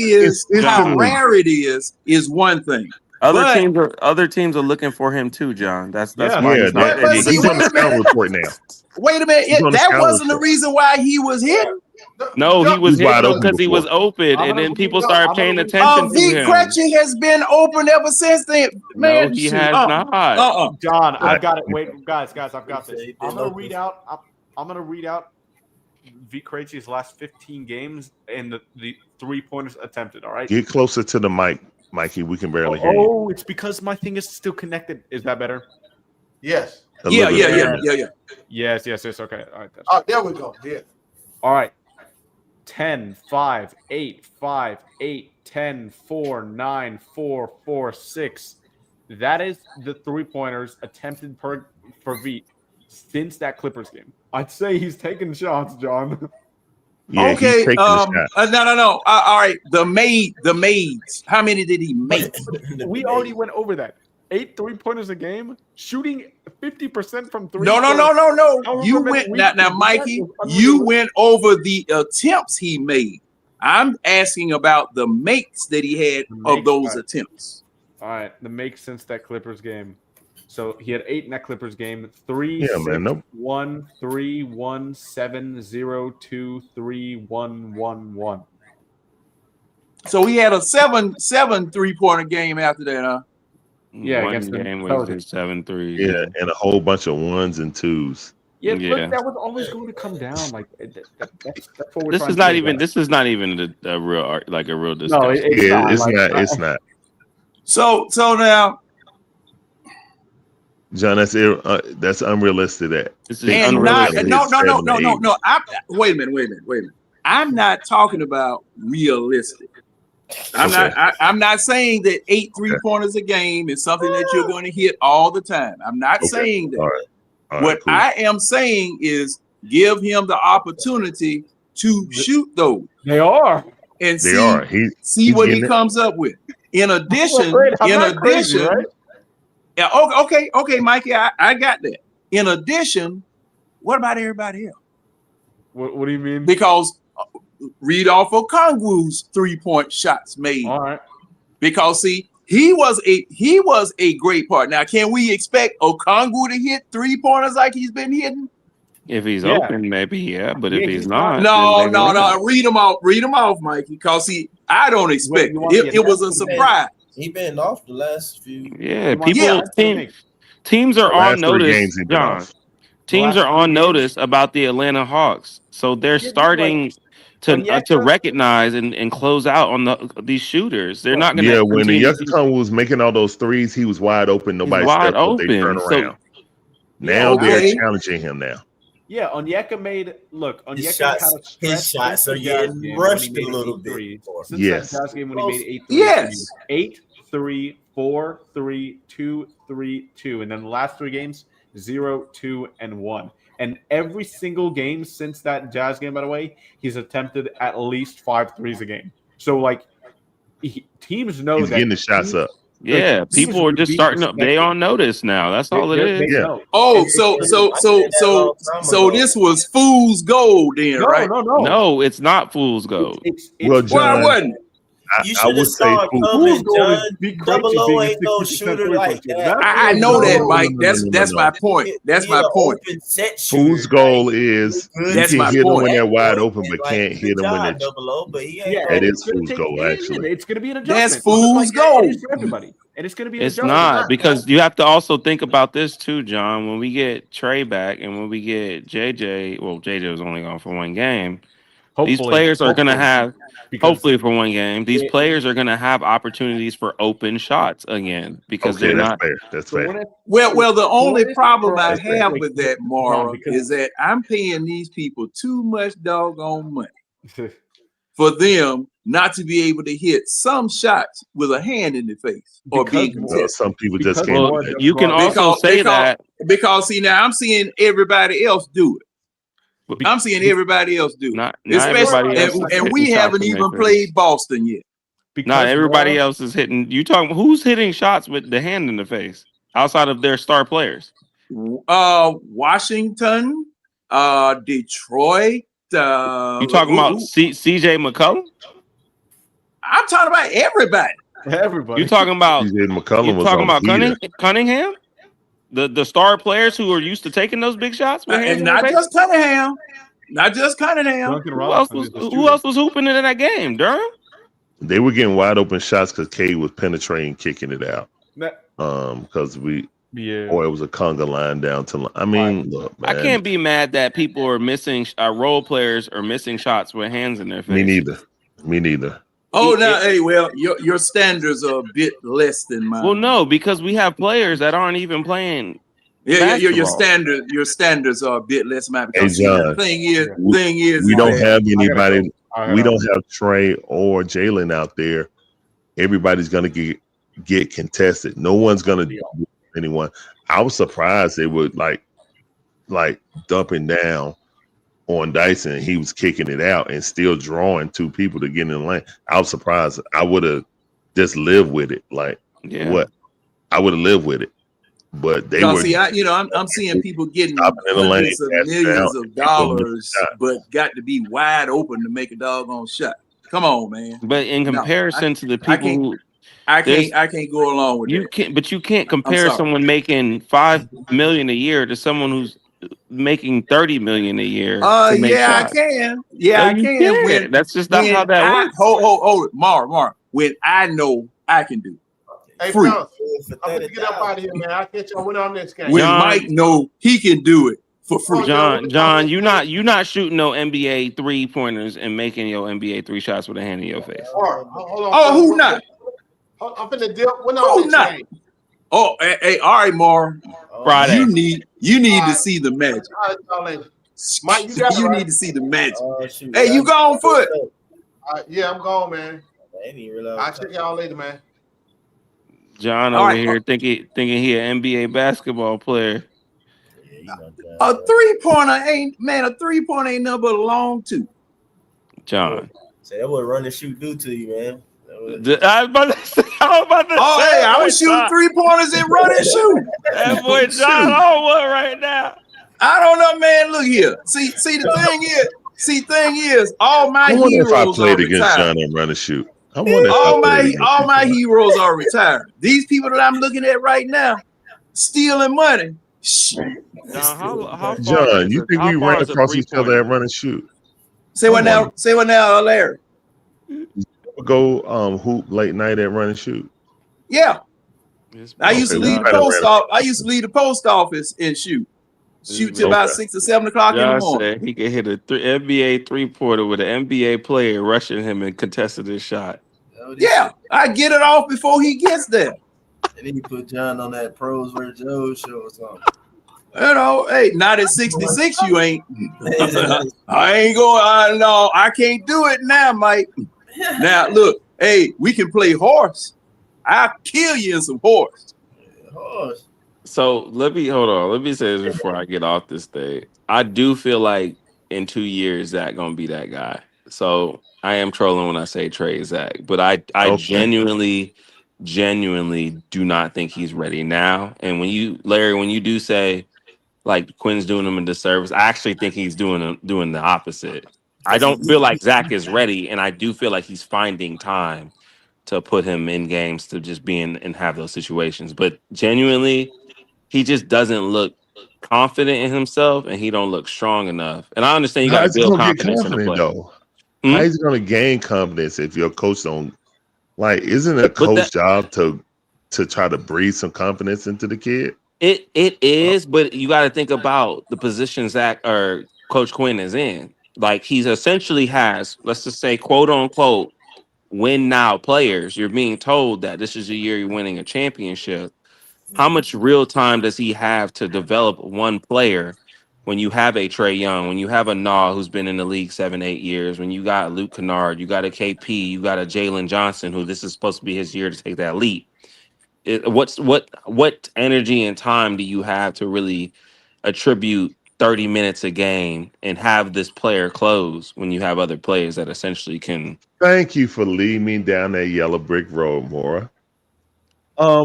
is one thing. Other teams are looking for him too, John. That's why he's not. He's on the scouting report now. Wait a minute, that wasn't the reason why he was hitting. No, he was hitting because he was open, and then people started paying attention to Vic him. Krejci has been open ever since then. Man, no, he has not. John, I've got it. Wait, guys, I've got this. I'm gonna read out Vic Krejci's last 15 games and the 3-pointers attempted. All right. Get closer to the mic, Mikey. We can barely hear you. Oh, it's because my thing is still connected. Is that better? Yes. Yeah. Yes. Okay. All right. There we go. Yeah. All right. 10, 5, 8, 5, 8, 10, 4, 9, 4, 4, 6. That is the 3-pointers attempted for Vic since that Clippers game. I'd say he's taking shots, John. Yeah, okay. No. All right. The maids. How many did he make? We already went over that. 8 3-pointers a game, shooting 50% from 3. No. You went now, Mikey. You went over the attempts he made. I'm asking about the makes that he had of those attempts. All right, the makes since that Clippers game. So he had 8 in that Clippers game. 3, 6, 1, 3, 1, 7, 0, 2, 3, 1, 1, 1. So he had a 7 3-pointer game after that, huh? Yeah, one game was 7 3s. Yeah, and a whole bunch of 1s and 2s. Yeah, but that was always going to come down. Like that's what we're This is not even. This is not even a real discussion. No, it's not. So now, John, that's unrealistic. This is unrealistic. No. Wait a minute. I'm not talking about realistic. I'm not saying that 8 3-pointers a game is something that you're going to hit all the time. I'm not saying that. All right, what cool. I am saying is give him the opportunity to shoot those. They are. And see what he comes up with. In addition, crazy, right? Yeah, okay, Mikey, I got that. In addition, what about everybody else? What do you mean? Because read off Okongwu's 3-point shots made. All right. Because see, he was a great part. Now, can we expect Okongwu to hit 3-pointers like he's been hitting? If he's open, maybe, yeah. But if he's not, no. Read them off, Mikey. Because see, I don't expect it. It was a surprise. He been off the last few. Yeah, teams are on notice, John. Teams are on notice about the Atlanta Hawks, so they're starting to recognize and close out on these shooters. They're not going to. Yeah, when the Onyeka was making all those threes, he was wide open. Nobody stepped up. They turn around. Now they're challenging him now. Yeah, Onyeka made his shots are getting rushed a little bit. Yes. That Jazz game when he made 8 3s. Yes. 8 3 4 3 2 3 2, and then the last 3 games 0 2 and 1. And every single game since that Jazz game, by the way, he's attempted at least 5 threes a game. So like teams know he's getting the shots up. Yeah, people are just starting up. They on notice now. That's all it is. Yeah. Oh, so this was fool's gold then, right? No, it's not fool's gold. Well, Why John, wasn't it? You I should would have say saw it food. coming, goal is John. Big Double Krejci O being a ain't no 60% shooter three-point like shooter. that. I know that, No, Mike. no, no, no, That's no, my no. point. That's He my an point. open set Fool's shooter. goal Like, is you That's can my hit them point. when they're wide That open, boy but is can't like hit them when job, they're. Double O, but he ain't Yeah, That and no. is it's going fool's to take. goal, actually. It's going to be an That's adjustment. fool's It gold. is for everybody, and it's going to be an It's adjustment. not, because you have to also think about this too, John. When we get Trey back and when we get JJ, well, JJ was only gone for one game. These Hopefully, players are going to have, because hopefully for one game, these it- players are going to have opportunities for open shots again because Okay, they're that's not. fair. That's so fair. when it, Well, the only problem I That's fair. have with that, Mara, because is that I'm paying these people too much doggone money for them not to be able to hit some shots with a hand in the face or being Because- Well, contested. some people just because can't Well, do that. you can also say that. Because see, now I'm seeing everybody else do it. I'm seeing everybody else do it. Not Especially, everybody else is and we hitting haven't shots in even their played face. Boston yet. Not everybody else is hitting. You talking who's hitting shots with the hand in the face outside of their star players? Washington, Detroit. You talking about CJ McCollum? I'm talking about everybody. Everybody. You talking about CJ McCollum you was talking on about heater. Cunningham? The star players who are used to taking those big shots with hands And in their not face? just Cunningham. Not just Cunningham. Who else was hooping it in that game? Durham? They were getting wide open shots because Cade was penetrating, kicking it out. Because it was a conga line down to. I mean, look, man. I can't be mad that people are missing. Role players are missing shots with hands in their face. Me neither. Me neither. Oh, now, hey, well, your standards are a bit less than mine. Well, no, because we have players that aren't even playing. Yeah, your basketball. standards are a bit less than mine. Hey, Because see, the John, thing is, we don't that- have anybody. I We don't have Trey or Jalen out there. Everybody's gonna get contested. No one's gonna do anyone. I was surprised they would like dumping down on Dyson. He was kicking it out and still drawing two people to get in the lane. I was surprised. I would have just lived with it. Like what? I would have lived with it. But they were. See, I'm seeing people getting stopping in the lane, hundreds of passing millions out, of people dollars, missing shots. but got to be wide open to make a doggone shot. Come on, man. But in comparison to the people who I can't go along with you that. can't, but you can't compare sorry. someone making $5 million a year to someone who's making $30 million a year. to make Yeah, shots. I can. Yeah, No, I you can. can't. That's just not when how that I- works. Hold it, Mar. When I know I can do it. Hey, Free. fellas, I'm gonna get up out of here, man. I'll catch y'all when on this game. When Mike know he can do it for free. John, you not shooting no NBA 3-pointers and making your NBA 3 shots with a hand in your face. Hold on, Oh, who not? I'm finna deal. When on Who this not? game? Oh, hey, all right, Mar. Friday. You need to see the magic. All right, y'all later. Mike, you got it, You right? need to see the magic. Hey, you go on foot. Yeah, I'm gone, man. I ain't even realize. I'll check y'all later, man. John All over right. here thinking he an NBA basketball player. A 3-pointer ain't nothing but a long two. John. Say that what run and shoot do to you, man. I was about to say, Oh, hey, I was shooting 3-pointers and run and shoot. That boy John on one right now. I don't know, man. Look here. See, the thing is, all my I wonder if I heroes are played against retired. John and run and shoot. I wonder if All I my played against all my heroes are retired. These people that I'm looking at right now, stealing money. John, how far John, is you it- think how we far ran is a across each other three-pointer? at run and shoot? Say what now, Larry? Go hoop late night at run and shoot. Yeah. I used to Okay, we leave the might have post ran- office. I used to leave the post office and shoot till about Okay. 6 or 7 o'clock in the John morning. said he could hit a NBA 3-pointer with an NBA player rushing him and contested his shot. Yeah, I get it off before he gets there. And then you put John on that Pros vs. Joe show or something. You know, hey, not at 66, you ain't. I ain't going. No, I can't do it now, Mike. Now, look, hey, we can play horse. I'll kill you in some horse. Horse. So let me say this before I get off this thing. I do feel like in 2 years Zach gonna be that guy. So I am trolling when I say trade Zach, but I Okay. genuinely genuinely do not think he's ready now. And when you do say like Quinn's doing him a disservice, I actually think he's doing the opposite. I don't feel like Zach is ready, and I do feel like he's finding time to put him in games to just be in and have those situations. But genuinely, he just doesn't look confident in himself, and he don't look strong enough. And I understand you got to How's he build gonna get confidence in the confident play. though? How is he gonna gain confidence if your coach don't like? Isn't it a coach job to try to breathe some confidence into the kid? It is, but you got to think about the position Zach or Coach Quinn is in. Like he's essentially has, let's just say, quote unquote, win now players. You're being told that this is the year you're winning a championship. How much real time does he have to develop one player when you have a Trae Young, when you have a Nah who's been in the league 7-8 years, when you got Luke Kennard, you got a KP, you got a Jalen Johnson, who this is supposed to be his year to take that leap. What energy and time do you have to really attribute 30 minutes a game and have this player close when you have other players that essentially can? Thank you for leading me down that yellow brick road, Mora. I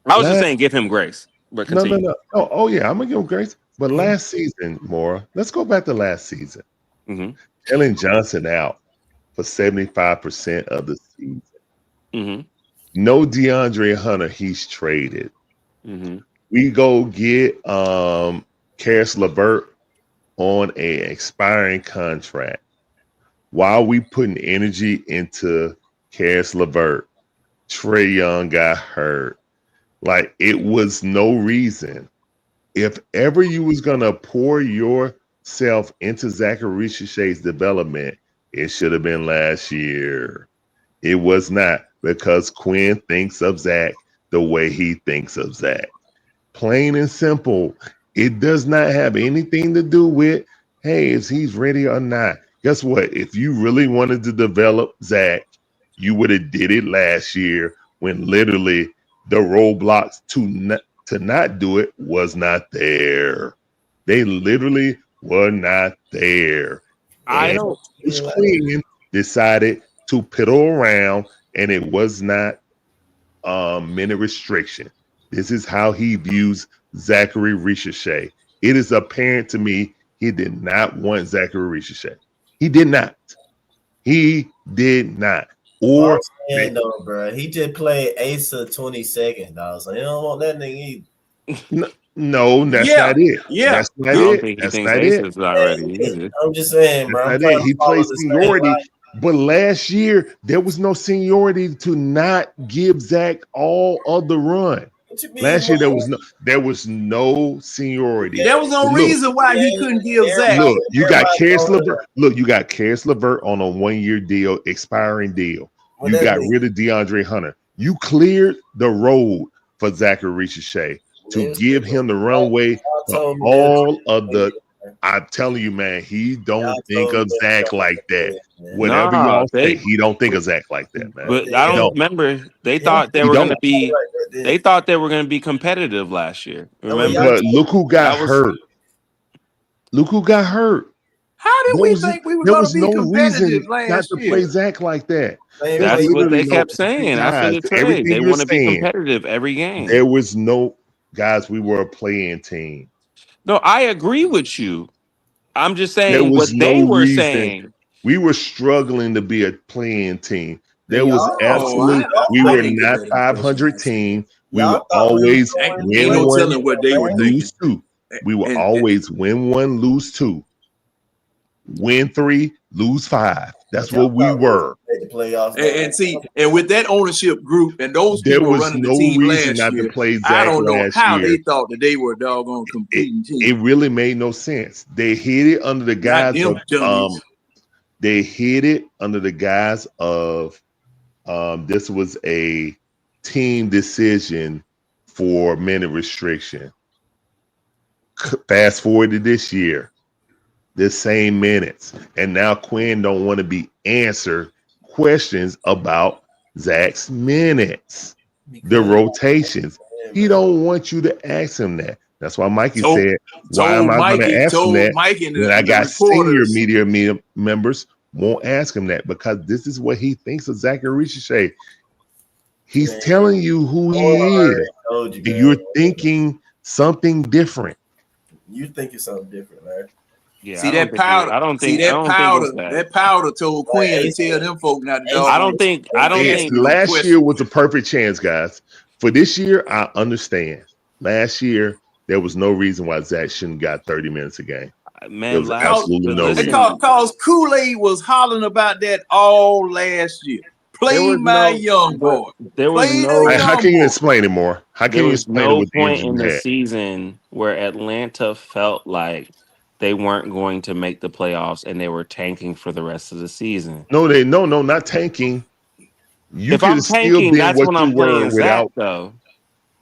was just saying, give him grace. But continue. No. Oh yeah, I'm gonna give him grace. But last season, Mora, let's go back to last season. Jalen Johnson out for 75% of the season. No DeAndre Hunter, he's traded. We go get Karis LeVert on an expiring contract. While we putting energy into Karis LeVert, Trae Young got hurt. Like it was no reason. If ever you was gonna pour yourself into Zachary Richard's development, it should have been last year. It was not, because Quinn thinks of Zach the way he thinks of Zach. Plain and simple. It does not have anything to do with, hey, is he's ready or not. Guess what? If you really wanted to develop Zach, you would have did it last year when literally the roadblocks to not do it was not there. They literally were not there. Quinn decided to piddle around, and it was not minute restriction. This is how he views Zachary Richard. It is apparent to me he did not want Zachary Richard. He did not. He did not. Or no, bro. He just played Asa 22nd. I was like, you don't want that nigga either. No, that's not it. That's not it. That's not it. Not ready. I'm just saying, bro. He plays seniority, but last year there was no seniority to not give Zach all of the run. Last year there was no seniority. There was no reason why he couldn't give Zach. Look, you got Karis LeVert. Look, you got Karis LeVert on a 1-year deal, expiring deal. You got rid of DeAndre Hunter. You cleared the road for Zachary Richard to give him the runway for all of the. I'm telling you, man, he don't think of Zach like that. Whatever y'all say, he don't think of Zach like that, man. But I don't remember. They thought they were going to be. They thought they were going to be competitive last year. Remember? But look who got hurt. Look who got hurt. How did we think we were going to be competitive last year? Not to play Zach like that. That's what they kept saying. After the trade, they want to be competitive every game. There was no guys. We were a playing team. No, I agree with you. I'm just saying what they were saying. We were struggling to be a playing team. There was absolutely, we were not 500 team. We were always win one, lose two. We were always win one, lose two. Win 3, lose 5. That's what we were. And see, and with that ownership group and those people running the team last year, I don't know how they thought that they were a doggone competing team. It really made no sense. They hid it under the guise of they hid it under the guise of this was a team decision for minute restriction. Fast forward to this year. The same minutes, and now Quinn don't want to be answered questions about Zach's minutes, the rotations. He don't want you to ask him that. That's why Mikey said, "Why am I going to ask him that?" When I got senior media members won't ask him that, because this is what he thinks of Zachary Richard. He's telling you who he is. And you're thinking something different. You're thinking something different, man. Yeah, See that powder. I don't See think. I that don't think powder. it's that. That powder told Quinn to tell them folk not to. I don't think. I don't Yes, think. last year was a perfect chance, guys. For this year, I understand. Last year, there was no reason why Zach shouldn't got 30 minutes a game. There Man, was absolutely no reason. Because Kool-Aid was hollering about that all last year. Play my young boy. There was Play no. the How young can you boy. explain it more? How can There you was explain it no with the point injury in we the had? season where Atlanta felt like they weren't going to make the playoffs and they were tanking for the rest of the season. No, not tanking. You If could I'm have still tanking, been that's what when you I'm were playing Zach, without. though.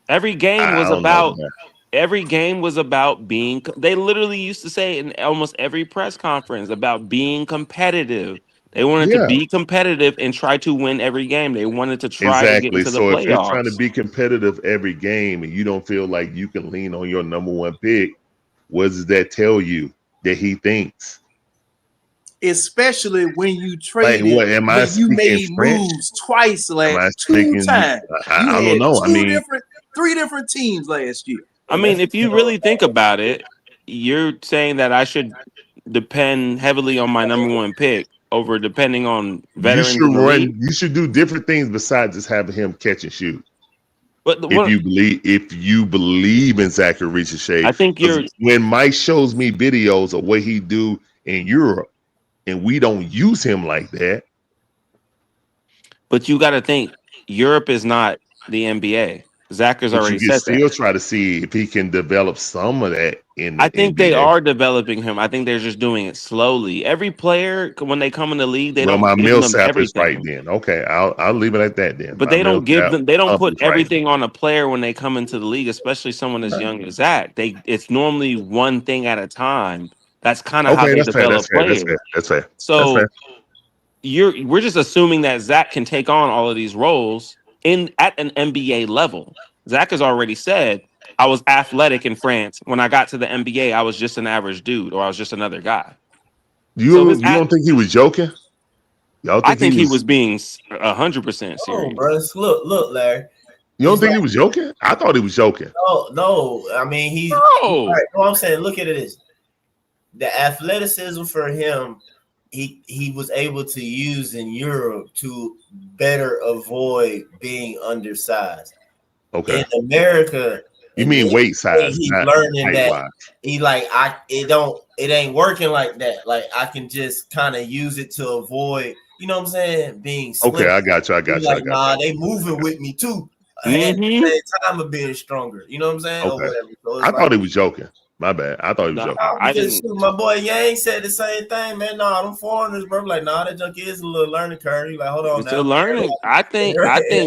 Every game I was don't know, about. man. Every game was about being. They literally used to say in almost every press conference about being competitive. They wanted to Yeah, be competitive and try to win every game. They wanted to try to get exactly. into the So if you're trying to playoffs. be competitive every game and you don't feel like you can lean on your number one pick, what does that tell you that he thinks? Especially when you Like, traded, what am I when you speaking made French? moves twice Am I two speaking? times. You I don't had know. I mean, three different teams last year. I mean, if you really think about it, you're saying that I should depend heavily on my number one pick over depending on you veterans should in the run. league. You should do different things besides just having him catch and shoot. But If you believe in Zachary Ricochet, I think 'cause you're. when Mike shows me videos of what he do in Europe, and we don't use him like that. But you got to think Europe is not the NBA. Zach has But already you can said that. still try to see if he can develop some of that in the I think they NBA. are developing him. I think they're just doing it slowly. Every player, when they come in the league, they Well, don't my give them Millsap is right everything. then. Okay, I'll leave it at that then. But My they don't give Millsap them. They don't up put is right. everything on a player when they come into the league, especially someone as young as Zach. It's normally one thing at a time. That's kind of how Okay, they that's fair. That's develop fair. That's players. fair. That's fair. That's So fair. we're just assuming that Zach can take on all of these roles at an NBA level. Zach has already said, I was athletic in France. When I got to the NBA, I was just an average dude, or I was just another guy. You don't think he was joking? Y'all I think think he he was being 100% Oh, serious. bro, look, Larry. You don't He's think he like- was joking? I thought he was joking. No. I mean, he's No. all right, no, I'm saying, look at it as the athleticism for him. He was able to use in Europe to better avoid being undersized. Okay. In America, You mean weight size? he's not learning that height-wise. he it ain't working like that. Like I can just kind of use it to avoid, you know what I'm saying, being slim. Okay, I got you. He's like, nah, they moving with me too. At the same time of being stronger. You know what I'm saying? Or Okay. whatever. So it's I like, thought he was joking. My bad. I thought he was joking. because shoot, my boy Yang said the same thing, man. Nah, them foreigners, bro. Like, nah, that junk is a little learning curve. He like, hold on, It's now. still learning. I think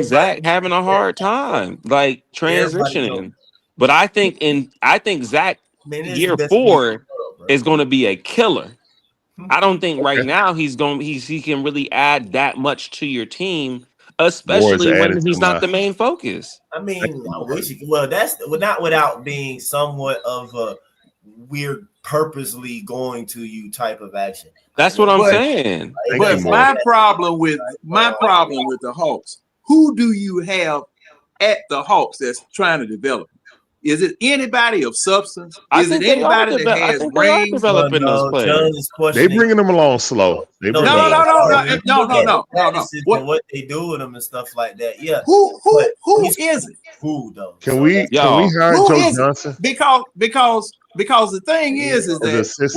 Zach having a hard time, like transitioning. But I think Zach Man, this is year the best 4 is going to be a killer. I don't think right now he can really add that much to your team, especially when added he's to not my- the main focus. I mean, that's not without being somewhat of a weird, purposely going to you type of action. That's what I'm But- saying. But my problem with the Hawks, who do you have at the Hawks that's trying to develop? Is it anybody of substance? I Is it think they are anybody that I has think they are brains? developing those players. They bringing them along slow. They No, bringing them along slow. no. What? What they do with them and stuff like that. Yeah. Who is it? Who though? Can we hire Who Joe is it? Johnson? Because the thing is As that assistant.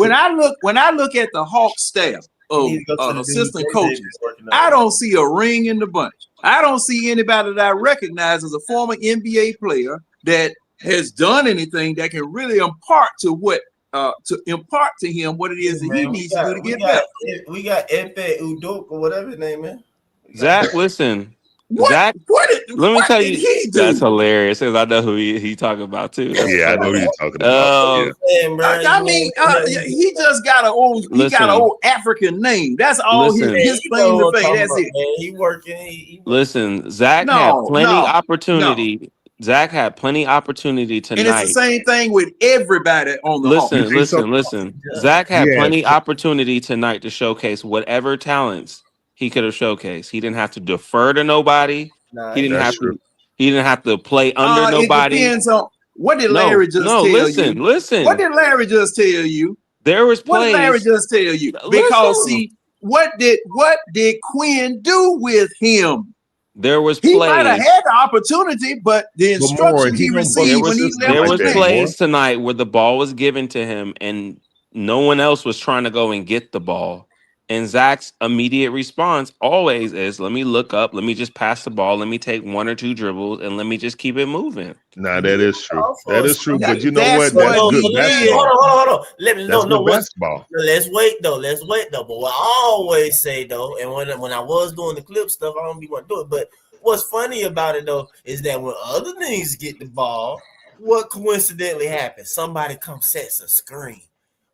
when I look at the Hawks staff of need to go to the assistant dude coaches, working on I don't see a ring in the bunch. I don't see anybody that I recognize as a former NBA player that has done anything that can really impart to him what it is that he needs to do to get better. We got Efe Udok or whatever his name is. Zach, listen. What? Zach, let me what tell did you, he do? that's hilarious because I know who he talking about too. Yeah, I know who you're talking about. I mean, he just got an old African name. That's all Listen. his claim to fame. That's it. Man, he working. Listen, Zach No, had plenty no, opportunity. Zach had plenty opportunity And tonight. it's the same thing with everybody on the Listen. Zach had plenty opportunity tonight to showcase whatever talents he could have showcased. He didn't have to defer to nobody. He didn't That's have true. to. He didn't have to play under It nobody. depends on what did No, Larry just no. tell Listen, you. listen. What did Larry just tell you? There was What did Larry plays. just tell you? Because Listen. see, what did Quinn do with him? There was He might have plays. had the opportunity, but the But more, instructions he he don't received when he bust left There the was that, bench. plays tonight where the ball was given to him and no one else was trying to go and get the ball. And Zach's immediate response always is, let me look up, let me just pass the ball, let me take 1 or 2 dribbles, and let me just keep it moving. Nah, that is true. That is true. But you know That's what? That's what good he did. basketball. Hold on. Let me That's know good what's. basketball. Let's wait though. But what I always say though, and when I was doing the clip stuff, I don't be want to do it. But what's funny about it though is that when other niggas get the ball, what coincidentally happens? Somebody comes sets a screen.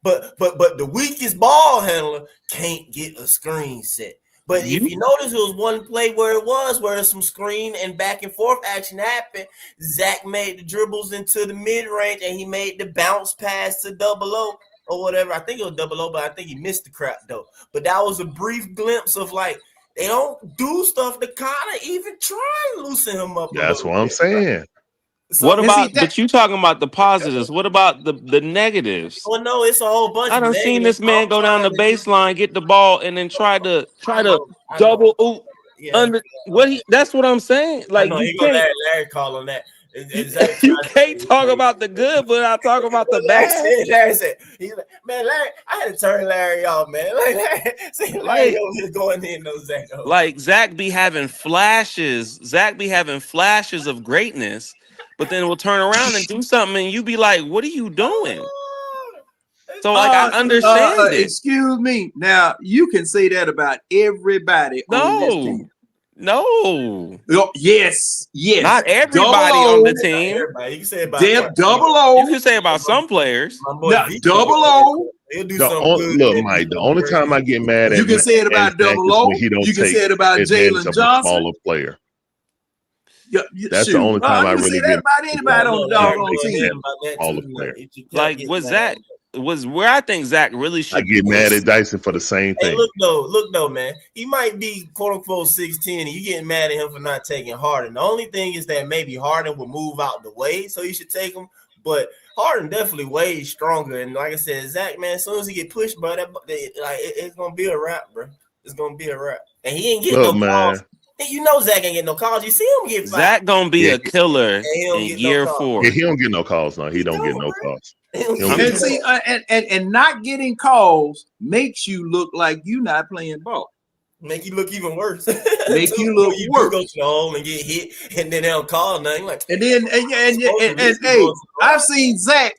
But the weakest ball handler can't get a screen set. But if you notice, it was one play where some screen and back and forth action happened. Zach made the dribbles into the mid range and he made the bounce pass to Double O or whatever. I think it was Double O, but I think he missed the crap though. But that was a brief glimpse of like they don't do stuff to kind of even try and loosen him up. That's what I'm saying. What about, but you talking about the positives? What about the negatives? Well, no, it's a whole bunch. I of done seen negatives. this man go down the baseline, get the ball, and then try to double oop under what he. That's what I'm saying. Like I know, you he can't. Larry call on that. You can't talk about the good, but I talk about the bad. Larry said, he's like, man, Larry, I had to turn Larry off, man. Larry over here going in those Zach. Like Zach be having flashes. Zach be having flashes of greatness, but then we'll turn around and do something, and you be like, "What are you doing?" So like I understand it. Excuse me. Now you can say that about everybody on this team. No. Yes. Not everybody on the team. You can say about Double O. You can say about some players. Double O. Look, Mike. The only time I get mad at You can say it about Double O. he don't You can take say it about advantage Jalen of a Johnson. smaller player. That's Shoot. the only time I you can really say that get about anybody on the doggone team. smaller player. Like was Zach was where I think Zach really should. I get mad at Dyson for the same Hey, thing. look though, man. He might be quote unquote 6'10", and you getting mad at him for not taking Harden. The only thing is that maybe Harden will move out the way, so you should take him. But Harden definitely way stronger. And like I said, Zach, man, as soon as he get pushed, bro, it's gonna be a wrap, bro. It's gonna be a wrap. And he ain't getting Look, no man. calls. Hey, you know Zach ain't getting no calls. You see him get fired. Zach gonna be a killer don't in get no year calls. 4. Yeah, he don't get no calls. No, he don't get no calls. He don't get And no see, and not getting calls makes you look like you not playing ball. Make you look even worse. Make you look you worse. go to the hole and get hit, and then they don't call nothing. Like, And then and hey, I've seen Zach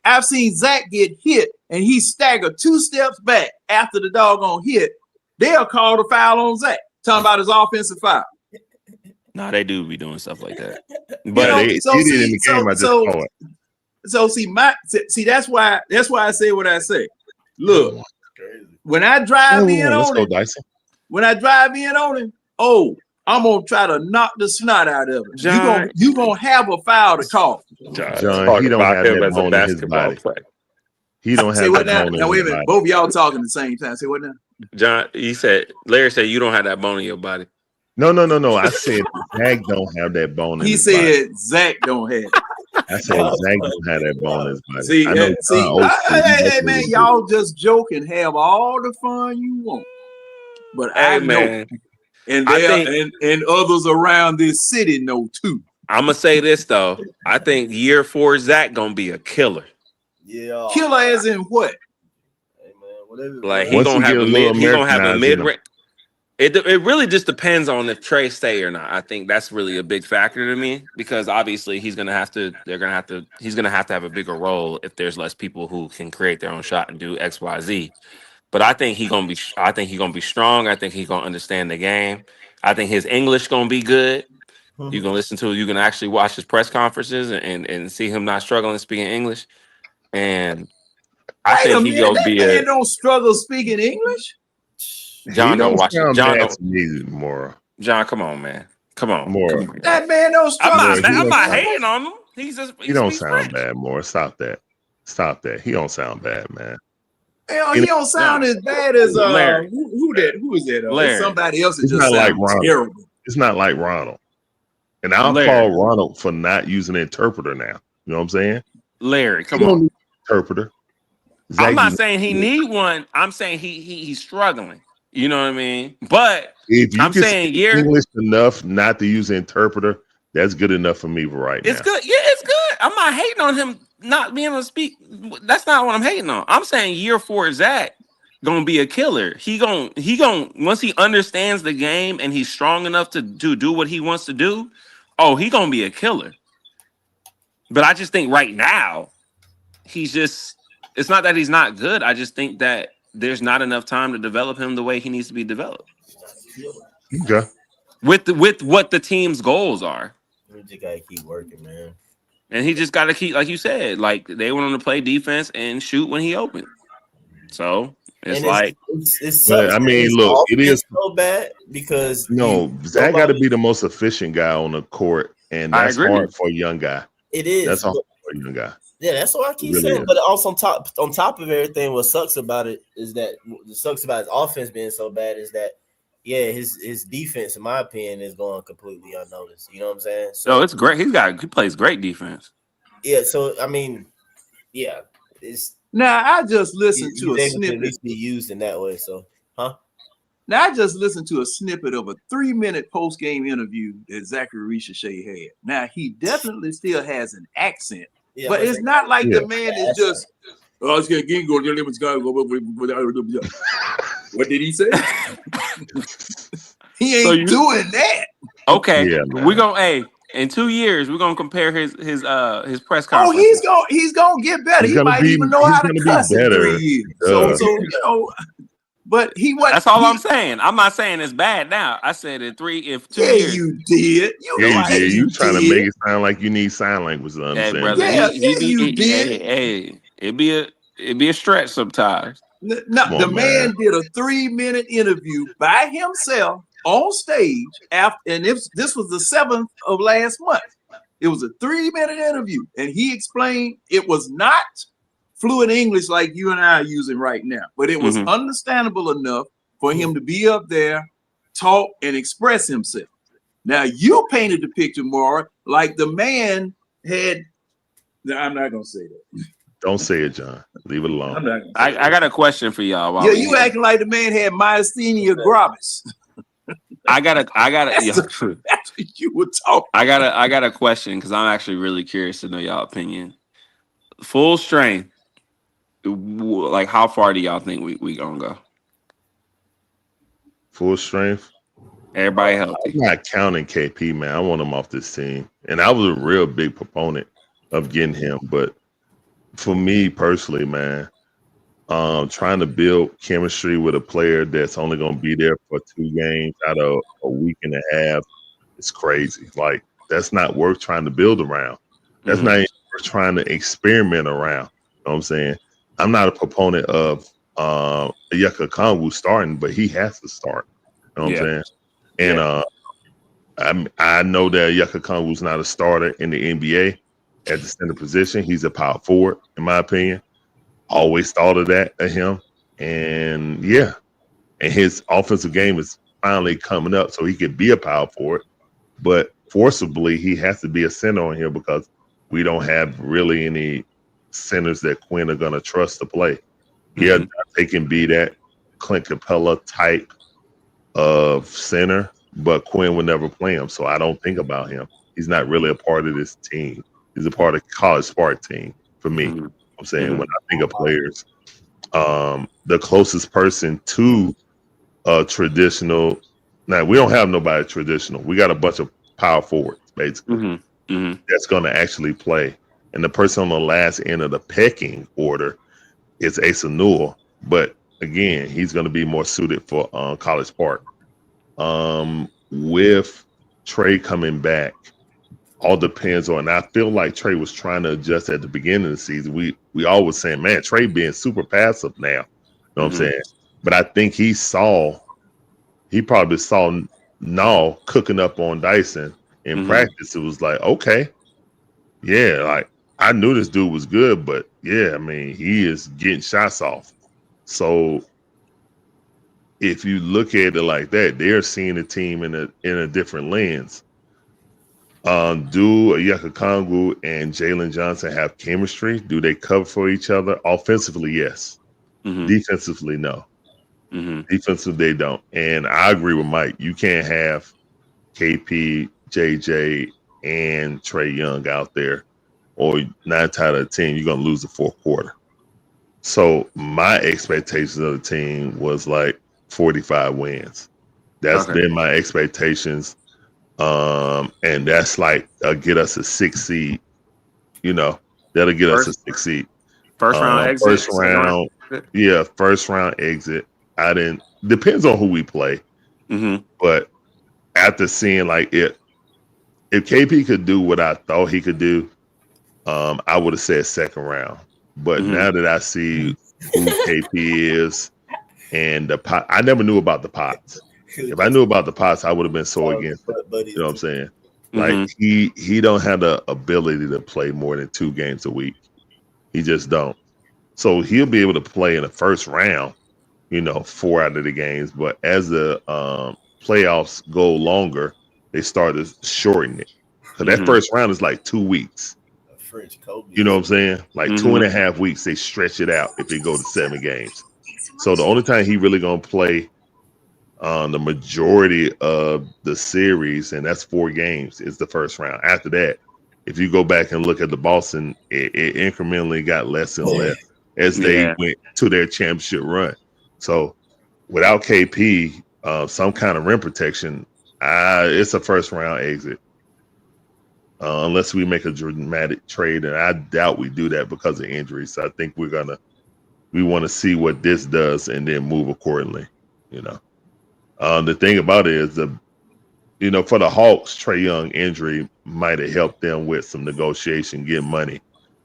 get hit, and he staggered 2 steps back after the doggone hit. They'll call the foul on Zach, talking about his offensive foul. Nah, they do be doing stuff like that. But he did in the game. I just saw it. So see, that's why I say what I say. Look, when I drive in let's on go, him, Dyson. when I drive in on him, I'm gonna try to knock the snot out of him. You gonna have a foul to call. John, he don't have that bone in his body. He don't Say have what that now? bone Now in wait a his minute. body. Both of y'all talking at the same time. Say what now? John, Larry said you don't have that bone in your body. No. I said Zach don't have that bone in He his body. said Zach don't have it. I said Zach don't have that bone in his body. See, I know hey, man, y'all just joke and have all the fun you want. But Hey, I know, man. and I and others around this city know too. I'm gonna say this though. I think year 4 Zach gonna be a killer. Yeah. Killer as in what? Like he Once gonna he have get a a mid. little He gonna have a Americanized, mid. you know. It really just depends on if Trey stay or not. I think that's really a big factor to me because obviously he's gonna have to. He's gonna have to have a bigger role if there's less people who can create their own shot and do X, Y, Z. But I think he's gonna be. I think he's gonna be strong. I think he's gonna understand the game. I think his English gonna be good. You can listen to. You can actually watch his press conferences and see him not struggling speaking English. And I Wait a think he minute, gonna that be man a. don't struggle speaking English. John He don't don't watch it. sound John bad don't. to me, Mora. John, come on, man. Come on. Mora. Come on. That man don't struggle. I'm don't not sound- hating on him. He's just. He don't sound bad, Mora. Stop that. Stop that. He don't sound bad, man. Hell, he don't sound as bad as Larry. who is that? Larry. It's somebody else that It's just not like sounds Ronald. terrible. It's not like Ronald. And I'll Larry. call Ronald for not using an interpreter now. You know what I'm saying? Larry, come on. Interpreter. I'm not Zach, saying he need one. I'm saying he's struggling. You know what I mean? But if you I'm can saying speak English enough not to use an interpreter, that's good enough for me right it's now. good. Yeah, it's good. I'm not hating on him not being able to speak. That's not what I'm hating on. I'm saying year 4 Zach gonna be a killer. He gonna once he understands the game and he's strong enough to do what he wants to do. Oh, he gonna be a killer. But I just think right now he's just. It's not that he's not good. I just think that there's not enough time to develop him the way he needs to be developed. Okay. With what the team's goals are. We just gotta keep working, man. And he just got to keep, like you said, like they want him to play defense and shoot when he opened. So it's And like, it sucks. But, I mean, his look, it offense is so bad because no. Zach got to be the most efficient guy on the court, and I that's agree. hard for a young guy. it is. That's hard but- for a young guy. Yeah, that's what I keep Really saying. is. But also on top of everything, what sucks about it is that what sucks about his offense being so bad is that his defense, in my opinion, is going completely unnoticed. You know what I'm saying? so it's great. He plays great defense. Yeah, so I mean, yeah, it's Now I just listened to a he's able to at snippet. least be used in that way. So, huh? Now I just listened to a snippet of a 3-minute post-game interview that Zachary Ricochet had. Now he definitely still has an accent, Yeah, but it's not like Yeah. the man is just. Oh, it's getting go. What did he say? He So ain't doing that. Okay, Yeah, man. we're gonna in 2 years we're gonna compare his press Oh, conference. he's gonna get better. He's He gonna might be- even know he's how to gonna be cuss in better. 3 years. So Duh. you know, but he wasn't. That's all I'm saying. I'm not saying it's bad now. I said if 2 Yeah, years. you did. You Yeah, know, you I did. You trying to did. make it sound like you need sign language to Hey, understand. brother, Yeah, you did. Hey, it'd be a stretch sometimes. No, Come on, the man did a 3-minute interview by himself on stage after, and this was the 7th of last month. It was a 3-minute interview, and he explained it was not fluent English like you and I are using right now, but it was Mhm. understandable enough for him to be up there, talk, and express himself. Now you painted the picture more like the man had. No, I'm not gonna say that. Don't say it, John. Leave it alone. I'm not. Gonna say I that. got a question for y'all. while Yeah, we you here. acting like the man had myasthenia gravis. I got That's yeah. That's what you were talking. I got a question because I'm actually really curious to know y'all opinion. Full strength, like how far do y'all think we gonna go? Full strength. Everybody I'm healthy. not counting KP, man. I want him off this team, and I was a real big proponent of getting him. But for me personally, man, trying to build chemistry with a player that's only going to be there for 2 games out of a week and a half is crazy. Like, that's not worth trying to build around. That's not even worth trying to experiment around. You know what I'm saying? I'm not a proponent of Yucca Kongwu starting, but he has to start. You know what I'm saying? And I know that Yucca Kongwu's not a starter in the NBA at the center position. He's a power forward, in my opinion. Always thought of that of him. And yeah, and his offensive game is finally coming up so he could be a power forward. But forcibly, he has to be a center on here because we don't have really any centers that Quinn are going to trust to play. Yeah, they can be that Clint Capella type of center, but Quinn would never play him. So I don't think about him. He's not really a part of this team. He's a part of College Spark team for me. I'm saying when I think of players, the closest person to a traditional. Now we don't have nobody traditional. We got a bunch of power forwards basically that's going to actually play. And the person on the last end of the pecking order is Asa Newell, but again, he's going to be more suited for College Park. With Trey coming back, all depends on. I feel like Trey was trying to adjust at the beginning of the season. We always saying, man, Trey being super passive now. You know what I'm saying? But I think he probably saw Nall cooking up on Dyson in practice. It was like, okay, yeah, like I knew this dude was good, but yeah, I mean, he is getting shots off. So if you look at it like that, they're seeing the team in a different lens. Do Oyeka Kongu and Jalen Johnson have chemistry? Do they cover for each other? Offensively, yes. Defensively, no. Defensive, they don't. And I agree with Mike. You can't have KP, JJ, and Trae Young out there, or 9 out of 10, you're going to lose the fourth quarter. So my expectations of the team was like 45 wins. That's been my expectations. And that's like get us a 6 seed. You know, that'll get us a 6 seed. First round exit. First round, yeah, first round exit. Depends on who we play. But after seeing like if KP could do what I thought he could do, I would have said second round. But now that I see who KP is and the pot, I never knew about the pots. If I knew about the pots, I would have been so against it. You know what I'm saying? Like he don't have the ability to play more than 2 games a week. He just don't. So he'll be able to play in the first round, 4 out of the games. But as the playoffs go longer, they start to shorten it. So that first round is like 2 weeks. You know what I'm saying? Like 2.5 weeks, they stretch it out if they go to 7 games. So the only time he really gonna play the majority of the series, and that's 4 games, is the first round. After that, if you go back and look at the Boston, it incrementally got less and less as they went to their championship run. So without KP, some kind of rim protection, it's a first round exit. Unless we make a dramatic trade, and I doubt we do that because of injuries. So I think we want to see what this does and then move accordingly. The thing about it is for the Hawks, Trae Young injury might have helped them with some negotiation, get money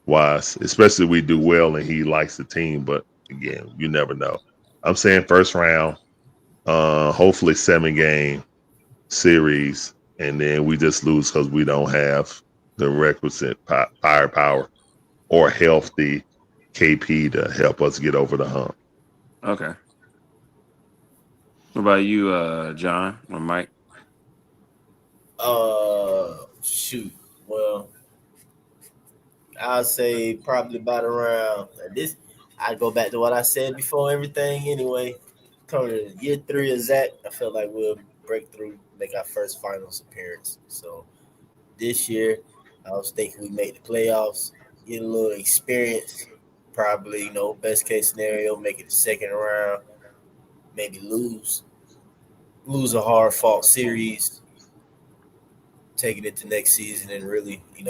wise, especially if we do well and he likes the team. But again, you never know. I'm saying first round, hopefully 7-game series. And then we just lose because we don't have the requisite firepower or healthy KP to help us get over the hump. Okay. What about you, John or Mike? Shoot. Well, I'll say probably about around this. I go back to what I said before everything anyway. Coming to year 3 of Zach, I felt like we'll break through, make our first finals appearance. So this year, I was thinking we make the playoffs, get a little experience, probably, best case scenario, make it the second round, maybe lose a hard fought series, taking it to next season and really, and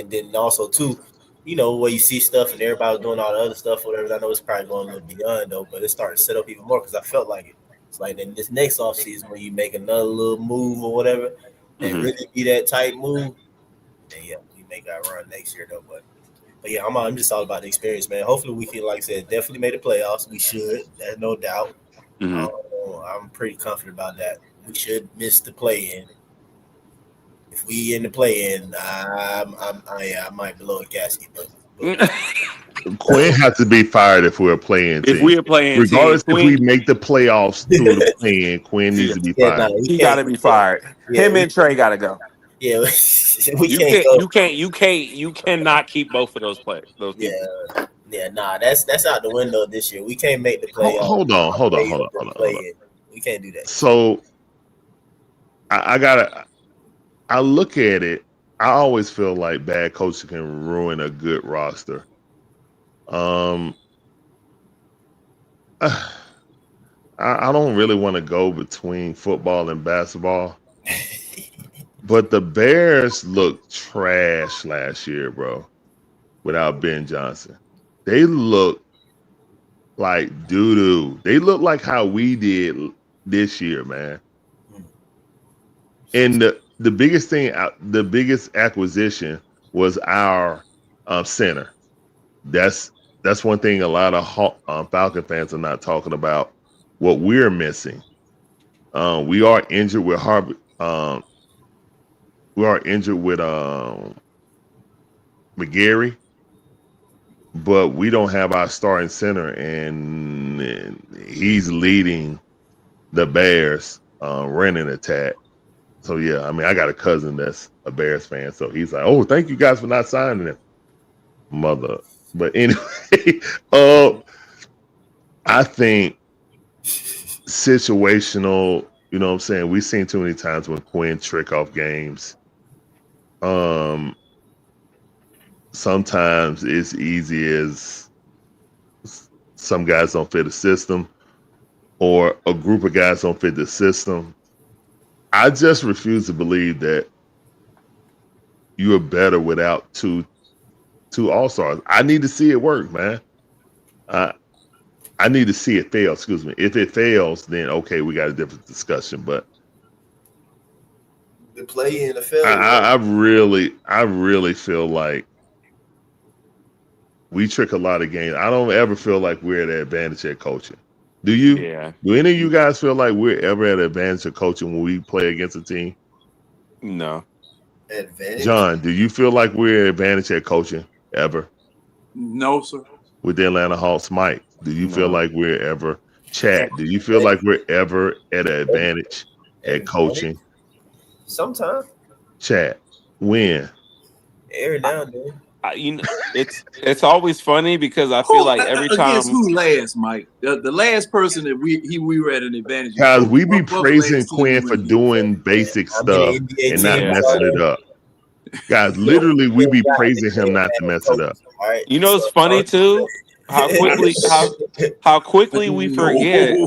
then also too, where you see stuff and everybody's doing all the other stuff, whatever. I know it's probably going a little beyond though, but it's starting to set up even more because I felt like it. It's like in this next offseason when you make another little move or whatever, and really be that tight move, then we make our run next year though. But yeah, I'm just all about the experience, man. Hopefully we can, like I said, definitely make the playoffs. We should, there's no doubt. I'm pretty confident about that. We should miss the play-in. If we in the play-in, I might blow a gasket, but Quinn has to be fired if we're playing. If we're playing, regardless if we make the playoffs through the play-in, Quinn needs to be fired. He got to be fired. Him and Trae got to go. Yeah, you cannot keep both of those players. That's out the window this year. We can't make the playoffs. Hold on. We can't do that. So I look at it. I always feel like bad coaching can ruin a good roster. I don't really want to go between football and basketball, but the Bears looked trash last year, bro, without Ben Johnson. They look like doo-doo. They look like how we did this year, man. And the biggest thing, the biggest acquisition was our center. That's one thing a lot of Falcon fans are not talking about. What we're missing, we are injured with McGarry, but we don't have our starting center, and he's leading the Bears running attack. So yeah, I mean, I got a cousin that's a Bears fan, so he's like, "Oh, thank you guys for not signing him, mother." But anyway, I think situational. You know what I'm saying? We've seen too many times when Quinn trick off games. Sometimes it's easy as some guys don't fit the system, or a group of guys don't fit the system. I just refuse to believe that you are better without two all-stars. I need to see it work, man. I need to see it fail. Excuse me. If it fails, then okay, we got a different discussion. But the play in the field. I really feel like we trick a lot of games. I don't ever feel like we're at an advantage at coaching. Do you? Yeah. Do any of you guys feel like we're ever at an advantage of coaching when we play against a team? No. Advantage. John, do you feel like we're at an advantage at coaching ever? No, sir. With the Atlanta Hawks, Mike, do you feel like we're ever? Chad, do you feel like we're ever at an advantage at coaching? Sometimes. Chad, when? Every now and then. It's always funny because I feel like every time. Against who last, Mike? The last person that we were at an advantage. Guys, we be praising Quinn for doing basic stuff and not messing it up. Guys, literally, we be praising him not to mess it up. You know, it's funny too. How quickly we forget.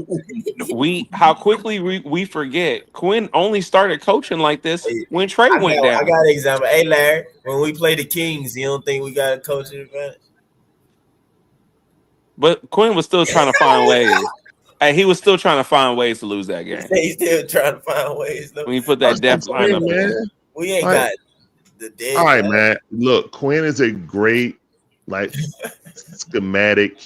How quickly we forget. Quinn only started coaching like this when Trey went down. I got an example. Hey, Larry, when we play the Kings, you don't think we got a coaching advantage? But Quinn was still trying to find ways. Hey, he was still trying to find ways to lose that game. He's still trying to find ways. When you put that depth lineup in. We ain't got the dead. All right, man. Look, Quinn is a great, schematic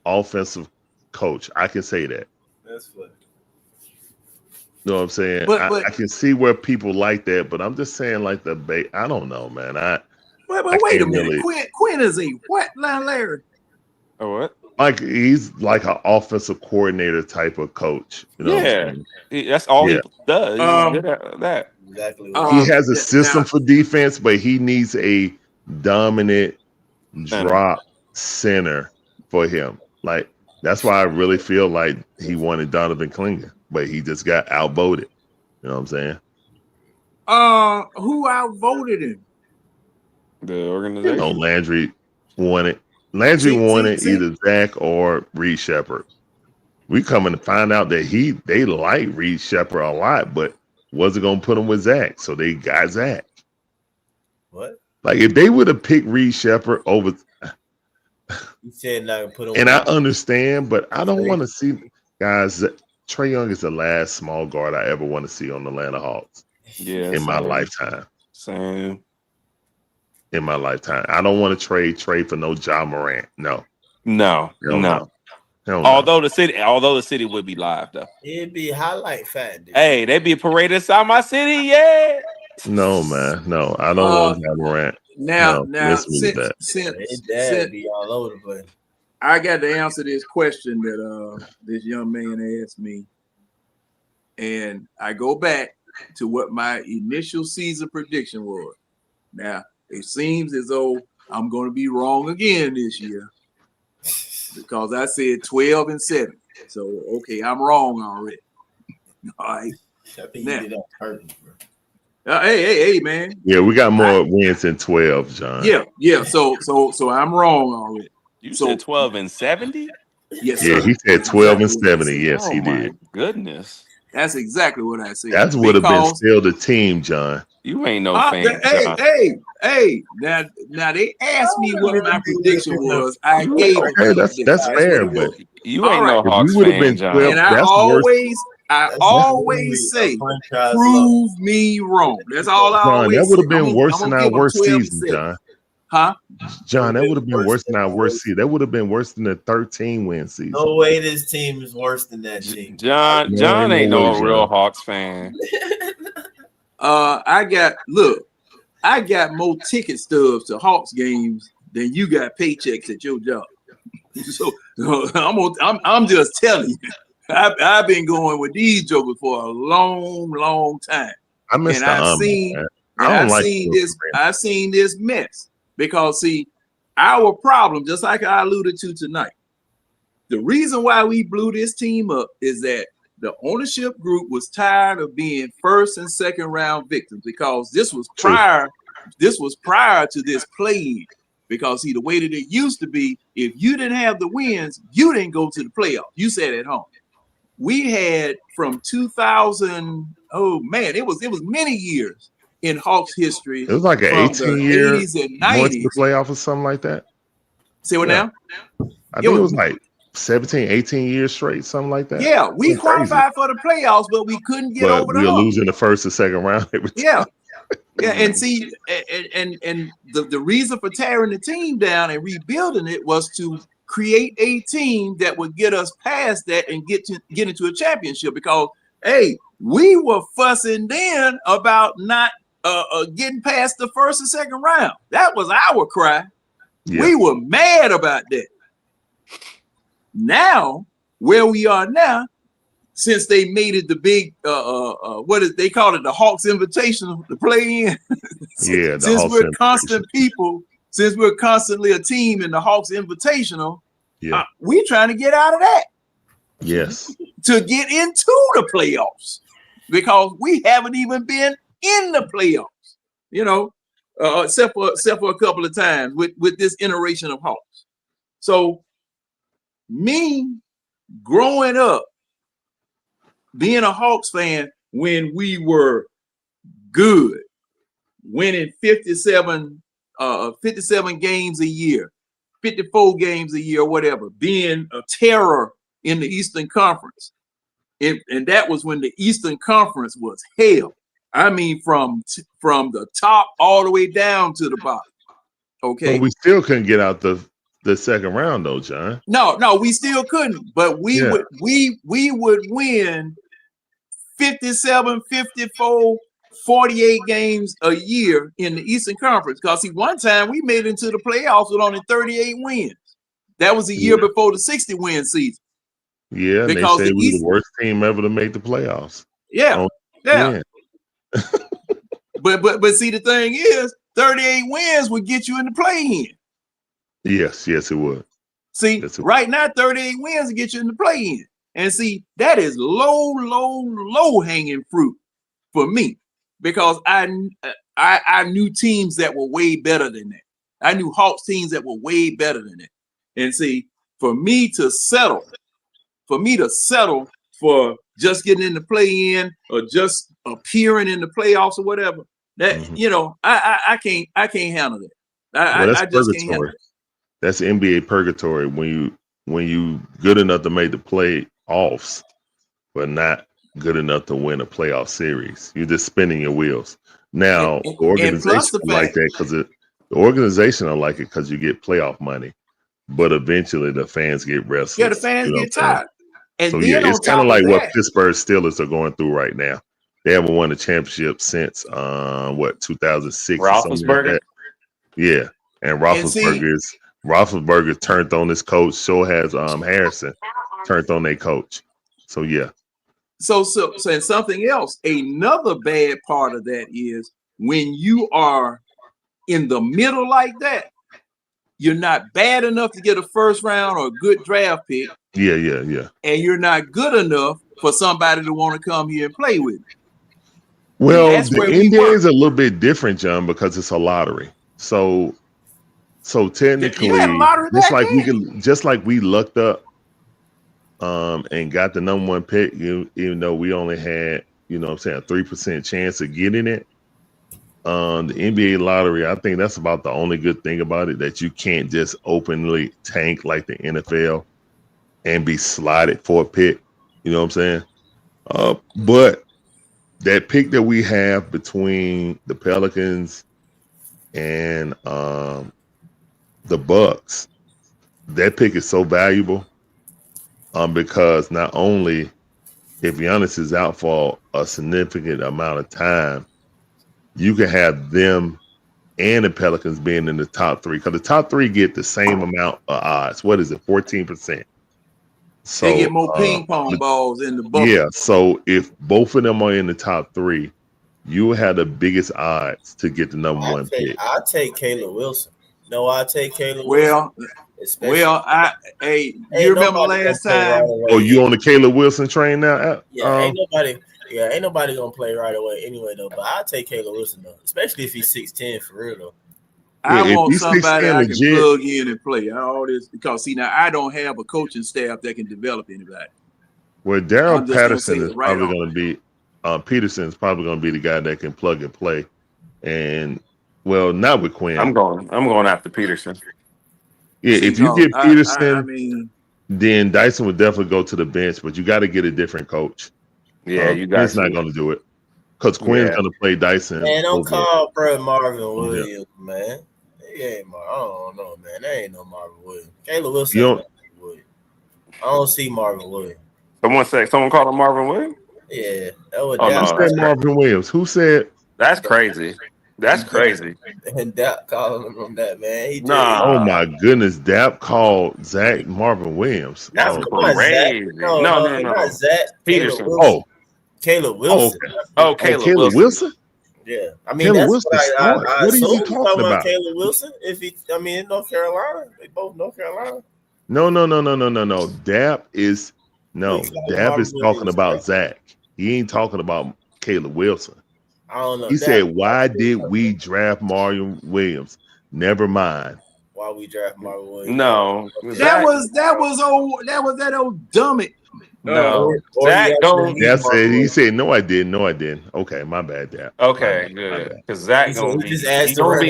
offensive coach. I can say that. That's funny. You know what I'm saying? But I can see where people like that, but I'm just saying, I don't know, man. Wait a minute. Quinn is a what now, Larry? A what? Like he's like an offensive coordinator type of coach. You know what I'm saying? That's all he does. That. Exactly. He has a system for defense, but he needs a dominant drop center for him. Like that's why I really feel like he wanted Donovan Klinger, but he just got outvoted. You know what I'm saying? Who outvoted him? The organization. No, Landry won it. Landry wanted either Zach or Reed Shepherd. We coming to find out that they like Reed Shepherd a lot, but wasn't gonna put him with Zach, so they got Zach. What? Like if they would have picked Reed Shepherd over, You said not put him. and I understand, but I don't want to see guys. Trae Young is the last small guard I ever want to see on the Atlanta Hawks. Yeah, in my lifetime. Same. In my lifetime, I don't want to trade Trae for no Ja Morant. No. No. Hell no. Although the city would be live though. It'd be highlight fat. Dude. Hey, they be paraded inside my city, yeah. No, man. No, I don't want Ja Morant. Now, Since be all over the place. I got to answer this question that this young man asked me, and I go back to what my initial season prediction was. Now, it seems as though I'm going to be wrong again this year because I said 12-7. So, okay, I'm wrong already. All right. I think you did on purpose, bro. Hey, man. Yeah, we got more wins than 12, John. Yeah. So I'm wrong already. You said 12-70? Yes. Yeah, sir. he said 12-70. Yes, he my did. Goodness. That's exactly what I said. That would have been still the team, John. You ain't no fan. John. Hey. Now they asked me what my prediction was. I gave it. That's fair, but you ain't no Hawks you would have been fan, 12. And I always say, prove me wrong. That's all I John, always say. that would have been worse than our give 'em worst 12 season, John. Huh? John, that would have been worse than our worst season. That would have been worse than the 13-win season. No way this team is worse than that team. John ain't no real Hawks fan. I got more ticket stubs to Hawks games than you got paychecks at your job. So I'm just telling you, I've been going with these jokers for a long time. I miss and the I've Omni, seen man. and I don't I've like seen the this. I've seen this mess because see, our problem, just like I alluded to tonight, the reason why we blew this team up is that the ownership group was tired of being first and second round victims because this was prior to this play-in. Because see, the way that it used to be, if you didn't have the wins, you didn't go to the playoffs. You sat at home. We had from 2000, oh man, it was many years in Hawks history. It was like an from 18-year the 80s and going to the 90s. playoff or something like that. See what now? I think it was like 17, 18 years straight, something like that. Yeah, we It's crazy. qualified for the playoffs, but we couldn't get But over the we were hump. losing the first and second round every time. Yeah. Yeah, and see, and the reason for tearing the team down and rebuilding it was to create a team that would get us past that and get into a championship. Because hey, we were fussing then about not getting past the first and second round. That was our cry. Yeah. We were mad about that. Now, where we are now, since they made it the big what is they call it, the Hawks Invitational to play in. Yeah, Since Hawks we're constant people, since we're constantly a team in the Hawks Invitational, Yeah. we trying to get out of that Yes. to get into the playoffs because we haven't even been in the playoffs, you know, except for a couple of times with this iteration of Hawks. So me growing up, being a Hawks fan when we were good, winning 57 games a year, 54 games a year, whatever, being a terror in the Eastern Conference. And that was when the Eastern Conference was hell. I mean, from the top all the way down to the bottom. Okay. But we still couldn't get out the second round though, John. No, we still couldn't, but we Yeah. would win 57, 54, 48 games a year in the Eastern Conference. Because see, one time we made it into the playoffs with only 38 wins. That was a year before the 60-win season. Yeah, and they Because said the we were East- the worst team ever to make the playoffs. Yeah, yeah. Yeah. But see, the thing is, 38 wins would get you in the play-in. Yes, it would. See, right now, 38 wins to get you in the play-in. And see, that is low hanging fruit for me because I knew teams that were way better than that. I knew Hawks teams that were way better than that. And see, for me to settle for just getting in the play-in or just appearing in the playoffs or whatever, that you know, I can't handle that. Well, that's I just can't handle purgatory. it. That's NBA purgatory when you good enough to make the playoffs, but not good enough to win a playoff series. You're just spinning your wheels. Now, the organization like that because the organization don't like it because you get playoff money, but eventually the fans get restless. Yeah, the fans you know get what I'm saying? tired. And So then yeah, on it's kind top of like of what that, Pittsburgh Steelers are going through right now. They haven't won a championship since 2006 or something like Roethlisberger? that. Yeah, and And see- Roethlisberger turned on his coach. So has Harrison turned on their coach. So yeah, So and something else, another bad part of that is when you are in the middle like that, you're not bad enough to get a first round or a good draft pick, yeah. and you're not good enough for somebody to want to come here and play with. Well, That's the where we NBA were. is a little bit different, John, because it's a lottery. So technically, You had a lottery just like we lucked up and got the number one pick, even though we only had, you know what I'm saying, a 3% chance of getting it. The NBA lottery, I think that's about the only good thing about it, that you can't just openly tank like the NFL and be slotted for a pick. You know what I'm saying? But that pick that we have between the Pelicans and the Bucks, that pick is so valuable because not only if Giannis is out for a significant amount of time, you can have them and the Pelicans being in the top three, because the top three get the same amount of odds. What is it? 14%. So They get more ping pong balls in the bubble. yeah. So if both of them are in the top three, you had the biggest odds to get the number one pick. I'll take Caleb Wilson. No, I'll take Caleb Well, Wilson. You remember last time? Oh, you on the Caleb Wilson train now? Ain't nobody gonna play right away anyway though. But I'll take Caleb Wilson though, especially if he's 6'10" for real though. I want somebody I can legit, plug in and play all this because see now I don't have a coaching staff that can develop anybody. Well, Daryl Patterson is probably going to be Peterson is probably going to be the guy that can plug and play. And well, not with Quinn. I'm going after Peterson. Yeah, if you get Peterson, then Dyson would definitely go to the bench, but you got to get a different coach. Yeah, you got. He's not going to do it because Quinn's going to play Dyson. Man, don't call bro Marvin Williams, man. I don't know, man. That ain't no Marvin Williams. Caleb Wilson. I don't see Marvin Williams. Someone called him Marvin Williams? Yeah. That was Who said Marvin Williams? Who said? That's crazy. That's crazy. And Dap calling him that, man. Oh my goodness, Dap called Zach Marvin Williams. That's crazy. No. Not Zach. Peterson. Caleb Wilson. Caleb Wilson? Yeah, I mean Caleb that's Wilson what I what are you talking about? Caleb Wilson. In North Carolina, they both North Carolina. No. Dap is talking about Zach. He ain't talking about Caleb Wilson. I don't know. He said, "Why did we draft Marvin Williams?" Never mind. Why we draft Marvin Williams? No, that was that old dummy. No, Zach don't. He said, "No, I didn't. Okay, my bad, Dad. Okay, good. Because Zach gonna be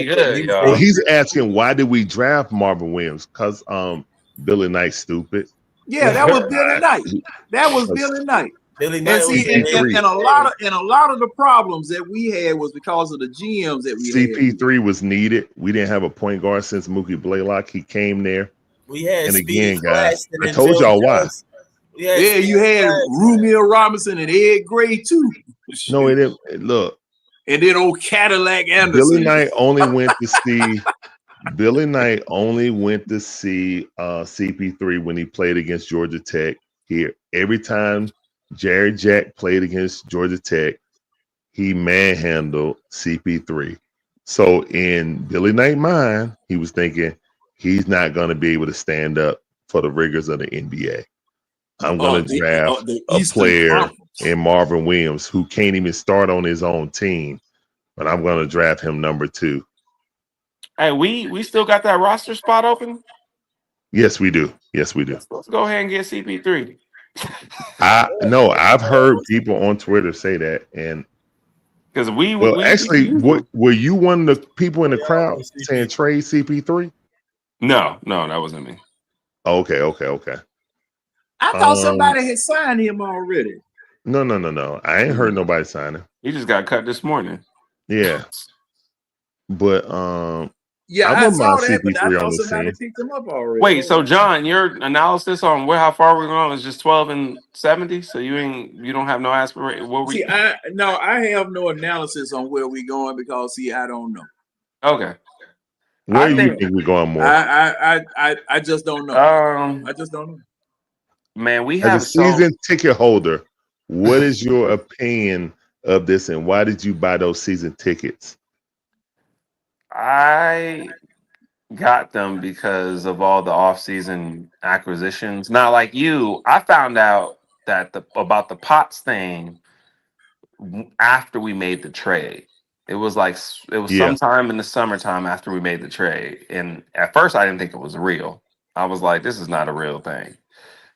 good, y'all. Well, he's asking, why did we draft Marvin Williams? Because Billy Knight's stupid. Yeah, that was Billy Knight. That was Billy Knight. Billy Knight and a lot of the problems that we had was because of the GMs that we had. CP3 was needed. We didn't have a point guard since Mookie Blaylock. He came there. We had and again, guys, I told y'all why. Yeah, you had Rumiel Robinson and Ed Gray too. No, it didn't. Look, and then old Cadillac Anderson. Billy Knight only went to see. Billy Knight only went to see CP3 when he played against Georgia Tech. Here, every time Jared Jack played against Georgia Tech, he manhandled CP3. So in Billy Knight's mind, he was thinking he's not going to be able to stand up for the rigors of the NBA. I'm going to draft a player in Marvin Williams who can't even start on his own team, but I'm going to draft him number 2. Hey, we still got that roster spot open? Yes, we do. Let's go ahead and get CP3. I've heard people on Twitter say that, and because were you one of the people in the crowd saying trade CP3? No, that wasn't me. Okay. I thought somebody had signed him already. No. I ain't heard nobody sign him. He just got cut this morning. Yeah. But I saw that, but I thought somebody picked him up already. Wait, so John, your analysis on how far we're going is just 12 and 70. So you don't have no aspiration. I have no analysis on where we're going because I don't know. Okay. Where do you think we're going more? I just don't know. I just don't know. Man, we have as a season ticket holder. What is your opinion of this, and why did you buy those season tickets? I got them because of all the off-season acquisitions. Not like you. I found out that about the Potts thing after we made the trade. It was sometime in the summertime after we made the trade, and at first I didn't think it was real. I was like, "This is not a real thing,"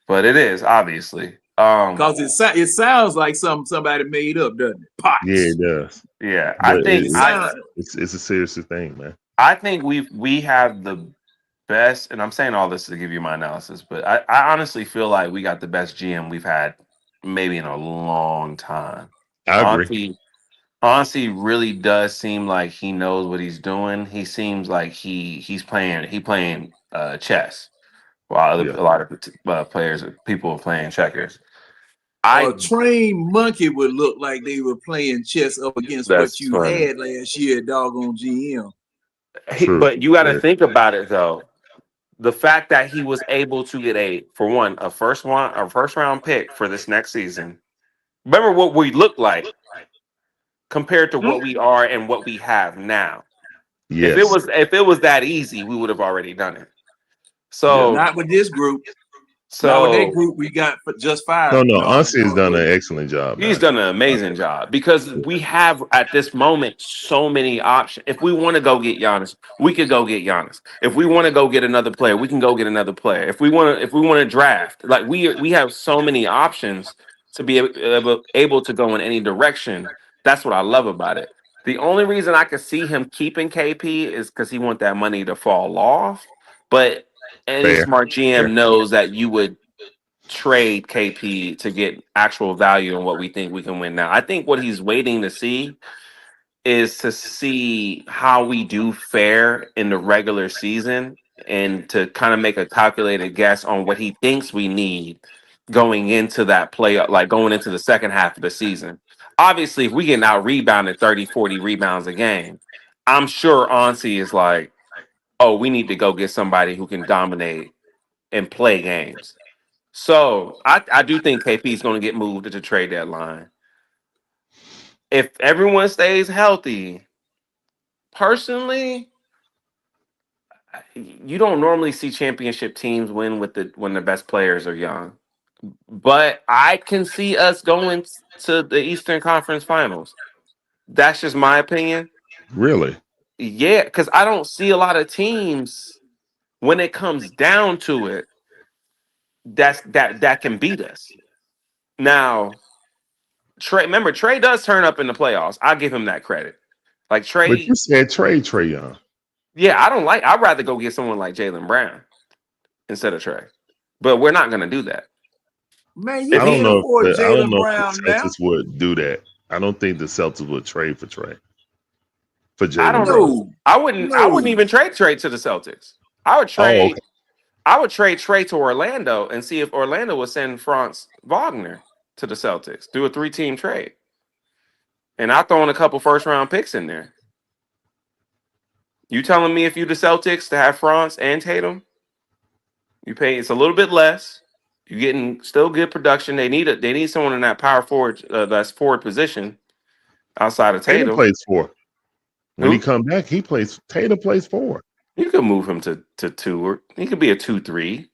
but it is obviously. Because it sounds like somebody made up, doesn't it? Potts. Yeah, it does. Yeah, but I think it's a serious thing, man. I think we have the best, and I'm saying all this to give you my analysis, but I honestly feel like we got the best GM we've had maybe in a long time. I agree. Honestly, really does seem like he knows what he's doing. He seems like he's playing chess, while a lot of people are playing checkers. A trained monkey would look like they were playing chess up against what you had last year, doggone GM. But you got to think about it though. The fact that he was able to get a first round pick for this next season. Remember what we looked like. compared to what we are and what we have now. Yes. If it was that easy, we would have already done it. So Not with this group. So Not with that group we got just 5. No, Ansi has done an excellent job. He's done an amazing job because we have at this moment so many options. If we want to go get Giannis, we could go get Giannis. If we want to go get another player, we can go get another player. If we want to draft, like we have so many options to be able to go in any direction. That's what I love about it. The only reason I could see him keeping KP is because he want that money to fall off. But any Fair. smart GM knows that you would trade KP to get actual value in what we think we can win now. I think what he's waiting to see is to see how we do fare in the regular season and to kind of make a calculated guess on what he thinks we need going into that play, like going into the second half of the season. Obviously, if we get out rebounded 30, 40 rebounds a game, I'm sure Ansi is like, oh, we need to go get somebody who can dominate and play games. So I do think KP is going to get moved at the trade deadline. If everyone stays healthy, personally, you don't normally see championship teams win when the best players are young. But I can see us going to the Eastern Conference Finals. That's just my opinion. Really? Yeah, because I don't see a lot of teams when it comes down to it that can beat us. Now, Trey does turn up in the playoffs. I'll give him that credit. Like Trey, But you said trade Trey Young. yeah, I'd rather go get someone like Jaylen Brown instead of Trey. But we're not gonna do that. Man, I you don't can't know. afford I don't Jaylen know Brown if the now. Celtics would do that. I don't think the Celtics would trade for Trey. For I Jaylen don't Brown. know. I wouldn't even trade Trey to the Celtics. I would trade. okay. I would trade Trey to Orlando and see if Orlando would send Franz Wagner to the Celtics. Do a 3-team trade, and I'll throw in a couple first-round picks in there. You telling me if you the Celtics to have Franz and Tatum, you pay it's a little bit less. You're getting still good production. They need someone in that power forward, that's forward position outside of Tatum Tatum. plays 4. When Who? he come back, Tatum plays 4. You could move him to 2, or he could be a 2-3.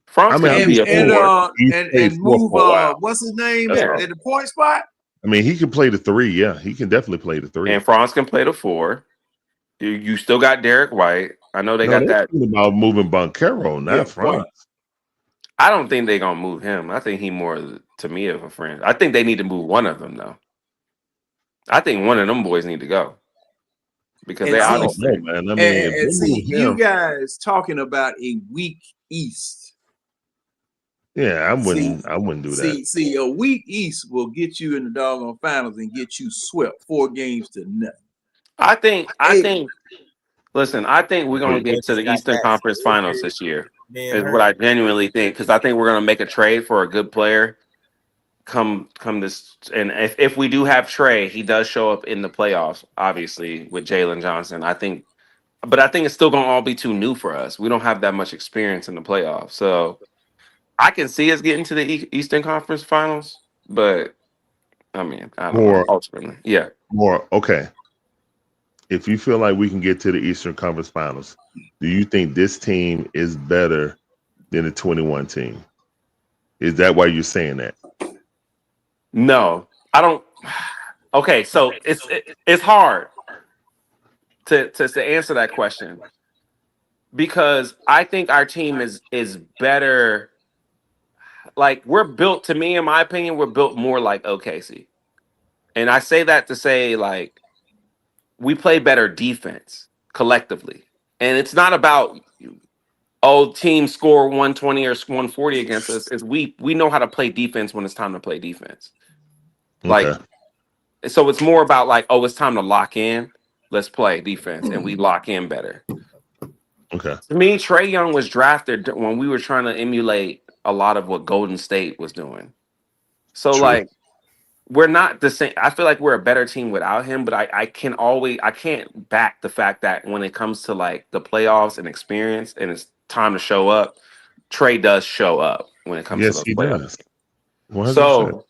Franz I mean, could I'm be just a saying, 4. he's And played 4 move for a while. what's his name That's at all. the point spot? I mean, he can play the 3. Yeah, he can definitely play the 3. And Franz can play the 4. You still got Derek White. I know they No, got they're that. talking about moving Boncaro, not Yeah, Franz. I don't think they're gonna move him. I think he more to me of a friend. I think they need to move one of them though. I think one of them boys need to go because And they see, I don't obviously. know, man. I mean, and if they see, move you him, guys talking about a weak East. yeah, I See, wouldn't do that. see, a weak East will get you in the doggone finals and get you swept 4 games to nothing. I think. Hey, Listen, I think we're gonna get to the Eastern Conference Finals this year. Is what I genuinely think because I think we're gonna make a trade for a good player. Come this, and if we do have Trey, he does show up in the playoffs, obviously with Jalen Johnson. I think it's still gonna all be too new for us. We don't have that much experience in the playoffs, so I can see us getting to the Eastern Conference Finals. But I mean, I don't know. Ultimately, yeah. Okay. If you feel like we can get to the Eastern Conference Finals, do you think this team is better than the 21 team? Is that why you're saying that? No, I don't. Okay, so it's hard to answer that question because I think our team is better. Like we're built, to me, in my opinion, we're built more like OKC, and I say that to say like we play better defense collectively, and it's not about team score 120 or 140 against us. Is we know how to play defense when it's time to play defense. Like, so it's more about like, it's time to lock in. Let's play defense, and we lock in better. Okay. To me, Trae Young was drafted when we were trying to emulate a lot of what Golden State was doing. So like, we're not the same. I feel like we're a better team without him, but I can't back the fact that when it comes to like the playoffs and experience and it's time to show up, Trae does show up when it comes to those playoffs. Does. 100%. So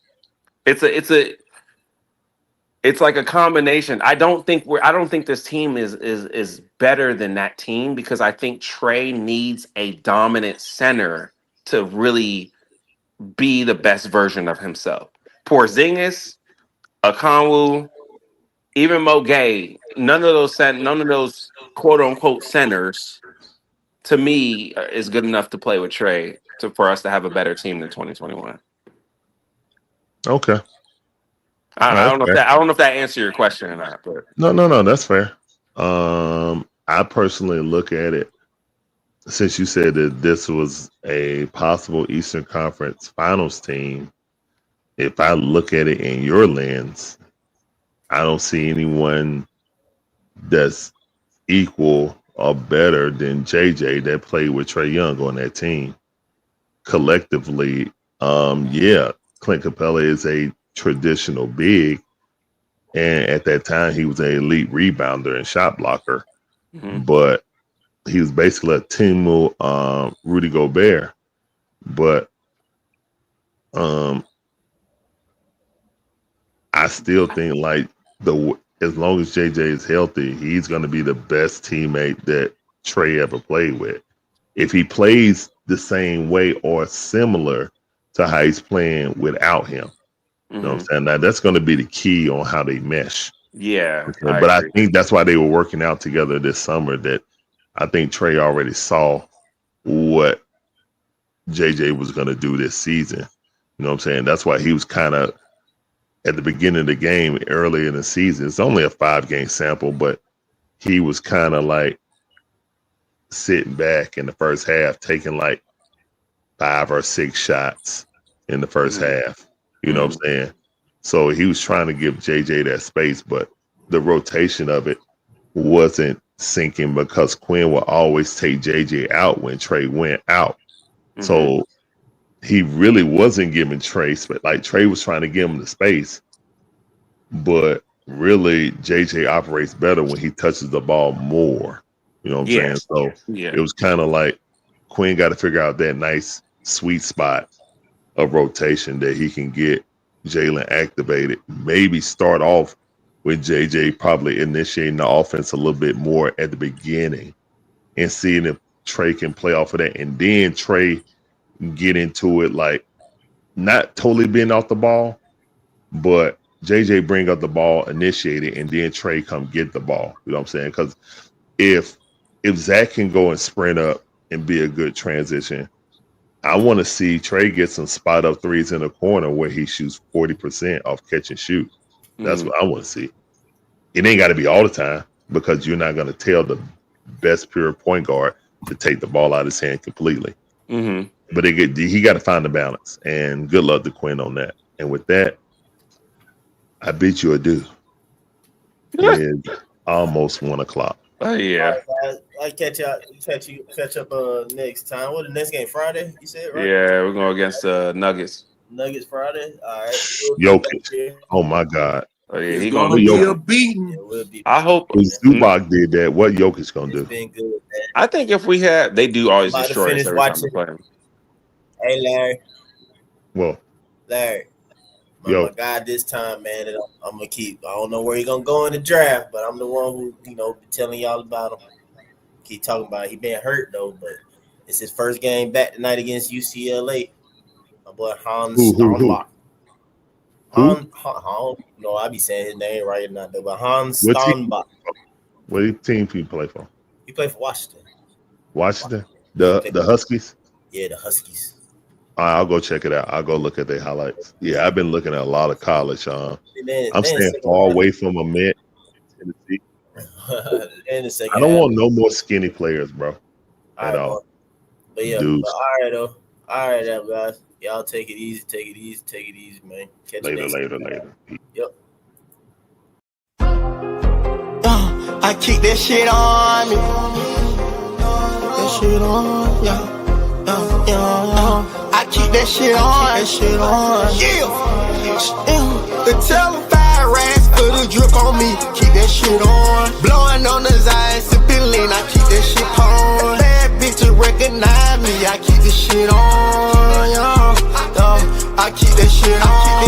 it's a It's like a combination. I don't think this team is better than that team because I think Trey needs a dominant center to really be the best version of himself. Porzingis, Okongwu, even Mo Gay, none of those quote unquote centers to me is good enough to play with Trey for us to have a better team than 2021. Okay. I don't know if that answered your question or not, but No, that's fair. I personally look at it, since you said that this was a possible Eastern Conference Finals team. If I look at it in your lens, I don't see anyone that's equal or better than JJ that played with Trae Young on that team. Collectively, Clint Capella is a traditional big, and at that time he was an elite rebounder and shot blocker, but he was basically a Timu Rudy Gobert. But I still think like as long as JJ is healthy, he's going to be the best teammate that Trey ever played with. If he plays the same way or similar to how he's playing without him, you know what I'm saying? Now that's going to be the key on how they mesh. Yeah. But I think that's why they were working out together this summer, that I think Trey already saw what JJ was going to do this season. You know what I'm saying? That's why he was kind of at the beginning of the game early in the season. It's only a 5-game sample, but he was kind of like sitting back in the first half, taking like 5 or 6 shots in the first half. You know what I'm saying? So he was trying to give JJ that space, but the rotation of it wasn't sinking because Quinn would always take JJ out when Trey went out. So he really wasn't giving Trey space. Like Trey was trying to give him the space, but really JJ operates better when he touches the ball more. You know what I'm saying? So it was kind of like Quinn got to figure out that nice sweet spot of rotation that he can get Jalen activated. Maybe start off with JJ probably initiating the offense a little bit more at the beginning and seeing if Trey can play off of that. And then Trey get into it, like not totally being off the ball, but JJ bring up the ball, initiate it, and then Trey come get the ball. You know what I'm saying? Because if Zach can go and sprint up and be a good transition, I want to see Trey get some spot up threes in the corner where he shoots 40% off catch and shoot. That's what I want to see. It ain't got to be all the time because you're not going to tell the best pure point guard to take the ball out of his hand completely. But he got to find the balance, and good luck to Quinn on that. And with that, I bid you adieu. It's almost 1 o'clock. Oh yeah. I catch up next time. What the next game? Friday? You said right? Yeah, we're going against the Nuggets. Nuggets Friday. All right. Jokic. Oh my God. Oh, yeah, He's gonna be a beating. I hope if Zubac did that. What Jokic gonna do? Been good, man. I think if we had, they do always About to destroy us finish every time watching. we play them. Hey Larry. Well, Larry. Yo. My God, this time, man, and I'm gonna keep. I don't know where he's gonna go in the draft, but I'm the one who, be telling y'all about him. Keep talking about it. He been hurt though, but it's his first game back tonight against UCLA. My boy Hans Steinbach. I be saying his name right now, but Hans Steinbach. What team he play for? He played for Washington. Washington? The Huskies? Yeah, the Huskies. All right, I'll go check it out. I'll go look at their highlights. Yeah, I've been looking at a lot of college. I'm staying far away from a Met, Tennessee. I don't want no more skinny players, bro. At all. But yeah, Dudes. but all right, though. All right, now, guys. Y'all take it easy, man. Catch you next Later. time. Yep. I keep that shit on me. That shit on, yeah. I keep that shit on. Yeah. The telephone rats for the drip on me. Keep that shit on. Blowing on the Zion, sipping lean. I keep that shit on. Bad bitches recognize me. I keep this shit on, yeah. I keep that shit on.